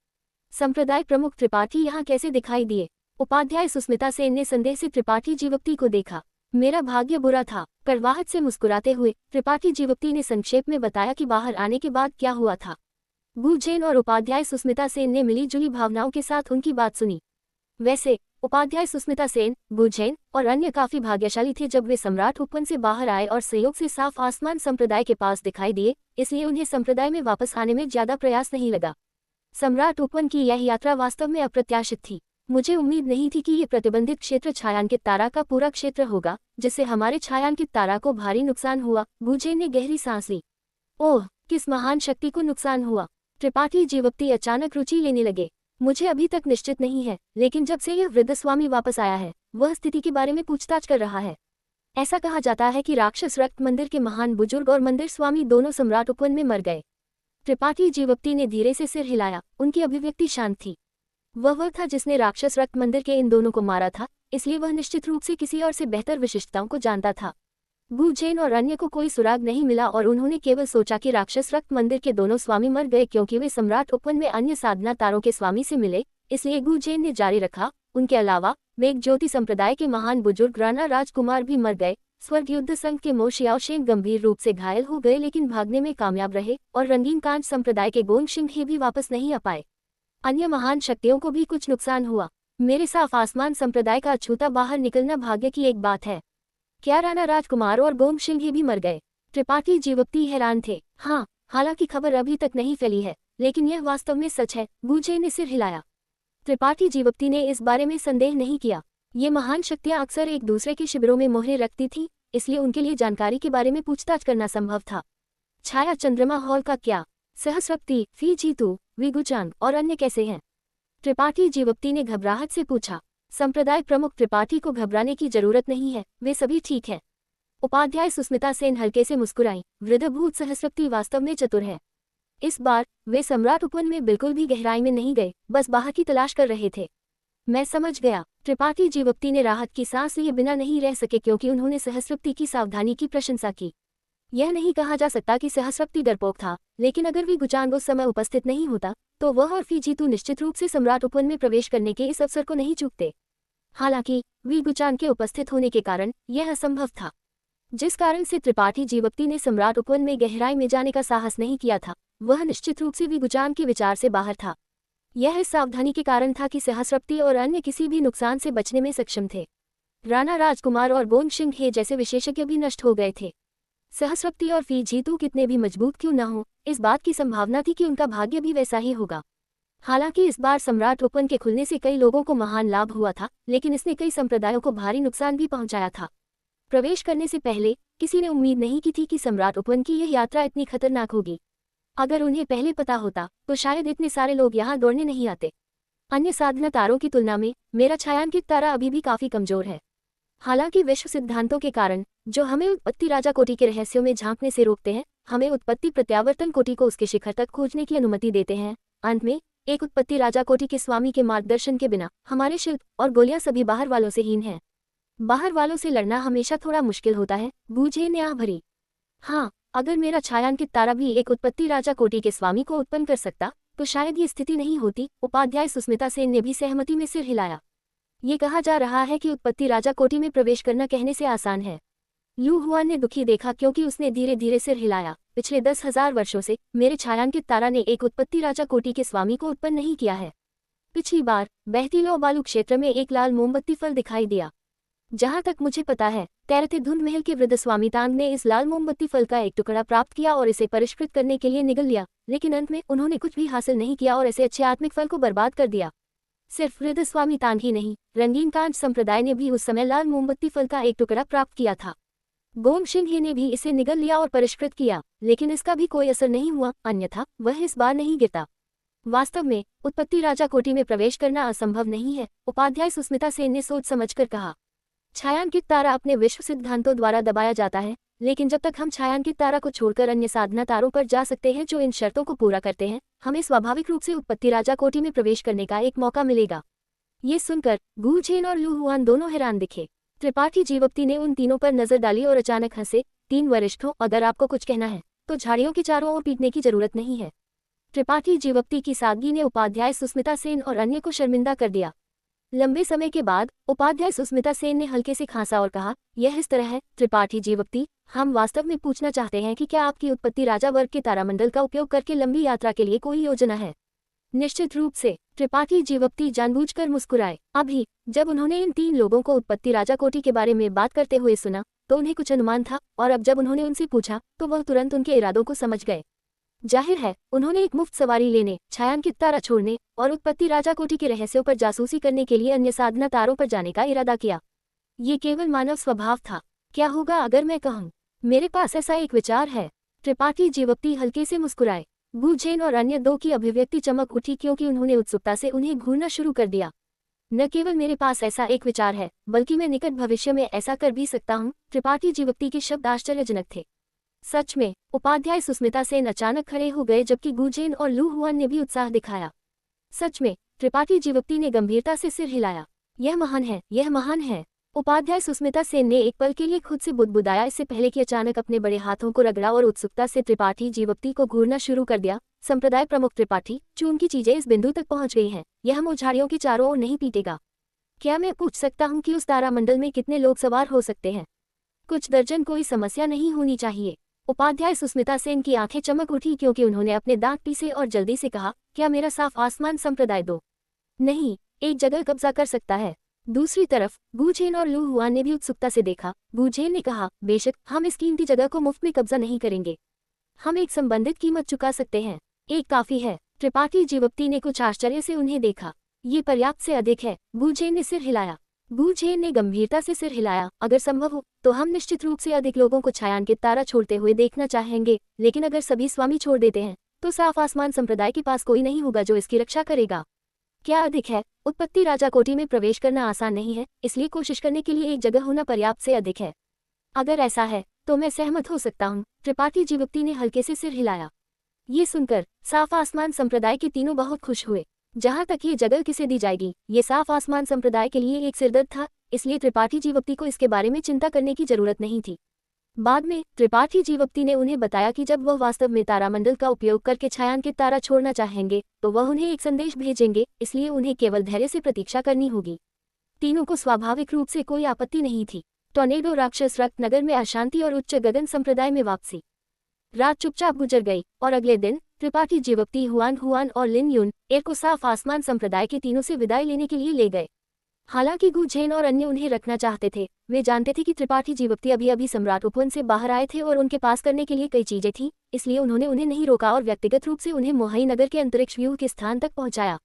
संप्रदाय प्रमुख त्रिपाठी यहाँ कैसे दिखाई दिए? उपाध्याय सुस्मिता सेन ने संदेह से त्रिपाठी जीवप्ती को देखा। मेरा भाग्य बुरा था, कड़वाहट से मुस्कुराते हुए त्रिपाठी जीवप्ती ने संक्षेप में बताया कि बाहर आने के बाद क्या हुआ था। गुरजैन और उपाध्याय सुस्मिता सेन ने मिली-जुली भावनाओं के साथ उनकी बात सुनी। वैसे उपाध्याय सुस्मिता सेन, गुरजैन और अन्य काफी भाग्यशाली थे जब वे सम्राट उपवन से बाहर आए और संयोग से साफ आसमान संप्रदाय के पास दिखाई दिए, इसलिए उन्हें संप्रदाय में वापस आने में ज्यादा प्रयास नहीं लगा। सम्राट उपवन की यह यात्रा वास्तव में अप्रत्याशित थी। मुझे उम्मीद नहीं थी कि ये प्रतिबंधित क्षेत्र छायांकित तारा का पूरा क्षेत्र होगा, जिससे हमारे छायांकित तारा को भारी नुकसान हुआ। गुरजैन ने गहरी सांस ली। ओह, किस महान शक्ति को नुकसान हुआ? त्रिपाठी जीवप्ती अचानक रुचि लेने लगे। मुझे अभी तक निश्चित नहीं है, लेकिन जब से यह वृद्ध स्वामी वापस आया है, वह स्थिति के बारे में पूछताछ कर रहा है। ऐसा कहा जाता है कि राक्षस रक्त मंदिर के महान बुजुर्ग और मंदिर स्वामी दोनों सम्राट उपवन में मर गए। त्रिपाठी जीवप्ती ने धीरे से सिर हिलाया। उनकी अभिव्यक्ति शांत थी। वह था जिसने राक्षस रक्त मंदिर के इन दोनों को मारा था, इसलिए वह निश्चित रूप से किसी और से बेहतर विशिष्टताओं को जानता था। गुरजैन और अन्य को कोई सुराग नहीं मिला और उन्होंने केवल सोचा कि राक्षस रक्त मंदिर के दोनों स्वामी मर गए क्योंकि वे सम्राट उपवन में अन्य साधना तारों के स्वामी से मिले, इसलिए गुरजैन ने जारी रखा। उनके अलावा मेघ ज्योति संप्रदाय के महान बुजुर्ग राणा राजकुमार भी मर गए। स्वर्ग युद्ध संघ के मो शियाओशेन गंभीर रूप से घायल हो गए लेकिन भागने में कामयाब रहे, और रंगीन कांच संप्रदाय के गोंगशिंग ही भी वापस नहीं आ पाए। अन्य महान शक्तियों को भी कुछ नुकसान हुआ। मेरे साफ आसमान संप्रदाय का अछूता बाहर निकलना भाग्य की एक बात है। क्या राणा राजकुमार और गोंगशिंग ही भी मर गए? त्रिपाठी जीवप्ती हैरान थे। हाँ, हालांकि खबर अभी तक नहीं फैली है, लेकिन यह वास्तव में सच है। गुरजैन ने सिर हिलाया। त्रिपाठी जीवप्ती ने इस बारे में संदेह नहीं किया। ये महान शक्तियां अक्सर एक दूसरे के शिविरों में मोहरे रखती थीं, इसलिए उनके लिए जानकारी के बारे में पूछताछ करना संभव था। छाया चंद्रमा हॉल का क्या? सहस्रपति, फी जीतू, विगुचान और अन्य कैसे हैं? त्रिपाठी जीवप्ती ने घबराहट से पूछा। संप्रदाय प्रमुख त्रिपाठी को घबराने की जरूरत नहीं है, वे सभी ठीक हैं। उपाध्याय सुस्मिता सेन हल्के से मुस्कुराई। वृद्ध भूत सहस्रपति वास्तव में चतुर है। इस बार वे सम्राट उपवन में बिल्कुल भी गहराई में नहीं गए, बस बाहर की तलाश कर रहे थे। मैं समझ गया। त्रिपाठी जीवप्ती ने राहत की सांस लिए बिना नहीं रह सके क्योंकि उन्होंने सहस्रपति की सावधानी की प्रशंसा की। यह नहीं कहा जा सकता कि सहस्रपति डरपोक था, लेकिन अगर विगुचान उस समय उपस्थित नहीं होता तो वह और फीजीतू निश्चित रूप से सम्राट उपवन में प्रवेश करने के इस अवसर को नहीं चूकते। हालांकि विगुचान के उपस्थित होने के कारण यह असंभव था। जिस कारण से त्रिपाठी जीवप्ती ने सम्राट उपवन में गहराई में जाने का साहस नहीं किया था, वह निश्चित रूप से विगुचान के विचार से बाहर था। यह इस सावधानी के कारण था कि सहस्रपति और अन्य किसी भी नुकसान से बचने में सक्षम थे। राणा राजकुमार और गोंगशिंग हे जैसे विशेषज्ञ भी नष्ट हो गए थे। सहस्रपति और फीजीतू कितने भी मजबूत क्यों न हो, इस बात की संभावना थी कि उनका भाग्य भी वैसा ही होगा। हालांकि इस बार सम्राट उपवन के खुलने से कई लोगों को महान लाभ हुआ था, लेकिन इसने कई संप्रदायों को भारी नुकसान भी पहुंचाया था। प्रवेश करने से पहले किसी ने उम्मीद नहीं की थी कि सम्राट उपवन की यह यात्रा इतनी खतरनाक होगी। अगर उन्हें पहले पता होता तो शायद इतने सारे लोग यहाँ दौड़ने नहीं आते। अन्य साधना तारों की तुलना में मेरा छायांकित तारा अभी भी काफी कमजोर है। हालांकि विश्व सिद्धांतों के कारण, जो हमें उत्पत्ति राजा कोटि के रहस्यों में झांकने से रोकते हैं, हमें उत्पत्ति प्रत्यावर्तन कोटि को उसके शिखर तक खोजने की अनुमति देते हैं। अंत में एक उत्पत्ति राजा कोटि के स्वामी के मार्गदर्शन के बिना हमारे शिल्प और गोलियां सभी बाहर वालों से हीन हैं। बाहर वालों से लड़ना हमेशा थोड़ा मुश्किल होता है। गुरजैन ने आह भरी। हाँ, अगर मेरा छायांकित तारा भी एक उत्पत्ति राजा कोटि के स्वामी को उत्पन्न कर सकता तो शायद ये स्थिति नहीं होती। उपाध्याय सुस्मिता सेन ने भी सहमति में सिर हिलाया। ये कहा जा रहा है कि उत्पत्ति राजा कोटि में प्रवेश करना कहने से आसान है। लू हुआन ने दुखी देखा क्योंकि उसने धीरे धीरे सिर हिलाया। पिछले 10,000 वर्षों से मेरे छायांकित तारा ने एक उत्पत्ति राजा कोटि के स्वामी को उत्पन्न नहीं किया है। पिछली बार बहती लो बालू क्षेत्र में एक लाल मोमबत्ती फल दिखाई दिया। जहां तक मुझे पता है, तैरते धुंध महल के वृद्ध स्वामी तांग ने इस लाल मोमबत्ती फल का एक टुकड़ा प्राप्त किया और इसे परिष्कृत करने के लिए निगल लिया, लेकिन अंत में उन्होंने कुछ भी हासिल नहीं किया और ऐसे अच्छे आत्मिक फल को बर्बाद कर दिया। सिर्फ वृद्ध स्वामी तांग ही नहीं, रंगीन कांच संप्रदाय ने भी उस समय लाल मोमबत्ती फल का एक टुकड़ा प्राप्त किया था। गोंगशिंग ने भी इसे निगल लिया और परिष्कृत किया, लेकिन इसका भी कोई असर नहीं हुआ, अन्यथा वह इस बार नहीं गिरता। वास्तव में उत्पत्ति राजा कोटि में प्रवेश करना असंभव नहीं है, उपाध्याय सुस्मिता सेन ने सोच समझकर कहा। छायांकित तारा अपने विश्व सिद्धांतों द्वारा दबाया जाता है, लेकिन जब तक हम छायांकित तारा को छोड़कर अन्य साधना तारों पर जा सकते हैं जो इन शर्तों को पूरा करते हैं, हमें स्वाभाविक रूप से उत्पत्ति राजा कोटि में प्रवेश करने का एक मौका मिलेगा। ये सुनकर गुरजैन और लू हुआन दोनों हैरान दिखे। त्रिपाठी जीवप्ती ने उन तीनों पर नजर डाली और अचानक हंसे। 3 वरिष्ठों, अगर आपको कुछ कहना है तो झाड़ियों के चारों ओर पीटने की जरूरत नहीं है। त्रिपाठी जीवप्ती की सादगी ने उपाध्याय सुस्मिता सेन और अन्य को शर्मिंदा कर दिया। लंबे समय के बाद उपाध्याय सुस्मिता सेन ने हल्के से खांसा और कहा, यह इस तरह है त्रिपाठी जीवक्ति, हम वास्तव में पूछना चाहते हैं कि क्या आपकी उत्पत्ति राजा वर्ग के तारामंडल का उपयोग करके लंबी यात्रा के लिए कोई योजना है। निश्चित रूप से, त्रिपाठी जीवक्ति जानबूझकर मुस्कुराए। अभी जब उन्होंने इन 3 लोगों को उत्पत्ति राजा कोटि के बारे में बात करते हुए सुना तो उन्हें कुछ अनुमान था, और अब जब उन्होंने उनसे पूछा तो वह तुरंत उनके इरादों को समझ गए। जाहिर है उन्होंने एक मुफ्त सवारी लेने, छायांकित तारा छोड़ने और उत्पत्ति राजा कोटि के रहस्यों पर जासूसी करने के लिए अन्य साधना तारों पर जाने का इरादा किया। ये केवल मानव स्वभाव था। क्या होगा अगर मैं कहूँ, मेरे पास ऐसा एक विचार है। त्रिपाठी जीवक्ति हल्के से मुस्कुराए। गुझेन और अन्य 2 की अभिव्यक्ति चमक उठी क्योंकि उन्होंने उत्सुकता से उन्हें घूरना शुरू कर दिया। न केवल मेरे पास ऐसा एक विचार है, बल्कि मैं निकट भविष्य में ऐसा कर भी सकता हूँ। त्रिपाठी जीवक्ति के शब्द आश्चर्यजनक थे। सच में, उपाध्याय सुस्मिता सेन अचानक खड़े हो गए जबकि गुझेन और लू हुआन ने भी उत्साह दिखाया। सच में, त्रिपाठी जीवक्ति ने गंभीरता से सिर हिलाया। यह महान है, यह महान है। उपाध्याय सुस्मिता सेन ने एक पल के लिए खुद से बुदबुदाया, इससे पहले कि अचानक अपने बड़े हाथों को रगड़ा और उत्सुकता से त्रिपाठी जीवक्ति को घूरना शुरू कर दिया। संप्रदाय प्रमुख त्रिपाठी, चून की चीजें इस बिंदु तक पहुंच गई हैं, यह हम झाड़ियों के चारों ओर नहीं पीटेगा। क्या मैं पूछ सकता हूं कि उस तारामंडल में कितने लोग सवार हो सकते हैं? कुछ दर्जन, कोई समस्या नहीं होनी चाहिए। उपाध्याय सुस्मिता सेन की आंखें चमक उठी क्योंकि उन्होंने अपने दांत पीसे और जल्दी से कहा, क्या मेरा साफ आसमान संप्रदाय 2 नहीं, एक जगह कब्जा कर सकता है? दूसरी तरफ गुझेन और लू हुआन ने भी उत्सुकता से देखा। गुझेन ने कहा, बेशक, हम इस कीमती जगह को मुफ्त में कब्जा नहीं करेंगे। हम एक संबंधित कीमत चुका सकते हैं। एक काफी है। त्रिपाठी जीवक्ति ने कुछ आश्चर्य से उन्हें देखा। ये पर्याप्त से अधिक है। गुझेन ने सिर हिलाया। गुझेन ने गंभीरता से सिर हिलाया। अगर संभव हो तो हम निश्चित रूप से अधिक लोगों को छायांकित तारा छोड़ते हुए देखना चाहेंगे, लेकिन अगर सभी स्वामी छोड़ देते हैं तो साफ आसमान संप्रदाय के पास कोई नहीं होगा जो इसकी रक्षा करेगा। क्या अधिक है? उत्पत्ति राजा कोटि में प्रवेश करना आसान नहीं है, इसलिए कोशिश करने के लिए एक जगह होना पर्याप्त से अधिक है। अगर ऐसा है तो मैं सहमत हो सकता हूँ। त्रिपाठी जीवक्ति ने हल्के से सिर हिलाया। ये सुनकर साफ आसमान संप्रदाय के तीनों बहुत खुश हुए। जहां तक ये जगह किसे दी जाएगी, ये साफ आसमान संप्रदाय के लिए एक सिरदर्द था, इसलिए त्रिपाठी जीवक्ति को इसके बारे में चिंता करने की जरूरत नहीं थी। बाद में त्रिपाठी जीवक्ति ने उन्हें बताया कि जब वह वास्तव में तारामंडल का उपयोग करके छायांकित तारा छोड़ना चाहेंगे तो वह उन्हें एक संदेश भेजेंगे, इसलिए उन्हें केवल धैर्य से प्रतीक्षा करनी होगी। तीनों को स्वाभाविक रूप से कोई आपत्ति नहीं थी। टॉर्नेडो राक्षस रक्त नगर में अशांति और उच्च गगन संप्रदाय में वापसी। रात चुपचाप गुजर गई और अगले दिन त्रिपाठी जीवक्ति हुआन और लिन यून एर को साफ आसमान संप्रदाय के तीनों से विदाई लेने के लिए ले गए। हालांकि गुझेन और अन्य उन्हें रखना चाहते थे, वे जानते थे कि त्रिपाठी जीवक्ति अभी अभी सम्राट उपवन से बाहर आए थे और उनके पास करने के लिए कई चीजें थीं, इसलिए उन्होंने उन्हें नहीं रोका और व्यक्तिगत रूप से उन्हें मोहाई नगर के अंतरिक्ष व्यूह के स्थान तक पहुंचाया।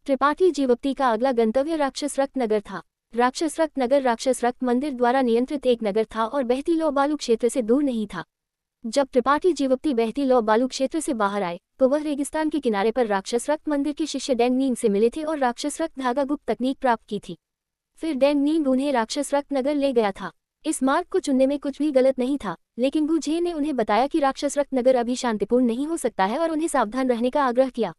त्रिपाठी जीवक्ति का अगला गंतव्य राक्षस रक्त नगर था। राक्षस रक्त नगर राक्षस रक्त मंदिर द्वारा नियंत्रित एक नगर था और बहती लौ बालू क्षेत्र से दूर नहीं था। जब त्रिपाठी जीवक्ति बहती लौ बालू क्षेत्र से बाहर आए तो वह रेगिस्तान के किनारे पर राक्षस रक्त मंदिर के शिष्य डेंग नींग से मिले थे और राक्षस रक्त धागा गुप्त तकनीक प्राप्त की थी। फिर डेंग नींग उन्हें राक्षस रक्त नगर ले गया था। इस मार्ग को चुनने में कुछ भी गलत नहीं था, लेकिन गुझेन ने उन्हें बताया कि राक्षस रक्त नगर अभी शांतिपूर्ण नहीं हो सकता है और उन्हें सावधान रहने का आग्रह किया।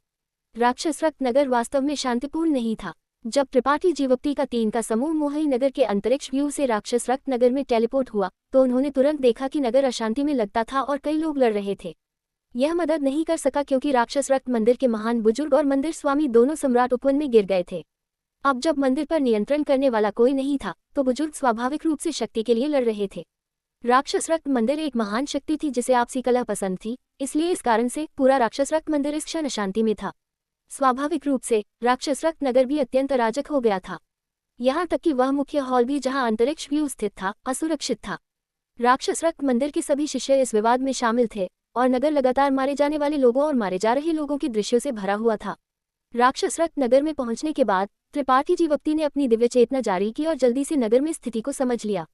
राक्षस रक्त नगर वास्तव में शांतिपूर्ण नहीं था। जब त्रिपाठी जीवक्ति का 3 का समूह मोहाई नगर के अंतरिक्ष व्यू से राक्षस रक्त नगर में टेलीपोर्ट हुआ तो उन्होंने तुरंत देखा कि नगर अशांति में लगता था और कई लोग लड़ रहे थे। यह मदद नहीं कर सका क्योंकि राक्षस रक्त मंदिर के महान बुजुर्ग और मंदिर स्वामी दोनों सम्राट उपवन में गिर गए थे। अब जब मंदिर पर नियंत्रण करने वाला कोई नहीं था तो बुजुर्ग स्वाभाविक रूप से शक्ति के लिए लड़ रहे थे। राक्षस रक्त मंदिर एक महान शक्ति थी जिसे आपसी कलह पसंद थी, इसलिए इस कारण से पूरा राक्षस रक्त मंदिर इस क्षण अशांति में था। स्वाभाविक रूप से राक्षस रक्त नगर भी अत्यंत अराजक हो गया था। यहाँ तक कि वह मुख्य हॉल भी जहाँ अंतरिक्ष व्यू स्थित था असुरक्षित था। राक्षस रक्त मंदिर के सभी शिष्य इस विवाद में शामिल थे और नगर लगातार मारे जाने वाले लोगों और मारे जा रहे लोगों के दृश्यों से भरा हुआ था। राक्षस रक्त नगर में पहुंचने के बाद त्रिपाठी जीवक्ति ने अपनी दिव्य चेतना जारी की और जल्दी से नगर में स्थिति को समझ लिया।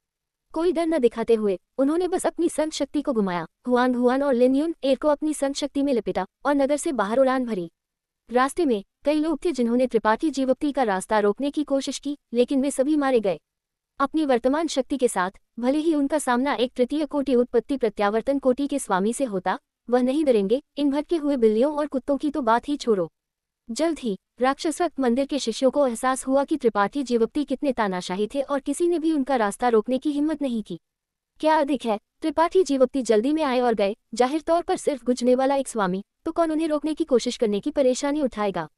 कोई डर न दिखाते हुए उन्होंने बस अपनी संघ शक्ति को घुमाया, हुआन और लिन यून एर को अपनी संघ शक्ति में लपेटा और नगर से बाहर उड़ान भरी। रास्ते में कई लोग थे जिन्होंने त्रिपाठी जीवक्ति का रास्ता रोकने की कोशिश की, लेकिन वे सभी मारे गए। अपनी वर्तमान शक्ति के साथ भले ही उनका सामना एक तृतीय कोटि उत्पत्ति प्रत्यावर्तन कोटि के स्वामी से होता, वह नहीं डरेंगे। इन भटके हुए बिल्लियों और कुत्तों की तो बात ही छोड़ो। जल्द ही राक्षस रक्त मंदिर के शिष्यों को एहसास हुआ कि त्रिपाठी जीवक्ति कितने तानाशाही थे और किसी ने भी उनका रास्ता रोकने की हिम्मत नहीं की। क्या अधिक है, त्रिपाठी जीवक्ति जल्दी में आए और गए। जाहिर तौर पर सिर्फ गुजरने वाला एक स्वामी, तो कौन उन्हें रोकने की कोशिश करने की परेशानी उठाएगा?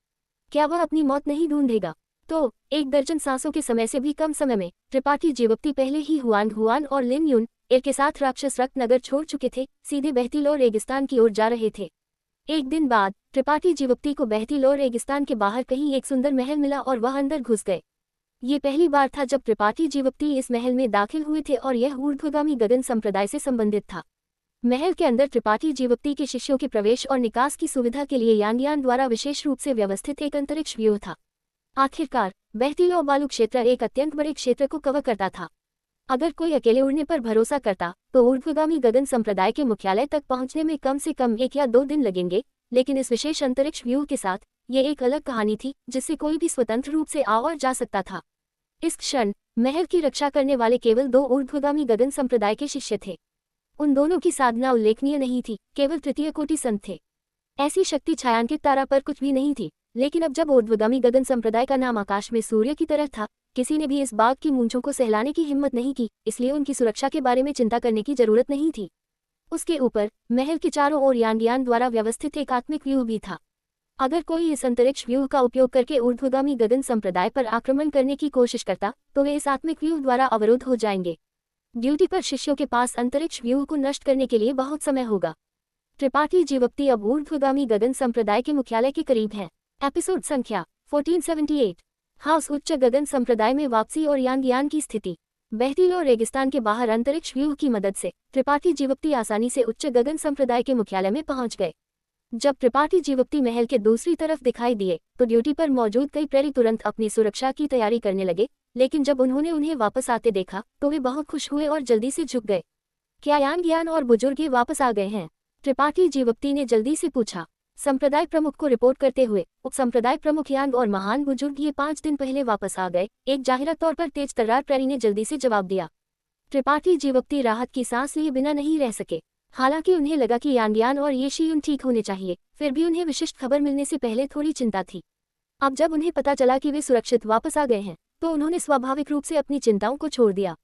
क्या वह अपनी मौत नहीं ढूंढेगा? तो 1 दर्जन सांसों के समय से भी कम समय में त्रिपाठी जीवप्ती पहले ही हुआंग हुआन और लिन यून एर के साथ राक्षस रक्त नगर छोड़ चुके थे, सीधे बहती लो रेगिस्तान की ओर जा रहे थे। एक दिन बाद त्रिपाठी जीवप्ती को बहती लो रेगिस्तान के बाहर कहीं एक सुंदर महल मिला और वह अंदर घुस गए। ये पहली बार था जब त्रिपाठी जीवप्ती इस महल में दाखिल हुए थे और यह ऊर्ध्वगामी गगन संप्रदाय से संबंधित था। महल के अंदर त्रिपाठी जीवप्ती के शिष्यों के प्रवेश और निकास की सुविधा के लिए यांगयान द्वारा विशेष रूप से व्यवस्थित एक अंतरिक्ष व्यूह था। आखिरकार बहती लो बालू क्षेत्र एक अत्यंत बड़े क्षेत्र को कवर करता था। अगर कोई अकेले उड़ने पर भरोसा करता तो ऊर्ध्वगामी गगन संप्रदाय के मुख्यालय तक पहुंचने में कम से कम 1 या 2 दिन लगेंगे, लेकिन इस विशेष अंतरिक्ष व्यूह के साथ ये एक अलग कहानी थी जिससे कोई भी स्वतंत्र रूप से आ और जा सकता था। इस क्षण महल की रक्षा करने वाले केवल 2 ऊर्ध्वगामी गगन संप्रदाय के शिष्य थे। उन दोनों की साधना उल्लेखनीय नहीं थी, केवल तृतीय कोटि संत थे। ऐसी शक्ति छायांकित तारा पर कुछ भी नहीं थी, लेकिन अब जब ऊर्ध्वगामी गगन संप्रदाय का नाम आकाश में सूर्य की तरह था, किसी ने भी इस बाघ की मूंछों को सहलाने की हिम्मत नहीं की, इसलिए उनकी सुरक्षा के बारे में चिंता करने की जरूरत नहीं थी। उसके ऊपर महल के चारों ओर यांगयान द्वारा व्यवस्थित एक आत्मिक व्यूह भी था। अगर कोई इस अंतरिक्ष व्यूह का उपयोग करके ऊर्ध्वगामी गगन संप्रदाय पर आक्रमण करने की कोशिश करता तो वे इस आत्मिक व्यूह द्वारा अवरुद्ध हो जाएंगे। ड्यूटी पर शिष्यों के पास अंतरिक्ष व्यूह को नष्ट करने के लिए बहुत समय होगा। त्रिपाठी जीवप्ती अब ऊर्ध्वगामी गगन संप्रदाय के मुख्यालय के करीब है। एपिसोड संख्या 1478। हाउस उच्च गगन संप्रदाय में वापसी और यांगयान की स्थिति। बहती लो रेगिस्तान के बाहर अंतरिक्ष व्यूह की मदद से त्रिपाठी जीवप्ती आसानी से उच्च गगन संप्रदाय के मुख्यालय में पहुंच गए। जब त्रिपाठी जीवप्ती महल के दूसरी तरफ दिखाई दिए तो ड्यूटी पर मौजूद कई प्रहरी तुरंत अपनी सुरक्षा की तैयारी करने लगे, लेकिन जब उन्होंने उन्हें वापस आते देखा तो वे बहुत खुश हुए और जल्दी से झुक गए। क्या यांगयान और बुजुर्ग ये वापस आ गए हैं? त्रिपाठी जीवप्ती ने जल्दी से पूछा। संप्रदाय प्रमुख को रिपोर्ट करते हुए उप संप्रदाय प्रमुख यांग और महान बुजुर्ग ये 5 दिन पहले वापस आ गए, एक जाहिरा तौर पर तेज तर्रार प्रहरी ने जल्दी से जवाब दिया। त्रिपाठी जीवप्ती राहत की सांस लिए बिना नहीं रह सके। हालांकि उन्हें लगा कि यांगयान और ये शियुन ठीक होने चाहिए, फिर भी उन्हें विशिष्ट खबर मिलने से पहले थोड़ी चिंता थी। अब जब उन्हें पता चला कि वे सुरक्षित वापस आ गए हैं तो उन्होंने स्वाभाविक रूप से अपनी चिंताओं को छोड़ दिया।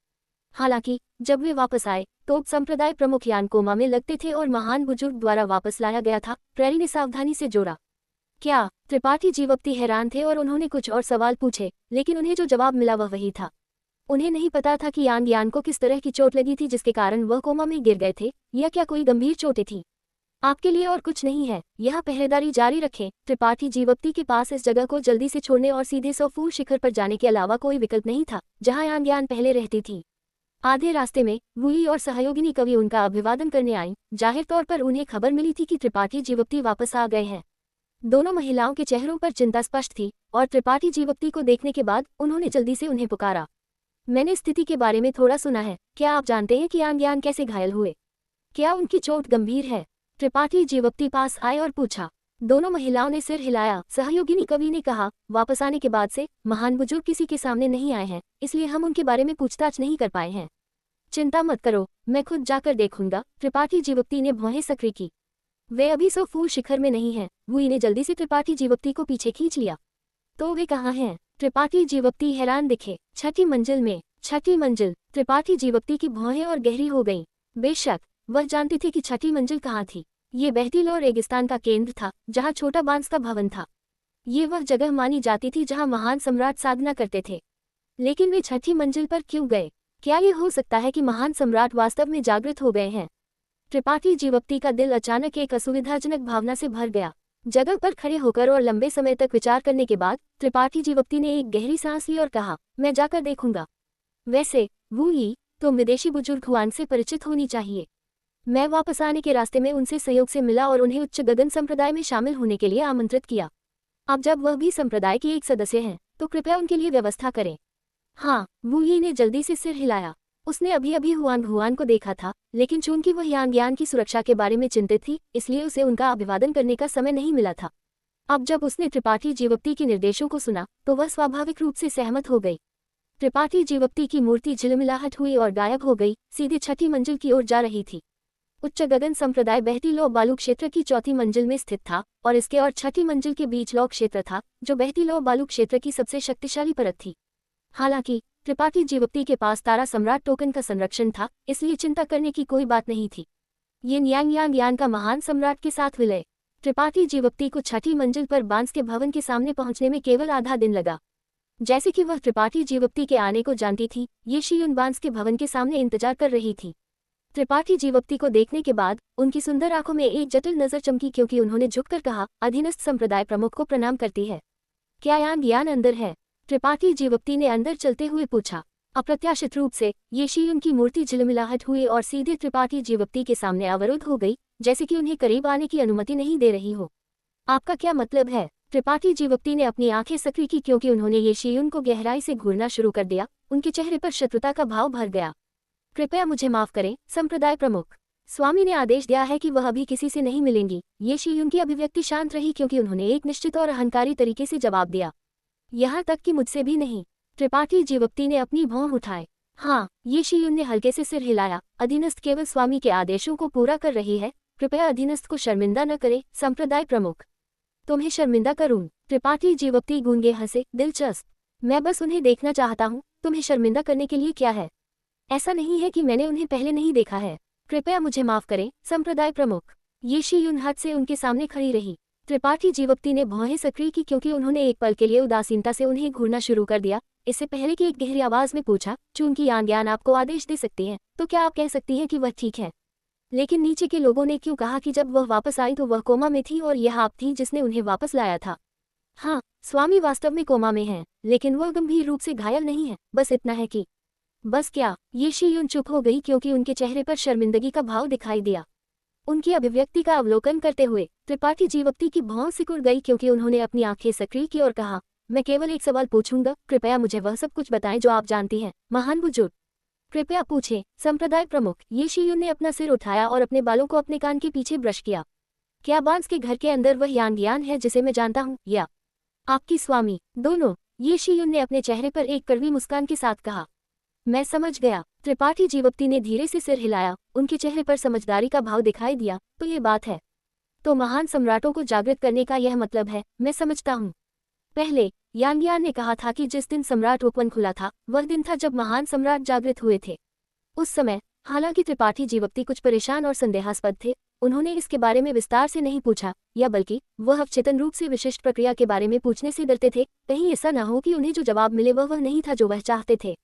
हालांकि जब वे वापस आए तो उप संप्रदाय प्रमुख यान कोमा में लगते थे और महान बुजुर्ग द्वारा वापस लाया गया था, प्रहरी ने सावधानी से जोड़ा। क्या? त्रिपाठी जीवप्ती हैरान थे और उन्होंने कुछ और सवाल पूछे, लेकिन उन्हें जो जवाब मिला वह वही था। उन्हें नहीं पता था कि यांगयान को किस तरह की चोट लगी थी जिसके कारण वह कोमा में गिर गए थे, या क्या कोई गंभीर चोटें थीं। आपके लिए और कुछ नहीं है, यह पहरेदारी जारी रखें। त्रिपाठी जीवप्ती के पास इस जगह को जल्दी से छोड़ने और सीधे सोफूर शिखर पर जाने के अलावा कोई विकल्प नहीं था, जहां यांगयान पहले रहती थी। आधे रास्ते में वुई और सहयोगिनी कवि उनका अभिवादन करने आईं। जाहिर तौर पर उन्हें खबर मिली थी कि त्रिपाठी जीवप्ती वापस आ गए हैं। दोनों महिलाओं के चेहरों पर चिंता स्पष्ट थी और त्रिपाठी जीवप्ती को देखने के बाद उन्होंने जल्दी से उन्हें पुकारा। मैंने स्थिति के बारे में थोड़ा सुना है, क्या आप जानते हैं कि यांगयान कैसे घायल हुए? क्या उनकी चोट गंभीर है? त्रिपाठी जीवप्ती पास आए और पूछा। दोनों महिलाओं ने सिर हिलाया। सहयोगिनी कवि ने कहा, वापस आने के बाद से महान बुजुर्ग किसी के सामने नहीं आए हैं, इसलिए हम उनके बारे में पूछताछ नहीं कर पाए हैं। चिंता मत करो, मैं खुद जाकर देखूंगा। त्रिपाठी जीवप्ती ने भौहें सक्रिय की। वे अभी सोफूर शिखर में नहीं हैं। वुई ने जल्दी से त्रिपाठी जीवप्ती को पीछे खींच लिया। तो वे कहाँ हैं? त्रिपाठी जीवप्ती हैरान दिखे। 6ठी मंजिल में। 6ठी मंजिल। त्रिपाठी जीवप्ती की भौहें और गहरी हो गईं। बेशक वह जानती थी कि 6ठी मंजिल कहाँ थी। ये बहती लो रेगिस्तान का केंद्र था, जहाँ छोटा बांस का भवन था। ये वह जगह मानी जाती थी जहाँ महान सम्राट साधना करते थे। लेकिन वे 6ठी मंजिल पर क्यों गए? क्या ये हो सकता है कि महान सम्राट वास्तव में जागृत हो गए हैं? त्रिपाठी जीवप्ती का दिल अचानक एक असुविधाजनक भावना से भर गया। जगह पर खड़े होकर और लंबे समय तक विचार करने के बाद त्रिपाठी जीवप्ती ने एक गहरी सांस ली और कहा, मैं जाकर देखूंगा। वैसे वुई, तुम विदेशी बुजुर्ग हुआन से परिचित होनी चाहिए। मैं वापस आने के रास्ते में उनसे सहयोग से मिला और उन्हें उच्च गगन संप्रदाय में शामिल होने के लिए आमंत्रित किया। अब जब वह भी संप्रदाय के एक सदस्य हैं तो कृपया उनके लिए व्यवस्था करें। हाँ, वुई ने जल्दी से सिर हिलाया। उसने अभी अभी हुआन हुआन को देखा था, लेकिन चूंकि वह यांगयान की सुरक्षा के बारे में चिंतित थी, इसलिए उसे उनका अभिवादन करने का समय नहीं मिला था। अब जब उसने त्रिपाठी जीवप्ती के निर्देशों को सुना तो वह स्वाभाविक रूप से सहमत हो गई। त्रिपाठी जीवप्ती की मूर्ति झिलमिलाहट हुई और गायब हो गई, सीधे 6ठी मंजिल की ओर जा रही थी। उच्च गगन संप्रदाय बहती लो बालू क्षेत्र की 4थी मंजिल में स्थित था और इसके और 6ठी मंजिल के बीच लौ क्षेत्र था, जो बहती लो बालू क्षेत्र की सबसे शक्तिशाली परत थी। हालांकि त्रिपाठी जीवप्ती के पास तारा सम्राट टोकन का संरक्षण था, इसलिए चिंता करने की कोई बात नहीं थी। ये यांगयान का महान सम्राट के साथ विलय। त्रिपाठी जीवप्ती को 6ठी मंजिल पर बांस के भवन के सामने पहुंचने में केवल आधा दिन लगा। जैसे कि वह त्रिपाठी जीवप्ती के आने को जानती थी, ये शियुन बांस के भवन के सामने इंतजार कर रही थी। त्रिपाठी जीवप्ती को देखने के बाद उनकी सुंदर आंखों में एक जटिल नजर चमकी, क्योंकि उन्होंने झुककर कहा, अधीनस्थ संप्रदाय प्रमुख को प्रणाम करती है। क्या यान ज्ञान अंदर है? त्रिपाठी जीवप्ती ने अंदर चलते हुए पूछा। अप्रत्याशित रूप से ये शियुन की मूर्ति झिलमिलाहट हुई और सीधे त्रिपाठी जीवप्ती के सामने अवरुद्ध हो गई, जैसे कि उन्हें करीब आने की अनुमति नहीं दे रही हो। आपका क्या मतलब है? त्रिपाठी जीवप्ती ने अपनी आंखें सक्रिय की, क्योंकि उन्होंने ये शियुन को गहराई से घूरना शुरू कर दिया। उनके चेहरे पर शत्रुता का भाव भर गया। कृपया मुझे माफ करें, संप्रदाय प्रमुख। स्वामी ने आदेश दिया है कि वह अभी किसी से नहीं मिलेंगी। ये शियुन की अभिव्यक्ति शांत रही, क्योंकि उन्होंने एक निश्चित और अहंकारी तरीके से जवाब दिया। यहाँ तक कि मुझसे भी नहीं। त्रिपाठी जीवप्ती ने अपनी भौं उठाए। हाँ, ये शियुन ने हल्के से सिर हिलाया। अधीनस्थ केवल स्वामी के आदेशों को पूरा कर रही है। कृपया अधीनस्थ को शर्मिंदा न करे, संप्रदाय प्रमुख। तुम्हें शर्मिंदा करूं? त्रिपाठी जीवप्ती गूंगे हंसे। दिलचस्प। मैं बस उन्हें देखना चाहता हूँ। तुम्हें शर्मिंदा करने के लिए क्या है? ऐसा नहीं है कि मैंने उन्हें पहले नहीं देखा है। कृपया मुझे माफ करें, संप्रदाय प्रमुख। ये शियुन हाथ से उनके सामने खड़ी रही। त्रिपाठी जीवप्ती ने भौहें सक्रिय की, क्योंकि उन्होंने एक पल के लिए उदासीनता से उन्हें घूरना शुरू कर दिया। इससे पहले कि एक गहरी आवाज में पूछा, चूंकि यान ज्ञान आपको आदेश दे सकती है, तो क्या आप कह सकती हैं कि वह ठीक है? लेकिन नीचे के लोगों ने क्यों कहा कि जब वह वापस आई तो वह कोमा में थी और यह आप थी जिसने उन्हें वापस लाया था? हाँ, स्वामी वास्तव में कोमा में हैं, लेकिन वह गंभीर रूप से घायल नहीं है। बस इतना है कि बस क्या? ये शियुन चुप हो गई, क्योंकि उनके चेहरे पर शर्मिंदगी का भाव दिखाई दिया। उनकी अभिव्यक्ति का अवलोकन करते हुए त्रिपाठी जीवप्ती की भौं सिकुड़ गई, क्योंकि उन्होंने अपनी आंखें सक्रिय की और कहा, मैं केवल एक सवाल पूछूंगा। कृपया मुझे वह सब कुछ बताएं जो आप जानती हैं, महान बुजुर्ग। कृपया पूछें, संप्रदाय प्रमुख। ये शियुन ने अपना सिर उठाया और अपने बालों को अपने कान के पीछे ब्रश किया। क्या बांस के घर के अंदर वह यान ज्ञान है जिसे मैं जानता हूँ, या आपकी स्वामी? दोनों। ये शियुन ने अपने चेहरे पर एक कड़वी मुस्कान के साथ कहा। मैं समझ गया। त्रिपाठी जीवप्ती ने धीरे से सिर हिलाया। उनके चेहरे पर समझदारी का भाव दिखाई दिया। तो ये बात है। तो महान सम्राटों को जागृत करने का यह मतलब है, मैं समझता हूँ। पहले यांग्यान ने कहा था कि जिस दिन सम्राट उपवन खुला था वह दिन था जब महान सम्राट जागृत हुए थे। उस समय हालांकि त्रिपाठी जीवप्ती कुछ परेशान और संदेहास्पद थे, उन्होंने इसके बारे में विस्तार से नहीं पूछा, या बल्कि वह अवचेतन रूप से विशिष्ट प्रक्रिया के बारे में पूछने से डरते थे। कहीं ऐसा न हो कि उन्हें जो जवाब मिले वह नहीं था जो वह चाहते थे।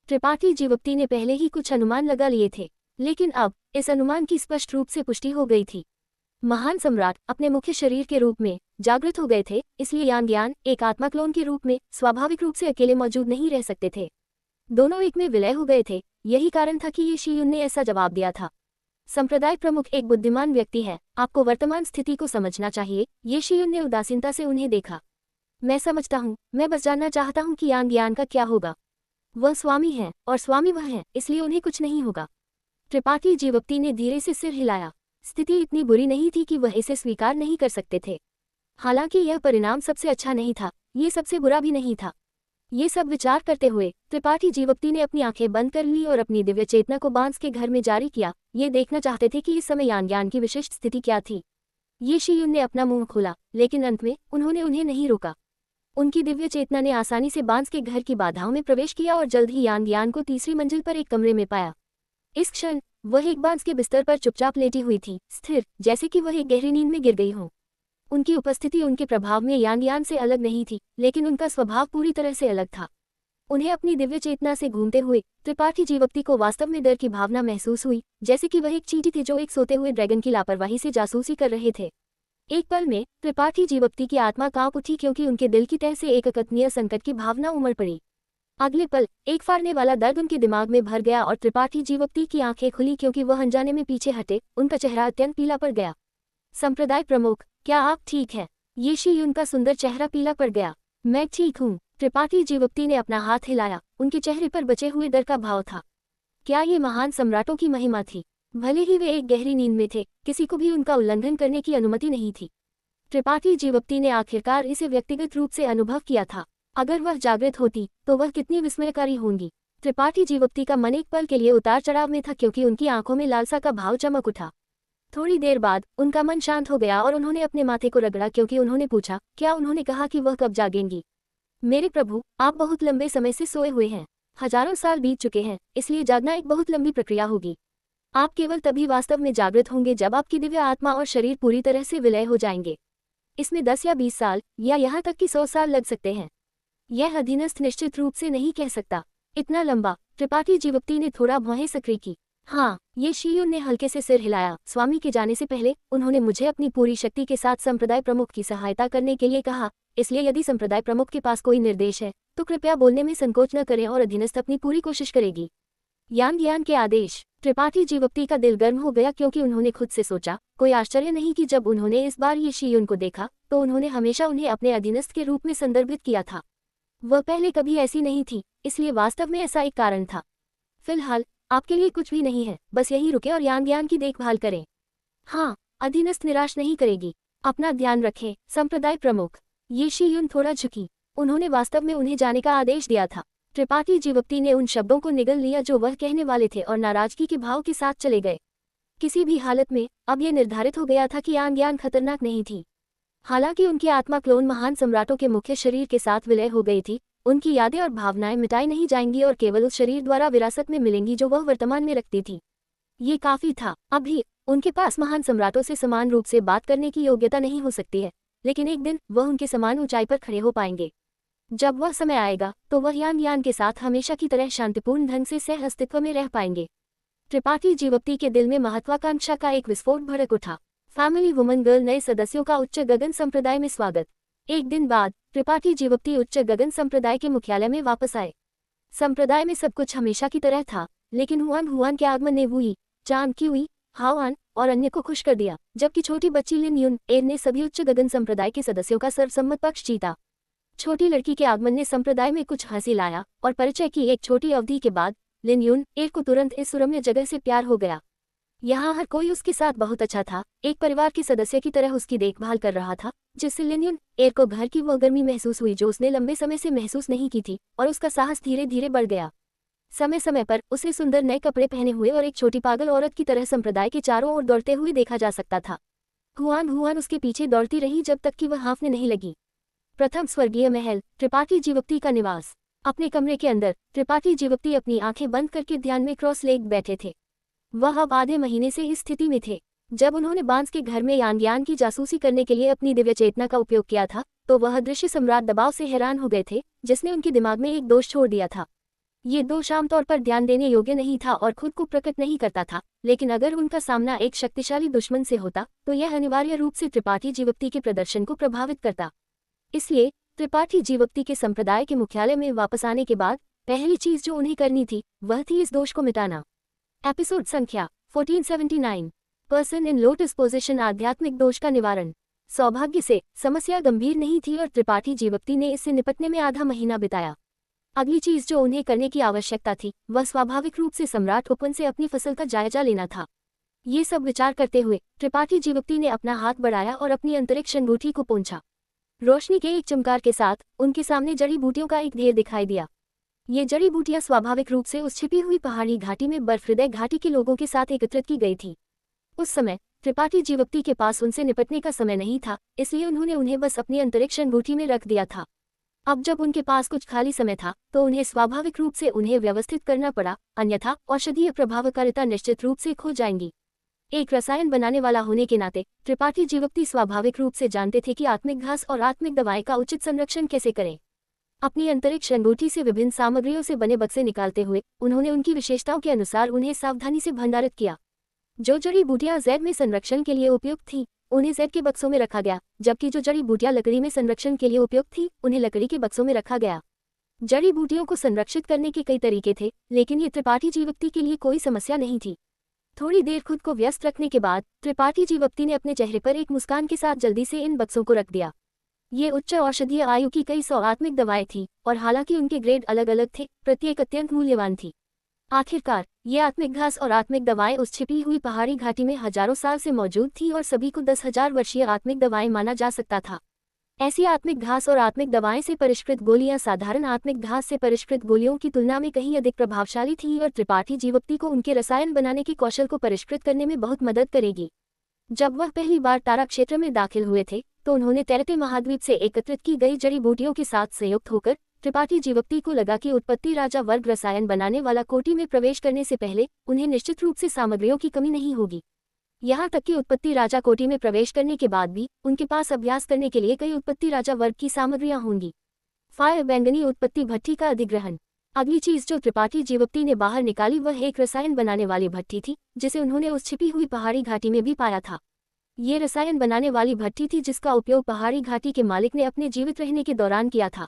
त्रिपाठी जीवप्ती ने पहले ही कुछ अनुमान लगा लिए थे, लेकिन अब इस अनुमान की स्पष्ट रूप से पुष्टि हो गई थी। महान सम्राट अपने मुख्य शरीर के रूप में जागृत हो गए थे, इसलिए यांग्यान एक आत्मा क्लोन के रूप में स्वाभाविक रूप से अकेले मौजूद नहीं रह सकते थे। दोनों एक में विलय हो गए थे। यही कारण था कि ये शियुन ने ऐसा जवाब दिया था। संप्रदाय प्रमुख एक बुद्धिमान व्यक्ति है, आपको वर्तमान स्थिति को समझना चाहिए। ये शियुन ने उदासीनता से उन्हें देखा। मैं समझता हूँ, मैं बस जानना चाहता हूँ कि यांग्यान का क्या होगा। वह स्वामी है और स्वामी वह है, इसलिए उन्हें कुछ नहीं होगा। त्रिपाठी जीवप्ती ने धीरे से सिर हिलाया। स्थिति इतनी बुरी नहीं थी कि वह इसे स्वीकार नहीं कर सकते थे। हालांकि यह परिणाम सबसे अच्छा नहीं था, ये सबसे बुरा भी नहीं था। ये सब विचार करते हुए त्रिपाठी जीवप्ती ने अपनी आंखें बंद कर ली और अपनी दिव्य चेतना को बांस के घर में जारी किया। ये देखना चाहते थे कि इस समय यांग्यान की विशिष्ट स्थिति क्या थी। ये शियुन ने अपना मुंह खोला, लेकिन अंत में उन्होंने उन्हें नहीं रोका। उनकी दिव्य चेतना ने आसानी से बांस के घर की बाधाओं में प्रवेश किया और जल्द ही यांग्यान को तीसरी मंजिल पर एक कमरे में पाया। इस क्षण वह एक बांस के बिस्तर पर चुपचाप लेटी हुई थी, स्थिर, जैसे कि वह एक गहरी नींद में गिर गई हो। उनकी उपस्थिति उनके प्रभाव में यांग्यान से अलग नहीं थी, लेकिन उनका स्वभाव पूरी तरह से अलग था। उन्हें अपनी दिव्य चेतना से घूमते हुए त्रिपाठी जीवप्ती को वास्तव में डर की भावना महसूस हुई, जैसे कि वह एक चींटी थे जो एक सोते हुए ड्रैगन की लापरवाही से जासूसी कर रहे थे। एक पल में त्रिपाठी जीवप्ती की आत्मा कांप उठी, क्योंकि उनके दिल की तह से एक अकथनीय संकट की भावना उमड़ पड़ी। अगले पल एक फाड़ने वाला दर्द उनके दिमाग में भर गया और त्रिपाठी जीवप्ती की आंखें खुली, क्योंकि वह अनजाने में पीछे हटे। उनका चेहरा अत्यंत पीला पड़ गया। संप्रदाय प्रमुख, क्या आप ठीक हैं? ये शियुन का सुंदर चेहरा पीला पड़ गया। मैं ठीक हूँ। त्रिपाठी जीवप्ती ने अपना हाथ हिलाया। उनके चेहरे पर बचे हुए डर का भाव था। क्या ये महान सम्राटों की महिमा थी? भले ही वे एक गहरी नींद में थे, किसी को भी उनका उल्लंघन करने की अनुमति नहीं थी। त्रिपाठी जीवप्ती ने आखिरकार इसे व्यक्तिगत रूप से अनुभव किया था। अगर वह जागृत होती तो वह कितनी विस्मयकारी होंगी। त्रिपाठी जीवप्ती का मन एक पल के लिए उतार चढ़ाव में था, क्योंकि उनकी आंखों में लालसा का भाव चमक उठा। थोड़ी देर बाद उनका मन शांत हो गया और उन्होंने अपने माथे को रगड़ा, क्योंकि उन्होंने पूछा, क्या उन्होंने कहा कि वह कब जागेंगी? मेरे प्रभु, आप बहुत लंबे समय से सोए हुए हैं। हजारों साल बीत चुके हैं, इसलिए जागना एक बहुत लंबी प्रक्रिया होगी। आप केवल तभी वास्तव में जागृत होंगे जब आपकी दिव्य आत्मा और शरीर पूरी तरह से विलय हो जाएंगे। इसमें 10 या 20 साल या यहाँ तक कि 100 साल लग सकते हैं। यह अधीनस्थ निश्चित रूप से नहीं कह सकता। इतना लंबा? त्रिपाठी जीवप्ती ने थोड़ा भौहें सक्रिय की। हाँ, ये शियुन ने हल्के से सिर हिलाया। स्वामी के जाने से पहले उन्होंने मुझे अपनी पूरी शक्ति के साथ संप्रदाय प्रमुख की सहायता करने के लिए कहा, इसलिए यदि संप्रदाय प्रमुख के पास कोई निर्देश है तो कृपया बोलने में संकोच न करें और अधीनस्थ अपनी पूरी कोशिश करेगी। यांग यान के आदेश। त्रिपाठी जीवप्ती का दिल गर्म हो गया क्योंकि उन्होंने खुद से सोचा, कोई आश्चर्य नहीं कि जब उन्होंने इस बार ये शियुन को देखा तो उन्होंने हमेशा उन्हें अपने अधीनस्थ के रूप में संदर्भित किया था। वह पहले कभी ऐसी नहीं थी, इसलिए वास्तव में ऐसा एक कारण था। फिलहाल आपके लिए कुछ भी नहीं है, बस यहीं रुके और यांग यान की देखभाल करें। हाँ, अधीनस्थ निराश नहीं करेगी। अपना ध्यान रखें, संप्रदाय प्रमुख। ये शियुन थोड़ा झुकी। उन्होंने वास्तव में उन्हें जाने का आदेश दिया था। त्रिपाठी जीवप्ती ने उन शब्दों को निगल लिया जो वह कहने वाले थे और नाराजगी के भाव के साथ चले गए। किसी भी हालत में अब यह निर्धारित हो गया था कि यांग यान खतरनाक नहीं थी। हालांकि उनकी आत्मा क्लोन महान सम्राटों के मुख्य शरीर के साथ विलय हो गई थी, उनकी यादें और भावनाएं मिटाई नहीं जाएंगी और केवल उस शरीर द्वारा विरासत में मिलेंगी जो वह वर्तमान में रखती थी। ये काफी था। अब भी उनके पास महान सम्राटों से समान रूप से बात करने की योग्यता नहीं हो सकती है, लेकिन एक दिन वह उनके समान ऊंचाई पर खड़े हो पाएंगे। जब वह समय आएगा तो वह यांग यान के साथ हमेशा की तरह शांतिपूर्ण ढंग से सह अस्तित्व में रह पाएंगे। त्रिपाठी जीवप्ती के दिल में महत्वाकांक्षा का एक विस्फोट भड़क उठा। फैमिली वुमन गर्ल नए सदस्यों का उच्च गगन संप्रदाय में स्वागत। एक दिन बाद त्रिपाठी जीवप्ती उच्च गगन संप्रदाय के मुख्यालय में वापस आए। संप्रदाय में सब कुछ हमेशा की तरह था, लेकिन हुआन हुआन के आगमन ने वुई, चांग क्यूई, हाओआन और अन्य को खुश कर दिया, जबकि छोटी बच्ची लिन युन एर ने सभी उच्च गगन संप्रदाय के सदस्यों का सर्वसम्मत पक्ष जीता। छोटी लड़की के आगमन ने संप्रदाय में कुछ हंसी लाया और परिचय की एक छोटी अवधि के बाद लिन युन एर को तुरंत इस सुरम्य जगह से प्यार हो गया। यहाँ हर कोई उसके साथ बहुत अच्छा था, एक परिवार के सदस्य की तरह उसकी देखभाल कर रहा था, जिससे लिन युन एर को घर की वह गर्मी महसूस हुई जो उसने लंबे समय से महसूस नहीं की थी, और उसका साहस धीरे धीरे बढ़ गया। समय समय पर उसे सुंदर नए कपड़े पहने हुए और एक छोटी पागल औरत की तरह संप्रदाय के चारों ओर दौड़ते हुए देखा जा सकता था। हुआन हुआन उसके पीछे दौड़ती रही जब तक कि वह हांफने नहीं लगी। प्रथम स्वर्गीय महल, त्रिपाठी जीवप्ती का निवास। अपने कमरे के अंदर त्रिपाठी जीवप्ती अपनी आंखें बंद करके ध्यान में क्रॉस लेग बैठे थे। वह अब आधे महीने से इस स्थिति में थे। जब उन्होंने बांस के घर में यांग यान की जासूसी करने के लिए अपनी दिव्य चेतना का उपयोग किया था तो वह दृश्य सम्राट दबाव से हैरान हो गए थे, जिसने उनके दिमाग में एक दोष छोड़ दिया था। ये दोष आमतौर पर ध्यान देने योग्य नहीं था और खुद को प्रकट नहीं करता था, लेकिन अगर उनका सामना एक शक्तिशाली दुश्मन से होता तो यह अनिवार्य रूप से त्रिपाठी जीवप्ती के प्रदर्शन को प्रभावित करता। इसलिए त्रिपाठी जीवप्ती के संप्रदाय के मुख्यालय में वापस आने के बाद पहली चीज जो उन्हें करनी थी वह थी इस दोष को मिटाना। एपिसोड संख्या 1479, पर्सन इन लोटस पोजीशन, आध्यात्मिक दोष का निवारण। सौभाग्य से समस्या गंभीर नहीं थी और त्रिपाठी जीवप्ती ने इससे निपटने में आधा महीना बिताया। अगली चीज जो उन्हें करने की आवश्यकता थी वह स्वाभाविक रूप से सम्राट ओपन से अपनी फसल का जायजा लेना था। ये सब विचार करते हुए त्रिपाठी जीवप्ती ने अपना हाथ बढ़ाया और अपनी अंतरिक्ष अंगूठी को पोंछा। रोशनी के एक चमकार के साथ उनके सामने जड़ी बूटियों का एक ढेर दिखाई दिया। ये जड़ी बूटियां स्वाभाविक रूप से उस छिपी हुई पहाड़ी घाटी में बर्फहृदय घाटी के लोगों के साथ एकत्रित की गई थी। उस समय त्रिपाठी जीवप्ती के पास उनसे निपटने का समय नहीं था, इसलिए उन्होंने उन्हें बस अपनी अंतरिक्ष अंगूठी में रख दिया था। अब जब उनके पास कुछ खाली समय था तो उन्हें स्वाभाविक रूप से उन्हें व्यवस्थित करना पड़ा, अन्यथा औषधीय प्रभावकारिता निश्चित रूप से खो जाएंगी। एक रसायन बनाने वाला होने के नाते त्रिपाठी जीवप्ती स्वाभाविक रूप से जानते थे कि आत्मिक घास और आत्मिक दवाएं का उचित संरक्षण कैसे करें। अपनी अंतरिक्ष अंगूठी से विभिन्न सामग्रियों से बने बक्से निकालते हुए उन्होंने उनकी विशेषताओं के अनुसार उन्हें सावधानी से भंडारित किया। जो जड़ी बूटियां जेड में संरक्षण के लिए उपयुक्त थीं, उन्हें जेड के बक्सों में रखा गया, जबकि जो जड़ी बूटियां लकड़ी में संरक्षण के लिए उपयुक्त थी उन्हें लकड़ी के बक्सों में रखा गया। जड़ी बूटियों को संरक्षित करने के कई तरीके थे, लेकिन ये त्रिपाठी जीवप्ती के लिए कोई समस्या नहीं थी। थोड़ी देर खुद को व्यस्त रखने के बाद त्रिपाठी जीवप्ती ने अपने चेहरे पर एक मुस्कान के साथ जल्दी से इन बक्सों को रख दिया। ये उच्च औषधीय आयु की कई 100 आत्मिक दवाएं थीं और हालांकि उनके ग्रेड अलग अलग थे, प्रत्येक अत्यंत मूल्यवान थी। आखिरकार ये आत्मिक घास और आत्मिक दवाएं उस छिपी हुई पहाड़ी घाटी में हजारों साल से मौजूद थी और सभी को 10,000 वर्षीय आत्मिक दवाएं माना जा सकता था। ऐसी आत्मिक घास और आत्मिक दवाएं से परिष्कृत गोलियां साधारण आत्मिक घास से परिष्कृत गोलियों की तुलना में कहीं अधिक प्रभावशाली थी और त्रिपाठी जीवप्ती को उनके रसायन बनाने के कौशल को परिष्कृत करने में बहुत मदद करेगी। जब वह पहली बार तारा क्षेत्र में दाखिल हुए थे तो उन्होंने तैरते महाद्वीप से एकत्रित की गई जड़ी बूटियों के साथ संयुक्त होकर त्रिपाठी जीवप्ती को लगा कि उत्पत्ति राजा वर्ग रसायन बनाने वाला कोटि में प्रवेश करने से पहले उन्हें निश्चित रूप से सामग्रियों की कमी नहीं होगी। यहाँ तक कि उत्पत्ति राजा कोटि में प्रवेश करने के बाद भी उनके पास अभ्यास करने के लिए कई उत्पत्ति राजा वर्ग की सामग्रियां होंगी। फायर बैंगनी उत्पत्ति भट्ठी का अधिग्रहण। अगली चीज जो त्रिपाठी जीवप्ती ने बाहर निकाली वह एक रसायन बनाने वाली भट्ठी थी, जिसे उन्होंने उस छिपी हुई पहाड़ी घाटी में भी पाया था। ये रसायन बनाने वाली भट्ठी थी जिसका उपयोग पहाड़ी घाटी के मालिक ने अपने जीवित रहने के दौरान किया था।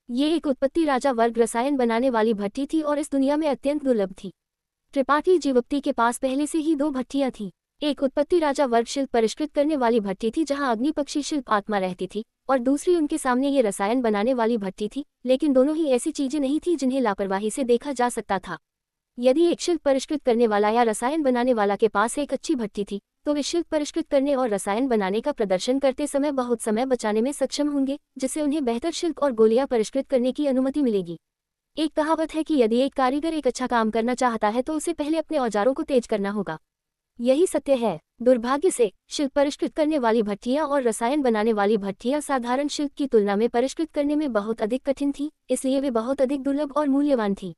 ये एक उत्पत्ति राजा वर्ग रसायन बनाने वाली भट्ठी थी और इस दुनिया में अत्यंत दुर्लभ थी। त्रिपाठी जीवप्ती के पास पहले से ही 2 भट्ठियां थीं। एक उत्पत्ति राजा वर्ग शिल्प परिष्कृत करने वाली भट्ठी थी जहां अग्नि पक्षी शिल्प आत्मा रहती थी, और दूसरी उनके सामने ये रसायन बनाने वाली भट्ठी थी, लेकिन दोनों ही ऐसी चीजें नहीं थी जिन्हें लापरवाही से देखा जा सकता था। यदि एक शिल्प परिष्कृत करने वाला या रसायन बनाने वाला के पास एक अच्छी भट्ठी थी, तो वे शिल्प परिष्कृत करने और रसायन बनाने का प्रदर्शन करते समय बहुत समय बचाने में सक्षम होंगे, जिससे उन्हें बेहतर शिल्प और गोलियां परिष्कृत करने की अनुमति मिलेगी। एक कहावत है कि यदि एक कारीगर एक अच्छा काम करना चाहता है तो उसे पहले अपने औजारों को तेज करना होगा। यही सत्य है। दुर्भाग्य से शिल्प परिष्कृत करने वाली भट्ठियां और रसायन बनाने वाली भट्ठियां साधारण शिल्प की तुलना में परिष्कृत करने में बहुत अधिक कठिन थी, इसलिए वे बहुत अधिक दुर्लभ और मूल्यवान थी।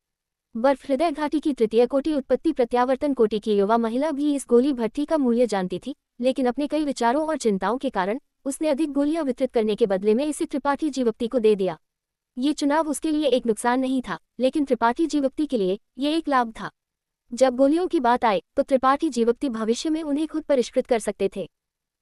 बर्फ हृदय घाटी की तृतीय कोटि उत्पत्ति प्रत्यावर्तन कोटि की युवा महिला भी इस गोली भट्ठी का मूल्य जानती थी, लेकिन अपने कई विचारों और चिंताओं के कारण उसने अधिक गोलियां वितरित करने के बदले में इसे त्रिपाठी जीवप्ती को दे दिया। ये चुनाव उसके लिए एक नुकसान नहीं था, लेकिन त्रिपाठी जीवप्ती के लिए ये एक लाभ था। जब गोलियों की बात आए तो त्रिपाठी जीवप्ती भविष्य में उन्हें खुद परिष्कृत कर सकते थे।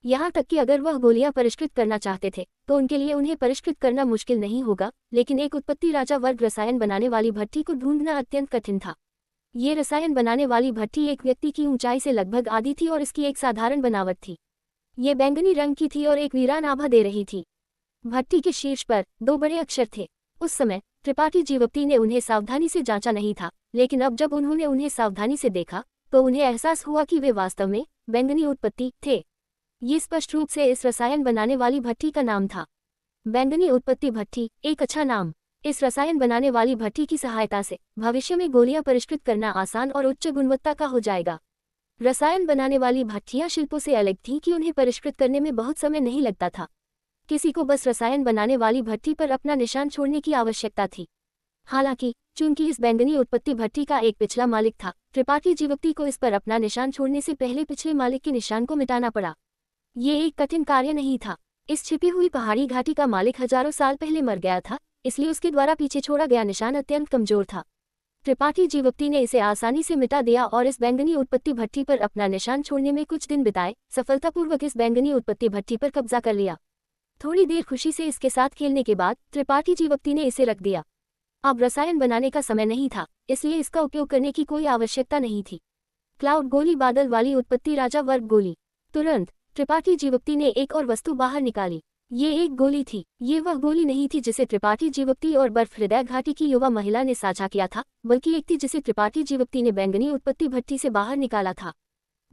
यहाँ तक कि अगर वह गोलियां परिष्कृत करना चाहते थे तो उनके लिए उन्हें परिष्कृत करना मुश्किल नहीं होगा, लेकिन एक उत्पत्ति राजा वर्ग रसायन बनाने वाली भट्ठी को ढूंढना अत्यंत कठिन था। ये रसायन बनाने वाली भट्ठी एक व्यक्ति की ऊंचाई से लगभग आधी थी और इसकी एक साधारण बनावट थी। ये बैंगनी रंग की थी और एक वीरान आभा दे रही थी। भट्ठी के शीर्ष पर 2 बड़े अक्षर थे। उस समय त्रिपाठी जीवप्ती ने उन्हें सावधानी से जांचा नहीं था, लेकिन अब जब उन्होंने उन्हें सावधानी से देखा तो उन्हें एहसास हुआ कि वे वास्तव में बैंगनी उत्पत्ति थे। ये स्पष्ट रूप से इस रसायन बनाने वाली भट्ठी का नाम था। बैंगनी उत्पत्ति भट्ठी एक अच्छा नाम। इस रसायन बनाने वाली भट्ठी की सहायता से भविष्य में गोलियां परिष्कृत करना आसान और उच्च गुणवत्ता का हो जाएगा। रसायन बनाने वाली भट्ठियां शिल्पों से अलग थीं कि उन्हें परिष्कृत करने में बहुत समय नहीं लगता था। किसी को बस रसायन बनाने वाली भट्ठी पर अपना निशान छोड़ने की आवश्यकता थी। हालांकि चूंकि इस बैंगनी उत्पत्ति भट्ठी का एक पिछला मालिक था, त्रिपाठी जीवप्ती को इस पर अपना निशान छोड़ने से पहले पिछले मालिक के निशान को मिटाना पड़ा। ये एक कठिन कार्य नहीं था। इस छिपी हुई पहाड़ी घाटी का मालिक हजारों साल पहले मर गया था, इसलिए उसके द्वारा पीछे छोड़ा गया निशान अत्यंत कमजोर था। त्रिपाठी जीवप्ती ने इसे आसानी से मिटा दिया और इस बैंगनी उत्पत्ति भट्ठी पर अपना निशान छोड़ने में कुछ दिन बिताए सफलतापूर्वक इस बैंगनी उत्पत्ति भट्ठी पर कब्जा कर लिया। थोड़ी देर खुशी से इसके साथ खेलने के बाद त्रिपाठी जीवप्ती ने इसे रख दिया। अब रसायन बनाने का समय नहीं था, इसलिए इसका उपयोग करने की कोई आवश्यकता नहीं थी। क्लाउड गोली बादल वाली उत्पत्ति राजा वर्ग गोली। तुरंत त्रिपाठी जीवप्ती ने एक और वस्तु बाहर निकाली। ये एक गोली थी। ये वह गोली नहीं थी जिसे त्रिपाठी जीवप्ती और बर्फ हृदय घाटी की युवा महिला ने साझा किया था, बल्कि एक थी जिसे त्रिपाठी जीवप्ती ने बैंगनी उत्पत्ति भट्ठी से बाहर निकाला था।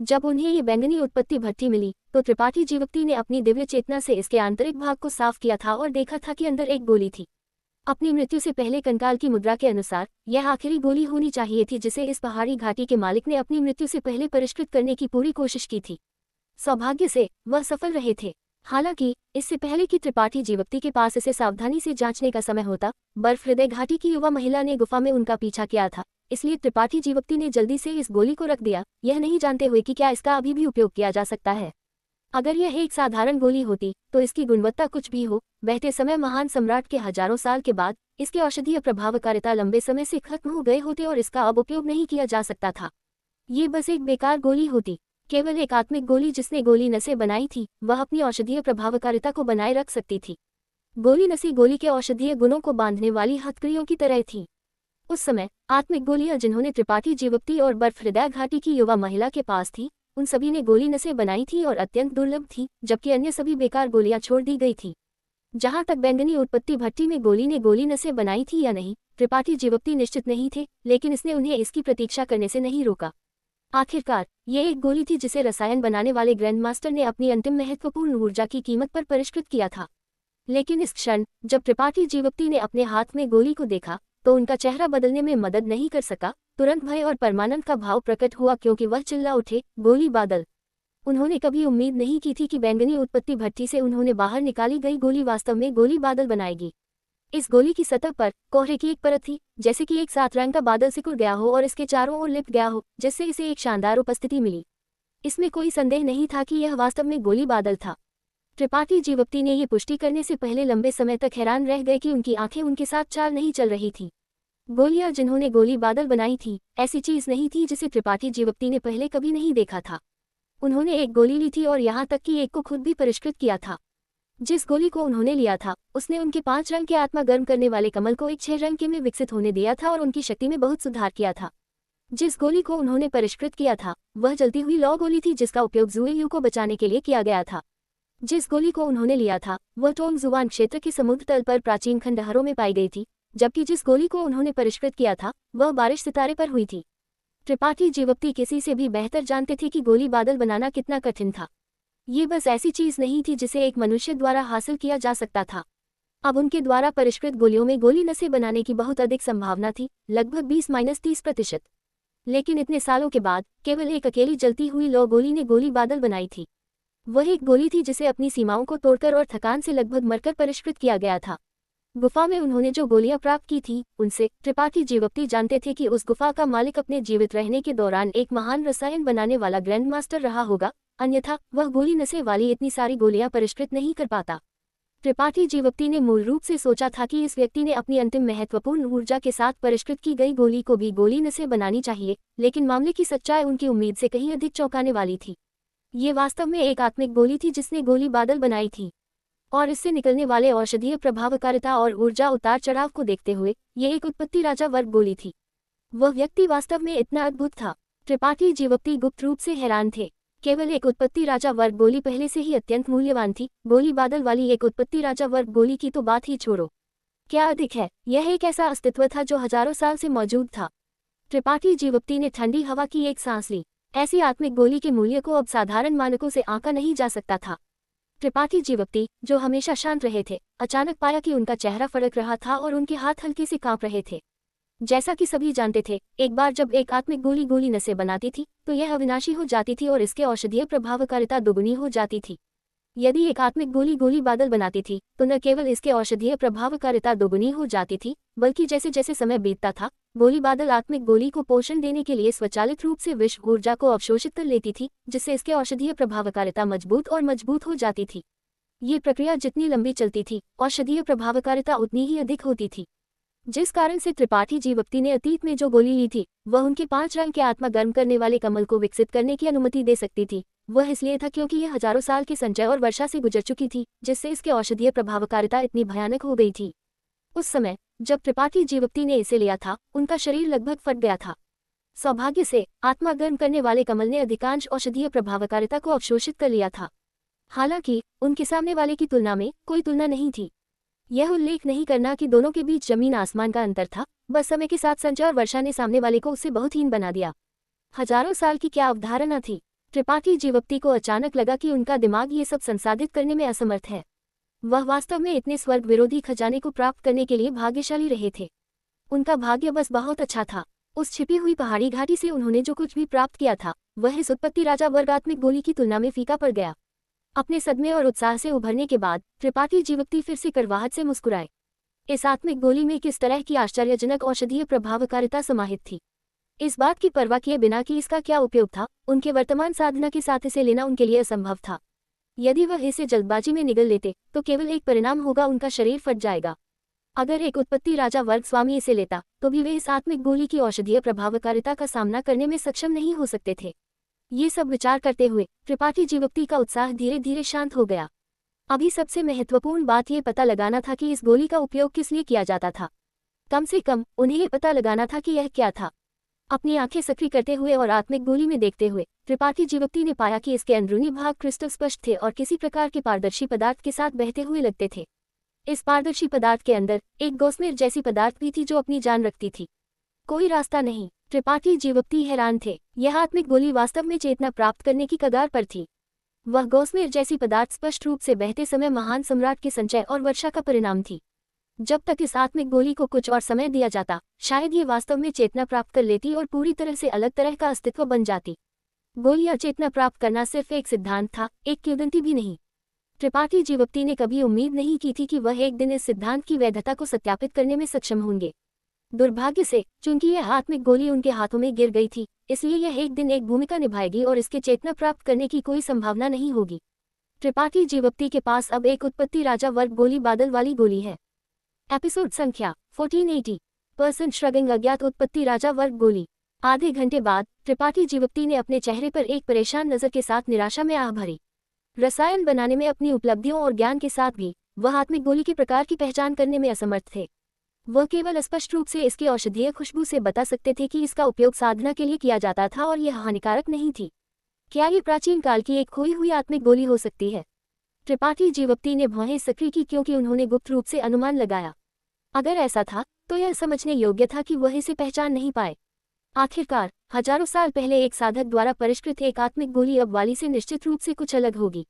जब उन्हें ये बैंगनी उत्पत्ति भट्ठी मिली तो त्रिपाठी जीवप्ती ने अपनी दिव्य चेतना से इसके आंतरिक भाग को साफ किया था और देखा था कि अंदर एक गोली थी। अपनी मृत्यु से पहले कंकाल की मुद्रा के अनुसार यह आखिरी गोली होनी चाहिए थी जिसे इस पहाड़ी घाटी के मालिक ने अपनी मृत्यु से पहले परिष्कृत करने की पूरी कोशिश की थी। सौभाग्य से वह सफल रहे थे। हालांकि इससे पहले कि त्रिपाठी जीवप्ती के पास इसे सावधानी से जांचने का समय होता, बर्फ हृदय घाटी की युवा महिला ने गुफा में उनका पीछा किया था, इसलिए त्रिपाठी जीवप्ती ने जल्दी से इस गोली को रख दिया, यह नहीं जानते हुए कि क्या इसका अभी भी उपयोग किया जा सकता है। अगर यह एक साधारण गोली होती तो इसकी गुणवत्ता कुछ भी हो, बहते समय महान सम्राट के हजारों साल के बाद इसके औषधीय प्रभावकारिता लंबे समय से खत्म हो गए होते और इसका अब उपयोग नहीं किया जा सकता था। ये बस एक बेकार गोली होती। केवल एक आत्मिक गोली जिसने गोली नसें बनाई थी वह अपनी औषधीय प्रभावकारिता को बनाए रख सकती थी। गोली नसें गोली के औषधीय गुणों को बांधने वाली हथकड़ियों की तरह थी। उस समय आत्मिक गोलियां जिन्होंने त्रिपाठी जीवप्ती और बर्फ हृदय घाटी की युवा महिला के पास थी, उन सभी ने गोली नसें बनाई थी और अत्यंत दुर्लभ थी, जबकि अन्य सभी बेकार गोलियां छोड़ दी गई थी। जहां तक बैंगनी उत्पत्ति भट्ठी में गोली ने गोली नसें बनाई थी या नहीं, त्रिपाठी जीवप्ती निश्चित नहीं थे, लेकिन इसने उन्हें इसकी प्रतीक्षा करने से नहीं रोका। आखिरकार ये एक गोली थी जिसे रसायन बनाने वाले ग्रैंड मास्टर ने अपनी अंतिम महत्वपूर्ण ऊर्जा की कीमत पर परिष्कृत किया था। लेकिन इस क्षण जब त्रिपाठी जीवप्ती ने अपने हाथ में गोली को देखा तो उनका चेहरा बदलने में मदद नहीं कर सका। तुरंत भय और परमानंद का भाव प्रकट हुआ क्योंकि वह चिल्ला उठे, गोली बादल। उन्होंने कभी उम्मीद नहीं की थी कि बैंगनी उत्पत्ति भट्ठी से उन्होंने बाहर निकाली गई गोली वास्तव में गोली बादल बनाएगी। इस गोली की सतह पर कोहरे की एक परत थी, जैसे कि एक सात रंग का बादल सिकुड़ गया हो और इसके चारों ओर लिपट गया हो, जिससे इसे एक शानदार उपस्थिति मिली। इसमें कोई संदेह नहीं था कि यह वास्तव में गोली बादल था। त्रिपाठी जीवप्ती ने ये पुष्टि करने से पहले लंबे समय तक हैरान रह गए कि उनकी आंखें उनके साथ चाल नहीं चल रही थी। गोलियां जिन्होंने गोली बादल बनाई थी, ऐसी चीज नहीं थी जिसे त्रिपाठी जीवप्ती ने पहले कभी नहीं देखा था। उन्होंने एक गोली ली थी और यहाँ तक कि एक को खुद भी परिष्कृत किया था। जिस गोली को उन्होंने लिया था उसने उनके 5 रंग के आत्मा गर्म करने वाले कमल को एक 6 रंग के में विकसित होने दिया था और उनकी शक्ति में बहुत सुधार किया था। जिस गोली को उन्होंने परिष्कृत किया था वह जलती हुई लौ गोली थी जिसका उपयोग जुएयू को बचाने के लिए किया गया था। जिस गोली को उन्होंने लिया था वह टोंग जुआन क्षेत्र के समुद्र तल पर प्राचीन खंडहरों में पाई गई थी, जबकि जिस गोली को उन्होंने परिष्कृत किया था वह बारिश सितारे पर हुई थी। त्रिपाठी जीवप्ती किसी से भी बेहतर जानते थे कि गोली बादल बनाना कितना कठिन था। ये बस ऐसी चीज नहीं थी जिसे एक मनुष्य द्वारा हासिल किया जा सकता था। अब उनके द्वारा परिष्कृत गोलियों में गोली नसें बनाने की बहुत अधिक संभावना थी, लगभग 20-30%। लेकिन इतने सालों के बाद केवल एक अकेली जलती हुई लौ गोली ने गोली बादल बनाई थी। वह एक गोली थी जिसे अपनी सीमाओं को तोड़कर और थकान से लगभग मरकर परिष्कृत किया गया था। गुफा में उन्होंने जो गोलियां प्राप्त की थी उनसे त्रिपाठी जीवप्ती जानते थे कि उस गुफा का मालिक अपने जीवित रहने के दौरान एक महान रसायन बनाने वाला ग्रैंड मास्टर रहा होगा, अन्यथा वह गोली नसें वाली इतनी सारी गोलियां परिष्कृत नहीं कर पाता। त्रिपाठी जीवप्ती ने मूल रूप से सोचा था कि इस व्यक्ति ने अपनी अंतिम महत्वपूर्ण ऊर्जा के साथ परिष्कृत की गई गोली को भी गोली नसें बनानी चाहिए, लेकिन मामले की सच्चाई उनकी उम्मीद से कहीं अधिक चौंकाने वाली थी। ये वास्तव में एक आत्मिक गोली थी जिसने गोली बादल बनाई थी, और इससे निकलने वाले औषधीय प्रभावकारिता और ऊर्जा उतार चढ़ाव को देखते हुए ये एक उत्पत्ति राजा वर्ग गोली थी। वह व्यक्ति वास्तव में इतना अद्भुत था। त्रिपाठी जीवप्ती गुप्त रूप से हैरान थे। केवल एक उत्पत्ति राजा वर्ग गोली पहले से ही अत्यंत मूल्यवान थी, गोली बादल वाली एक उत्पत्ति राजा वर्ग गोली की तो बात ही छोड़ो। क्या अधिक है, यह एक ऐसा अस्तित्व था जो हजारों साल से मौजूद था। त्रिपाठी जीवप्ती ने ठंडी हवा की एक सांस ली। ऐसी आत्मिक गोली के मूल्य को अब साधारण मानकों से आंका नहीं जा सकता था। त्रिपाठी जीवप्ती, जो हमेशा शांत रहे थे, अचानक पाया कि उनका चेहरा फड़क रहा था और उनके हाथ हल्के से कांप रहे थे। जैसा कि सभी जानते थे, एक बार जब एक आत्मिक गोली गोली नसें बनाती थी तो यह अविनाशी हो जाती थी और इसके औषधीय प्रभावकारिता दोगुनी हो जाती थी। यदि एक आत्मिक गोली गोली बादल बनाती थी तो न केवल इसके औषधीय प्रभावकारिता दोगुनी हो जाती थी, बल्कि जैसे जैसे समय बीतता था गोली बादल आत्मिक गोली को पोषण देने के लिए स्वचालित रूप से विश्व ऊर्जा को अवशोषित कर लेती थी, जिससे इसके औषधीय प्रभावकारिता मजबूत और मजबूत हो जाती थी। ये प्रक्रिया जितनी लंबी चलती थी औषधीय प्रभावकारिता उतनी ही अधिक होती थी, जिस कारण से त्रिपाठी जीवप्ती ने अतीत में जो गोली ली थी वह उनके 5 रंग के आत्मा गर्म करने वाले कमल को विकसित करने की अनुमति दे सकती थी। वह इसलिए था क्योंकि यह हजारों साल के संचय और वर्षा से गुजर चुकी थी, जिससे इसके औषधीय प्रभावकारिता इतनी भयानक हो गई थी। उस समय जब त्रिपाठी जीवप्ती ने इसे लिया था उनका शरीर लगभग फट गया था। सौभाग्य से आत्मा गर्म करने वाले कमल ने अधिकांश औषधीय प्रभावकारिता को अवशोषित कर लिया था। हालांकि उनके सामने वाले की तुलना में कोई तुलना नहीं थी। यह उल्लेख नहीं करना कि दोनों के बीच जमीन आसमान का अंतर था, बस समय के साथ संचय और वर्षा ने सामने वाले को उससे बहुत हीन बना दिया। हजारों साल की क्या अवधारणा थी। त्रिपाठी जीवप्ती को अचानक लगा कि उनका दिमाग ये सब संसाधित करने में असमर्थ है। वह वास्तव में इतने स्वर्ग विरोधी खजाने को प्राप्त करने के लिए भाग्यशाली रहे थे। उनका भाग्य बस बहुत अच्छा था। उस छिपी हुई पहाड़ी घाटी से उन्होंने जो कुछ भी प्राप्त किया था वह इस उत्पत्ति राजा वर्ग आत्मिक गोली की तुलना में फीका पड़ गया। अपने सदमे और उत्साह से उभरने के बाद त्रिपाठी जीवप्ती फिर से कड़वाहट से मुस्कुराए। इस आत्मिक गोली में किस तरह की आश्चर्यजनक औषधीय प्रभावकारिता समाहित थी, इस बात की परवाह किए बिना कि इसका क्या उपयोग था, उनके वर्तमान साधना के साथ इसे लेना उनके लिए असंभव था। यदि वह इसे जल्दबाजी में निगल लेते तो केवल एक परिणाम होगा, उनका शरीर फट जाएगा। अगर एक उत्पत्ति राजा वर्ग स्वामी इसे लेता तो भी वे इस आत्मिक गोली की औषधीय प्रभावकारिता का सामना करने में सक्षम नहीं हो सकते थे। ये सब विचार करते हुए त्रिपाठी जीवप्ती का उत्साह धीरे धीरे शांत हो गया। अभी सबसे महत्वपूर्ण बात ये पता लगाना था कि इस गोली का उपयोग किस लिए किया जाता था। कम से कम उन्हें ये पता लगाना था कि यह क्या था। अपनी आंखें सक्रिय करते हुए और आत्मिक गोली में देखते हुए त्रिपाठी जीवप्ती ने पाया कि इसके अंदरूनी भाग क्रिस्टल स्पष्ट थे और किसी प्रकार के पारदर्शी पदार्थ के साथ बहते हुए लगते थे। इस पारदर्शी पदार्थ के अंदर एक गोस्मेर जैसी पदार्थ भी थी जो अपनी जान रखती थी। कोई रास्ता नहीं। त्रिपाठी जीवप्ती हैरान थे। यह आत्मिक गोली वास्तव में चेतना प्राप्त करने की कगार पर थी। वह गोस्मेर जैसी पदार्थ स्पष्ट रूप से बहते समय महान सम्राट के संचय और वर्षा का परिणाम थी। जब तक इस आत्मिक गोली को कुछ और समय दिया जाता, शायद ये वास्तव में चेतना प्राप्त कर लेती और पूरी तरह से अलग तरह का अस्तित्व बन जाती। गोली या चेतना प्राप्त करना सिर्फ एक सिद्धांत था, एक किंवदंती भी नहीं। त्रिपाठी जीवप्ती ने कभी उम्मीद नहीं की थी कि वह एक दिन इस सिद्धांत की वैधता को सत्यापित करने में सक्षम होंगे। दुर्भाग्य से चूंकि यह आत्मिक गोली उनके हाथों में गिर गई थी, इसलिए यह एक दिन एक भूमिका निभाएगी और इसके चेतना प्राप्त करने की कोई संभावना नहीं होगी। त्रिपाठी जीवप्ती के पास अब एक उत्पत्ति राजा वर्ग गोली बादल वाली गोली है। एपिसोड संख्या 1480 पर्सन श्रगिंग अज्ञात उत्पत्ति राजा वर्ग गोली। आधे घंटे बाद त्रिपाठी जीवप्ती ने अपने चेहरे पर एक परेशान नजर के साथ निराशा में आह भरी। रसायन बनाने में अपनी उपलब्धियों और ज्ञान के साथ भी वह आत्मिक गोली के प्रकार की पहचान करने में असमर्थ थे। वह केवल स्पष्ट रूप से इसकी औषधीय खुशबू से बता सकते थे कि इसका उपयोग साधना के लिए किया जाता था और यह हानिकारक नहीं थी। क्या ये प्राचीन काल की एक खोई हुई आत्मिक गोली हो सकती है? त्रिपाठी जीवप्ती ने भौहें सक्रिय की क्योंकि उन्होंने गुप्त रूप से अनुमान लगाया। अगर ऐसा था तो यह समझने योग्य था कि वह इसे पहचान नहीं पाए। आखिरकार हजारों साल पहले एक साधक द्वारा परिष्कृत एक आत्मिक गोली अब वाली से निश्चित रूप से कुछ अलग होगी।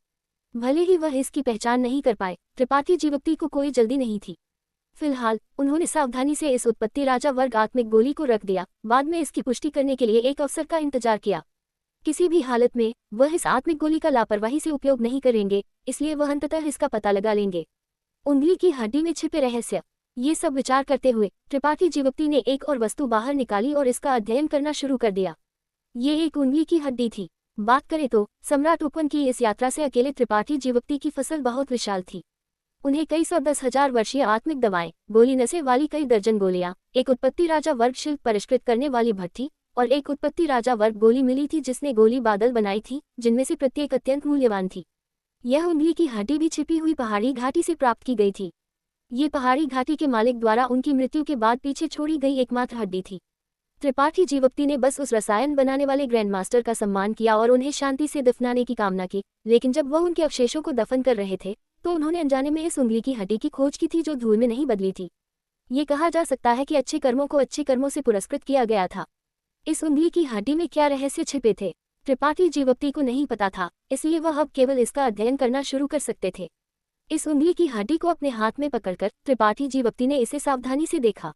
भले ही वह इसकी पहचान नहीं कर पाए, त्रिपाठी जीवप्ती को कोई जल्दी नहीं थी। फिलहाल उन्होंने सावधानी से इस उत्पत्ति राजा वर्ग आत्मिक गोली को रख दिया। बाद में इसकी पुष्टि करने के लिए एक अवसर का इंतजार किया। किसी भी हालत में वह इस आत्मिक गोली का लापरवाही से उपयोग नहीं करेंगे, इसलिए वह अंततः इसका पता लगा लेंगे। उंगली की हड्डी में छिपे रहस्य। ये सब विचार करते हुए त्रिपाठी जीवप्ती ने एक और वस्तु बाहर निकाली और इसका अध्ययन करना शुरू कर दिया। ये एक उंगली की हड्डी थी। बात करें तो सम्राट उपवन की इस यात्रा से अकेले त्रिपाठी जीवप्ती की फसल बहुत विशाल थी। उन्हें कई 110,000 वर्षीय आत्मिक दवाएं, गोली नसें वाली कई दर्जन गोलियां, एक उत्पत्ति राजा वर्ग शिल्प परिष्कृत करने वाली भट्ठी और एक उत्पत्ति राजा वर्ग गोली मिली थी जिसने गोली बादल बनाई थी, जिनमें से प्रत्येक अत्यंत मूल्यवान थी। यह उंगली की हड्डी भी छिपी हुई पहाड़ी घाटी से प्राप्त की गई थी। ये पहाड़ी घाटी के मालिक द्वारा उनकी मृत्यु के बाद पीछे छोड़ी गई एकमात्र हड्डी थी। त्रिपाठी जीवप्ती ने बस उस रसायन बनाने वाले ग्रैंड मास्टर का सम्मान किया और उन्हें शांति से दफनाने की कामना की, लेकिन जब वह उनके अवशेषों को दफन कर रहे थे तो उन्होंने अनजाने में इस उंगली की हड्डी की खोज की थी जो धूल में नहीं बदली थी। ये कहा जा सकता है कि अच्छे कर्मों को अच्छे कर्मों से पुरस्कृत किया गया था। इस उंगली की हड्डी में क्या रहस्य छिपे थे, त्रिपाठी जीवप्ती को नहीं पता था, इसलिए वह अब केवल इसका अध्ययन करना शुरू कर सकते थे। इस उंगली की हड्डी को अपने हाथ में पकड़कर त्रिपाठी जीवप्ती ने इसे सावधानी से देखा।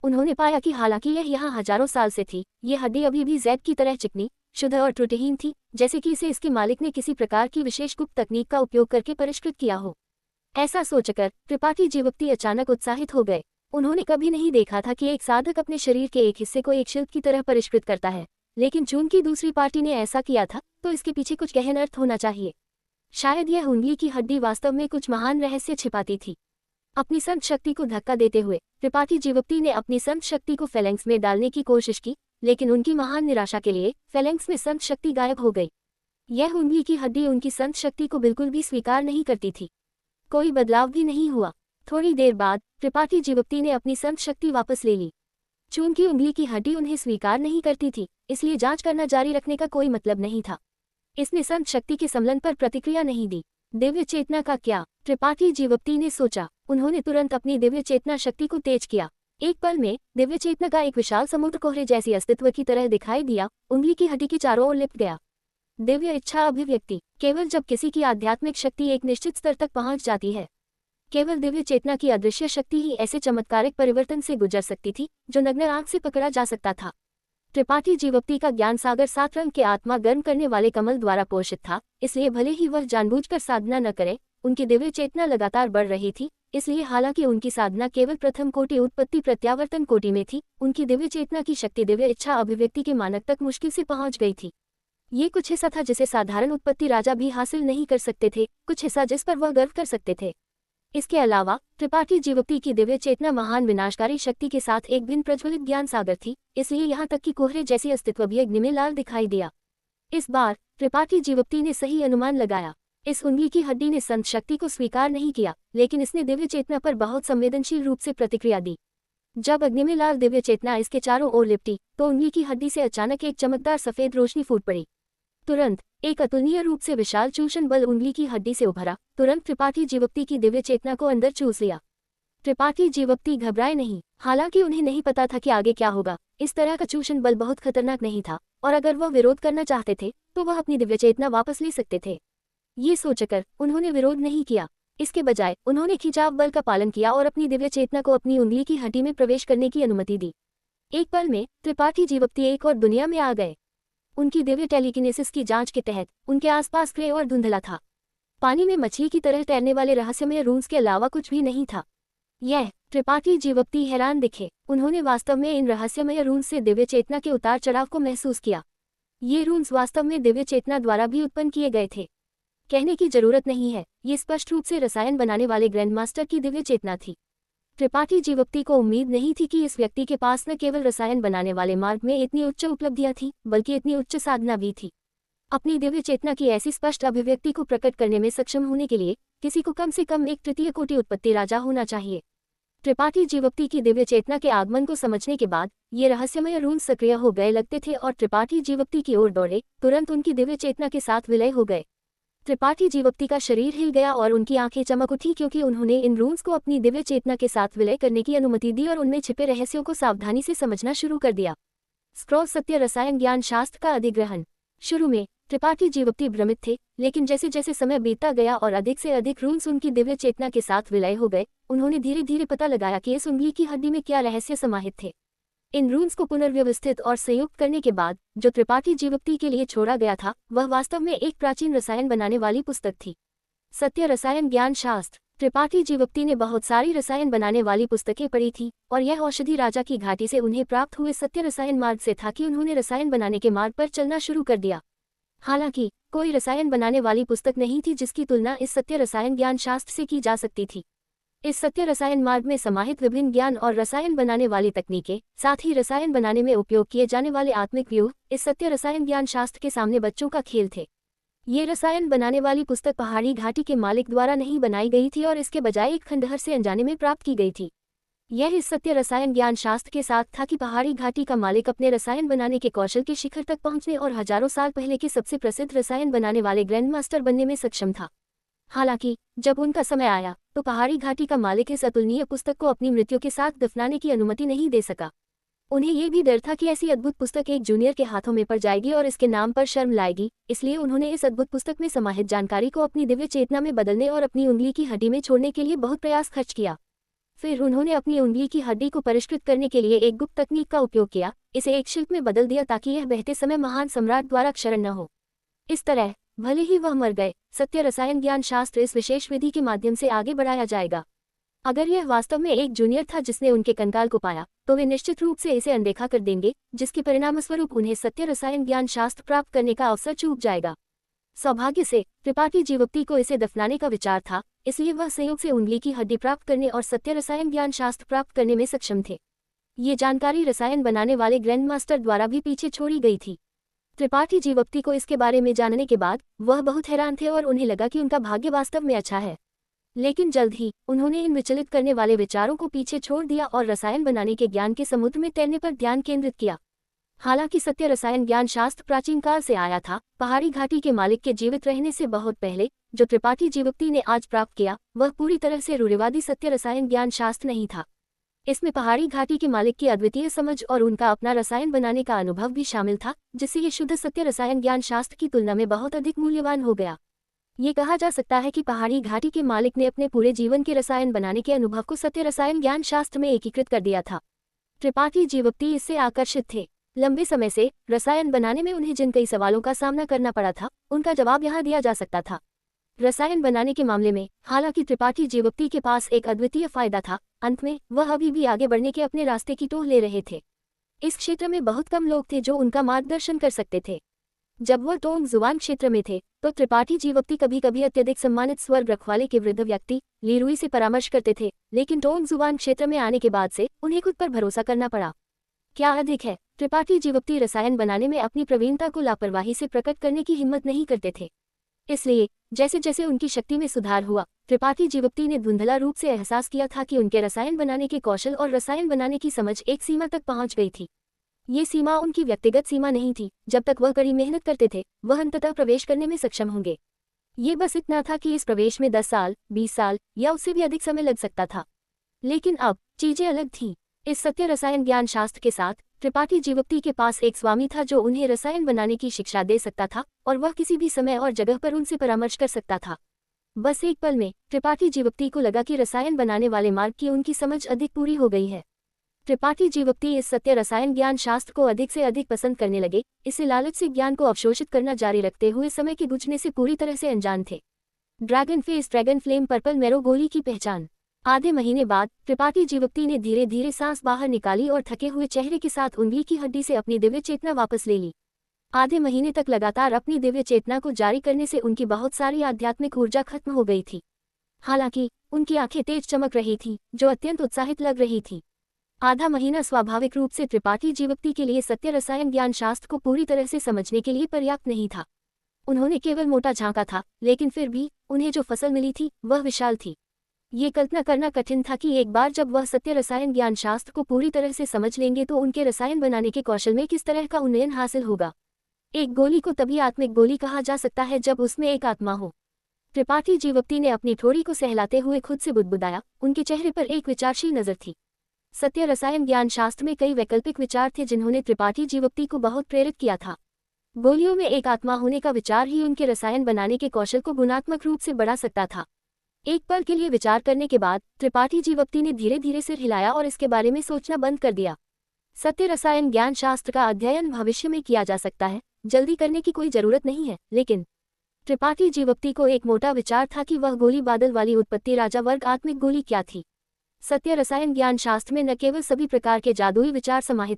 उन्होंने पाया कि हालांकि यह यहाँ हजारों साल से थी, ये हड्डी अभी भी जैब की तरह चिकनी, शुद्ध और त्रुटिहीन थी, जैसे कि इसे इसके मालिक ने किसी प्रकार की विशेष गुप्त तकनीक का उपयोग करके परिष्कृत किया हो। ऐसा सोचकर त्रिपाठी जीवप्ती अचानक उत्साहित हो गए। उन्होंने कभी नहीं देखा था कि एक साधक अपने शरीर के एक हिस्से को एक शिल्प की तरह परिष्कृत करता है, लेकिन चूंकि दूसरी पार्टी ने ऐसा किया था तो इसके पीछे कुछ गहन अर्थ होना चाहिए। शायद यह उंगली की हड्डी वास्तव में कुछ महान रहस्य छिपाती थी। अपनी संत शक्ति को धक्का देते हुए त्रिपाठी जीवप्ती ने अपनी संत शक्ति को फेलेंक्स में डालने की कोशिश की, लेकिन उनकी महान निराशा के लिए फेलेंक्स में संत शक्ति गायब हो गई। यह उंगली की हड्डी उनकी संत शक्ति को बिल्कुल भी स्वीकार नहीं करती थी। कोई बदलाव भी नहीं हुआ। थोड़ी देर बाद त्रिपाठी जीवप्ती ने अपनी संत शक्ति वापस ले ली। चूंकि उंगली की हड्डी उन्हें स्वीकार नहीं करती थी, इसलिए जांच करना जारी रखने का कोई मतलब नहीं था। इसने संत शक्ति के सम्मेलन पर प्रतिक्रिया नहीं दी। दिव्य चेतना का क्या, त्रिपाठी जीवप्ती ने सोचा। उन्होंने तुरंत अपनी दिव्य चेतना शक्ति को तेज किया। एक पल में दिव्य चेतना का एक विशाल समुद्र कोहरे जैसी अस्तित्व की तरह दिखाई दिया, उंगली की हड्डी के चारों ओर लिपट गया। दिव्य इच्छा अभिव्यक्ति। केवल जब किसी की आध्यात्मिक शक्ति एक निश्चित स्तर तक पहुंच जाती है, केवल दिव्य चेतना की अदृश्य शक्ति ही ऐसे चमत्कारिक परिवर्तन से गुजर सकती थी जो नग्न आंख से पकड़ा जा सकता था। त्रिपाठी जीवप्ती का ज्ञान सागर 7 रंग के आत्मा गर्म करने वाले कमल द्वारा पोषित था, इसलिए भले ही वह जानबूझकर साधना न करे, उनकी दिव्य चेतना लगातार बढ़ रही थी। इसलिए हालांकि उनकी साधना केवल प्रथम कोटि उत्पत्ति प्रत्यावर्तन कोटि में थी, उनकी दिव्य चेतना की शक्ति दिव्य इच्छा अभिव्यक्ति के मानक तक मुश्किल से पहुंच गई थी। ये कुछ हिस्सा था जिसे साधारण उत्पत्ति राजा भी हासिल नहीं कर सकते थे, कुछ हिस्सा जिस पर वह गर्व कर सकते थे। इसके अलावा त्रिपाठी जीवप्ती की दिव्य चेतना महान विनाशकारी शक्ति के साथ एक भिन्न प्रज्वलित ज्ञान सागर थी, इसलिए यहाँ तक कि कोहरे जैसी अस्तित्व भी अग्नि में लाल दिखाई दिया। इस बार त्रिपाठी जीवप्ती ने सही अनुमान लगाया। इस उंगली की हड्डी ने संत शक्ति को स्वीकार नहीं किया, लेकिन इसने दिव्य चेतना पर बहुत संवेदनशील रूप से प्रतिक्रिया दी। जब अग्नि में लाल दिव्य चेतना इसके चारों ओर लिपटी तो उंगली की हड्डी से अचानक एक चमकदार सफेद रोशनी फूट पड़ी। तुरंत एक अतुलनीय रूप से विशाल चूषण बल उंगली की हड्डी से उभरा, तुरंत त्रिपाठी जीवप्ती की दिव्य चेतना को अंदर चूस लिया। त्रिपाठी जीवप्ती घबराए नहीं। हालांकि उन्हें नहीं पता था कि आगे क्या होगा। इस तरह का चूषण बल बहुत खतरनाक नहीं था और अगर वह विरोध करना चाहते थे तो वह अपनी दिव्य चेतना वापस ले सकते थे। ये सोचकर उन्होंने विरोध नहीं किया। इसके बजाय उन्होंने खिंचाव बल का पालन किया और अपनी दिव्य चेतना को अपनी उंगली की हड्डी में प्रवेश करने की अनुमति दी। एक पल में त्रिपाठी जीवप्ती एक और दुनिया में आ गए। उनकी दिव्य टेलीकिनेसिस की जांच के तहत उनके आसपास ग्रे और धुंधला था। पानी में मछली की तरह तैरने वाले रहस्यमय रून्स के अलावा कुछ भी नहीं था। यह त्रिपाठी जीवप्ती हैरान दिखे। उन्होंने वास्तव में इन रहस्यमय रून्स से दिव्य चेतना के उतार चढ़ाव को महसूस किया। ये रून्स वास्तव में दिव्य चेतना द्वारा भी उत्पन्न किए गए थे। कहने की जरूरत नहीं है, ये स्पष्ट रूप से रसायन बनाने वाले ग्रैंड मास्टर की दिव्य चेतना थी। त्रिपाठी जीवोक्ति को उम्मीद नहीं थी कि इस व्यक्ति के पास न केवल रसायन बनाने वाले मार्ग में इतनी उच्च उपलब्धियां थी, बल्कि इतनी उच्च साधना भी थी। अपनी दिव्य चेतना की ऐसी स्पष्ट अभिव्यक्ति को प्रकट करने में सक्षम होने के लिए किसी को कम से कम एक तृतीय कोटि उत्पत्ति राजा होना चाहिए। त्रिपाठी जीवोक्ति की दिव्य चेतना के आगमन को समझने के बाद ये रहस्यमय रून्स सक्रिय हो गए लगते थे और त्रिपाठी जीवोक्ति की ओर दौड़े, तुरंत उनकी दिव्य चेतना के साथ विलय हो गए। त्रिपाठी जीवोक्ति का शरीर हिल गया और उनकी आंखें चमक उठी, क्योंकि उन्होंने इन रून्स को अपनी दिव्य चेतना के साथ विलय करने की अनुमति दी और उनमें छिपे रहस्यों को सावधानी से समझना शुरू कर दिया। स्क्रॉल सत्य रसायन ज्ञान शास्त्र का अधिग्रहण। शुरू में त्रिपाठी जीवोक्ति भ्रमित थे, लेकिन जैसे जैसे समय बीतता गया और अधिक से अधिक रून्स उनकी दिव्य चेतना के साथ विलय हो गए, उन्होंने धीरे धीरे पता लगाया कि इस उंगली की हड्डी में क्या रहस्य समाहित थे। इन रून्स को पुनर्व्यवस्थित और संयुक्त करने के बाद जो त्रिपाठी जीवोक्ति के लिए छोड़ा गया था, वह वास्तव में एक प्राचीन रसायन बनाने वाली पुस्तक थी। सत्य रसायन ज्ञान शास्त्र। त्रिपाठी जीवोक्ति ने बहुत सारी रसायन बनाने वाली पुस्तकें पढ़ी थी, और यह औषधि राजा की घाटी से उन्हें प्राप्त हुए सत्य रसायन मार्ग से था कि उन्होंने रसायन बनाने के मार्ग पर चलना शुरू कर दिया। हालांकि कोई रसायन बनाने वाली पुस्तक नहीं थी जिसकी तुलना इस सत्य रसायन ज्ञान शास्त्र से की जा सकती थी। इस सत्य रसायन मार्ग में समाहित विभिन्न ज्ञान और रसायन बनाने वाली तकनीकें, साथ ही रसायन बनाने में उपयोग किए जाने वाले आत्मिक व्यूह, इस सत्य रसायन ज्ञान शास्त्र के सामने बच्चों का खेल थे। ये रसायन बनाने वाली पुस्तक पहाड़ी घाटी के मालिक द्वारा नहीं बनाई गई थी और इसके बजाय एक खंडहर से अनजाने में प्राप्त की गई थी। यह इस सत्य रसायन ज्ञान शास्त्र के साथ था कि पहाड़ी घाटी का मालिक अपने रसायन बनाने के कौशल के शिखर तक पहुंचने और हजारों साल पहले के सबसे प्रसिद्ध रसायन बनाने वाले ग्रैंड मास्टर बनने में सक्षम था। हालांकि जब उनका समय आया तो पहाड़ी घाटी का मालिक इस अतुलनीय पुस्तक को अपनी मृत्यु के साथ दफनाने की अनुमति नहीं दे सका। उन्हें यह भी डर था कि ऐसी अद्भुत पुस्तक एक जूनियर के हाथों में पड़ जाएगी और इसके नाम पर शर्म लाएगी, इसलिए उन्होंने इस अद्भुत पुस्तक में समाहित जानकारी को अपनी दिव्य चेतना में बदलने और अपनी उंगली की हड्डी में छोड़ने के लिए बहुत प्रयास खर्च किया। फिर उन्होंने अपनी उंगली की हड्डी को परिष्कृत करने के लिए एक गुप्त तकनीक का उपयोग किया, इसे एक शिल्प में बदल दिया ताकि यह बहते समय महान सम्राट द्वारा क्षरण न हो। इस तरह भले ही वह मर गए, सत्य रसायन ज्ञान शास्त्र इस विशेष विधि के माध्यम से आगे बढ़ाया जाएगा। अगर यह वास्तव में एक जूनियर था जिसने उनके कंकाल को पाया, तो वे निश्चित रूप से इसे अनदेखा कर देंगे, जिसके परिणामस्वरूप उन्हें सत्य रसायन ज्ञान शास्त्र प्राप्त करने का अवसर चूक जाएगा। सौभाग्य से त्रिपाठी जीवोक्ति को इसे दफनाने का विचार था, इसलिए वह संयोग से उंगली की हड्डी प्राप्त करने और सत्य रसायन ज्ञान शास्त्र प्राप्त करने में सक्षम थे। ये जानकारी रसायन बनाने वाले ग्रैंड मास्टर द्वारा भी पीछे छोड़ी गई थी। त्रिपाठी जीवोक्ति को इसके बारे में जानने के बाद वह बहुत हैरान थे और उन्हें लगा कि उनका भाग्य वास्तव में अच्छा है। लेकिन जल्द ही उन्होंने इन विचलित करने वाले विचारों को पीछे छोड़ दिया और रसायन बनाने के ज्ञान के समुद्र में तैरने पर ध्यान केंद्रित किया। हालांकि सत्य रसायन ज्ञान शास्त्र प्राचीन काल से आया था, पहाड़ी घाटी के मालिक के जीवित रहने से बहुत पहले जो त्रिपाठी जीवोक्ति ने आज प्राप्त किया, वह पूरी तरह से रूढ़िवादी सत्य रसायन ज्ञान शास्त्र नहीं था। इसमें पहाड़ी घाटी के मालिक की अद्वितीय समझ और उनका अपना रसायन बनाने का अनुभव भी शामिल था, जिससे ये शुद्ध सत्य रसायन ज्ञान शास्त्र की तुलना में बहुत अधिक मूल्यवान हो गया। ये कहा जा सकता है कि पहाड़ी घाटी के मालिक ने अपने पूरे जीवन के रसायन बनाने के अनुभव को सत्य रसायन ज्ञान शास्त्र में एकीकृत कर दिया था। त्रिपाठी जीवोक्ति इससे आकर्षित थे। लंबे समय से रसायन बनाने में उन्हें जिन कई सवालों का सामना करना पड़ा था, उनका जवाब यहाँ दिया जा सकता था। रसायन बनाने के मामले में हालांकि त्रिपाठी जीवोक्ति के पास एक अद्वितीय फायदा था, अंत में वह अभी भी आगे बढ़ने के अपने रास्ते की टोह ले रहे थे। इस क्षेत्र में बहुत कम लोग थे जो उनका मार्गदर्शन कर सकते थे। जब वह टोंग जुआन क्षेत्र में थे तो त्रिपाठी जीवोक्ति कभी कभी अत्यधिक सम्मानित स्वर्ग रखवाले के वृद्ध व्यक्ति लीरुई से परामर्श करते थे, लेकिन टोंग जुआन क्षेत्र में आने के बाद से उन्हें खुद पर भरोसा करना पड़ा। क्या अधिक है, त्रिपाठी जीवोक्ति रसायन बनाने में अपनी प्रवीणता को लापरवाही से प्रकट करने की हिम्मत नहीं करते थे। इसलिए जैसे जैसे उनकी शक्ति में सुधार हुआ, त्रिपाठी जीवोक्ति ने धुंधला रूप से एहसास किया था कि उनके रसायन बनाने के कौशल और रसायन बनाने की समझ एक सीमा तक पहुंच गई थी। ये सीमा उनकी व्यक्तिगत सीमा नहीं थी। जब तक वह कड़ी मेहनत करते थे, वह अंततः प्रवेश करने में सक्षम होंगे। ये बस इतना था कि इस प्रवेश में 10 साल, 20 साल या उससे भी अधिक समय लग सकता था। लेकिन अब चीजें अलग थीं। इस सत्य रसायन ज्ञान शास्त्र के साथ त्रिपाठी जीवोक्ति के पास एक स्वामी था जो उन्हें रसायन बनाने की शिक्षा दे सकता था, और वह किसी भी समय और जगह पर उनसे परामर्श कर सकता था। बस एक पल में त्रिपाठी जीवोक्ति को लगा कि रसायन बनाने वाले मार्ग की उनकी समझ अधिक पूरी हो गई है। त्रिपाठी जीवोक्ति इस सत्य रसायन ज्ञान शास्त्र को अधिक से अधिक पसंद करने लगे। इसे लालच से ज्ञान को अवशोषित करना जारी रखते हुए समय के गुजरने से पूरी तरह से अनजान थे। Dragon face dragon flame purple marrow गोली की पहचान। आधे महीने बाद त्रिपाठी जीवोक्ति ने धीरे धीरे सांस बाहर निकाली और थके हुए चेहरे के साथ उंगली की हड्डी से अपनी दिव्य चेतना वापस ले ली। आधे महीने तक लगातार अपनी दिव्य चेतना को जारी करने से उनकी बहुत सारी आध्यात्मिक ऊर्जा खत्म हो गई थी। हालांकि उनकी आंखें तेज चमक रही थीं, जो अत्यंत उत्साहित लग रही थी। आधा महीना स्वाभाविक रूप से त्रिपाठी जीवक्ति के लिए सत्य रसायन ज्ञान शास्त्र को पूरी तरह से समझने के लिए पर्याप्त नहीं था। उन्होंने केवल मोटा झांका था, लेकिन फिर भी उन्हें जो फसल मिली थी वह विशाल थी। ये कल्पना करना कठिन था कि एक बार जब वह सत्य रसायन ज्ञान शास्त्र को पूरी तरह से समझ लेंगे तो उनके रसायन बनाने के कौशल में किस तरह का उन्नयन हासिल होगा। एक गोली को तभी आत्मिक गोली कहा जा सकता है जब उसमें एक आत्मा हो। त्रिपाठी जीवक्ति ने अपनी ठोड़ी को सहलाते हुए खुद से बुदबुदाया। उनके चेहरे पर एक विचारशील नजर थी। सत्य रसायन ज्ञान शास्त्र में कई वैकल्पिक विचार थे जिन्होंने त्रिपाठी जीवक्ति को बहुत प्रेरित किया था। गोलियों में एक आत्मा होने का विचार ही उनके रसायन बनाने के कौशल को गुणात्मक रूप से बढ़ा सकता था। एक पल के लिए विचार करने के बाद त्रिपाठी जीवक्ति ने धीरे धीरे सिर हिलाया और इसके बारे में सोचना बंद कर दिया। सत्य रसायन ज्ञान शास्त्र का अध्ययन भविष्य में किया जा सकता है, जल्दी करने की कोई जरूरत नहीं है। लेकिन त्रिपाठी जीवक्ति को एक मोटा विचार था कि वह गोली बादल वाली उत्पत्ति राजा वर्ग आत्मिक गोली क्या थी। सत्य रसायन ज्ञान शास्त्र में न केवल सभी प्रकार के जादुई विचार समाहित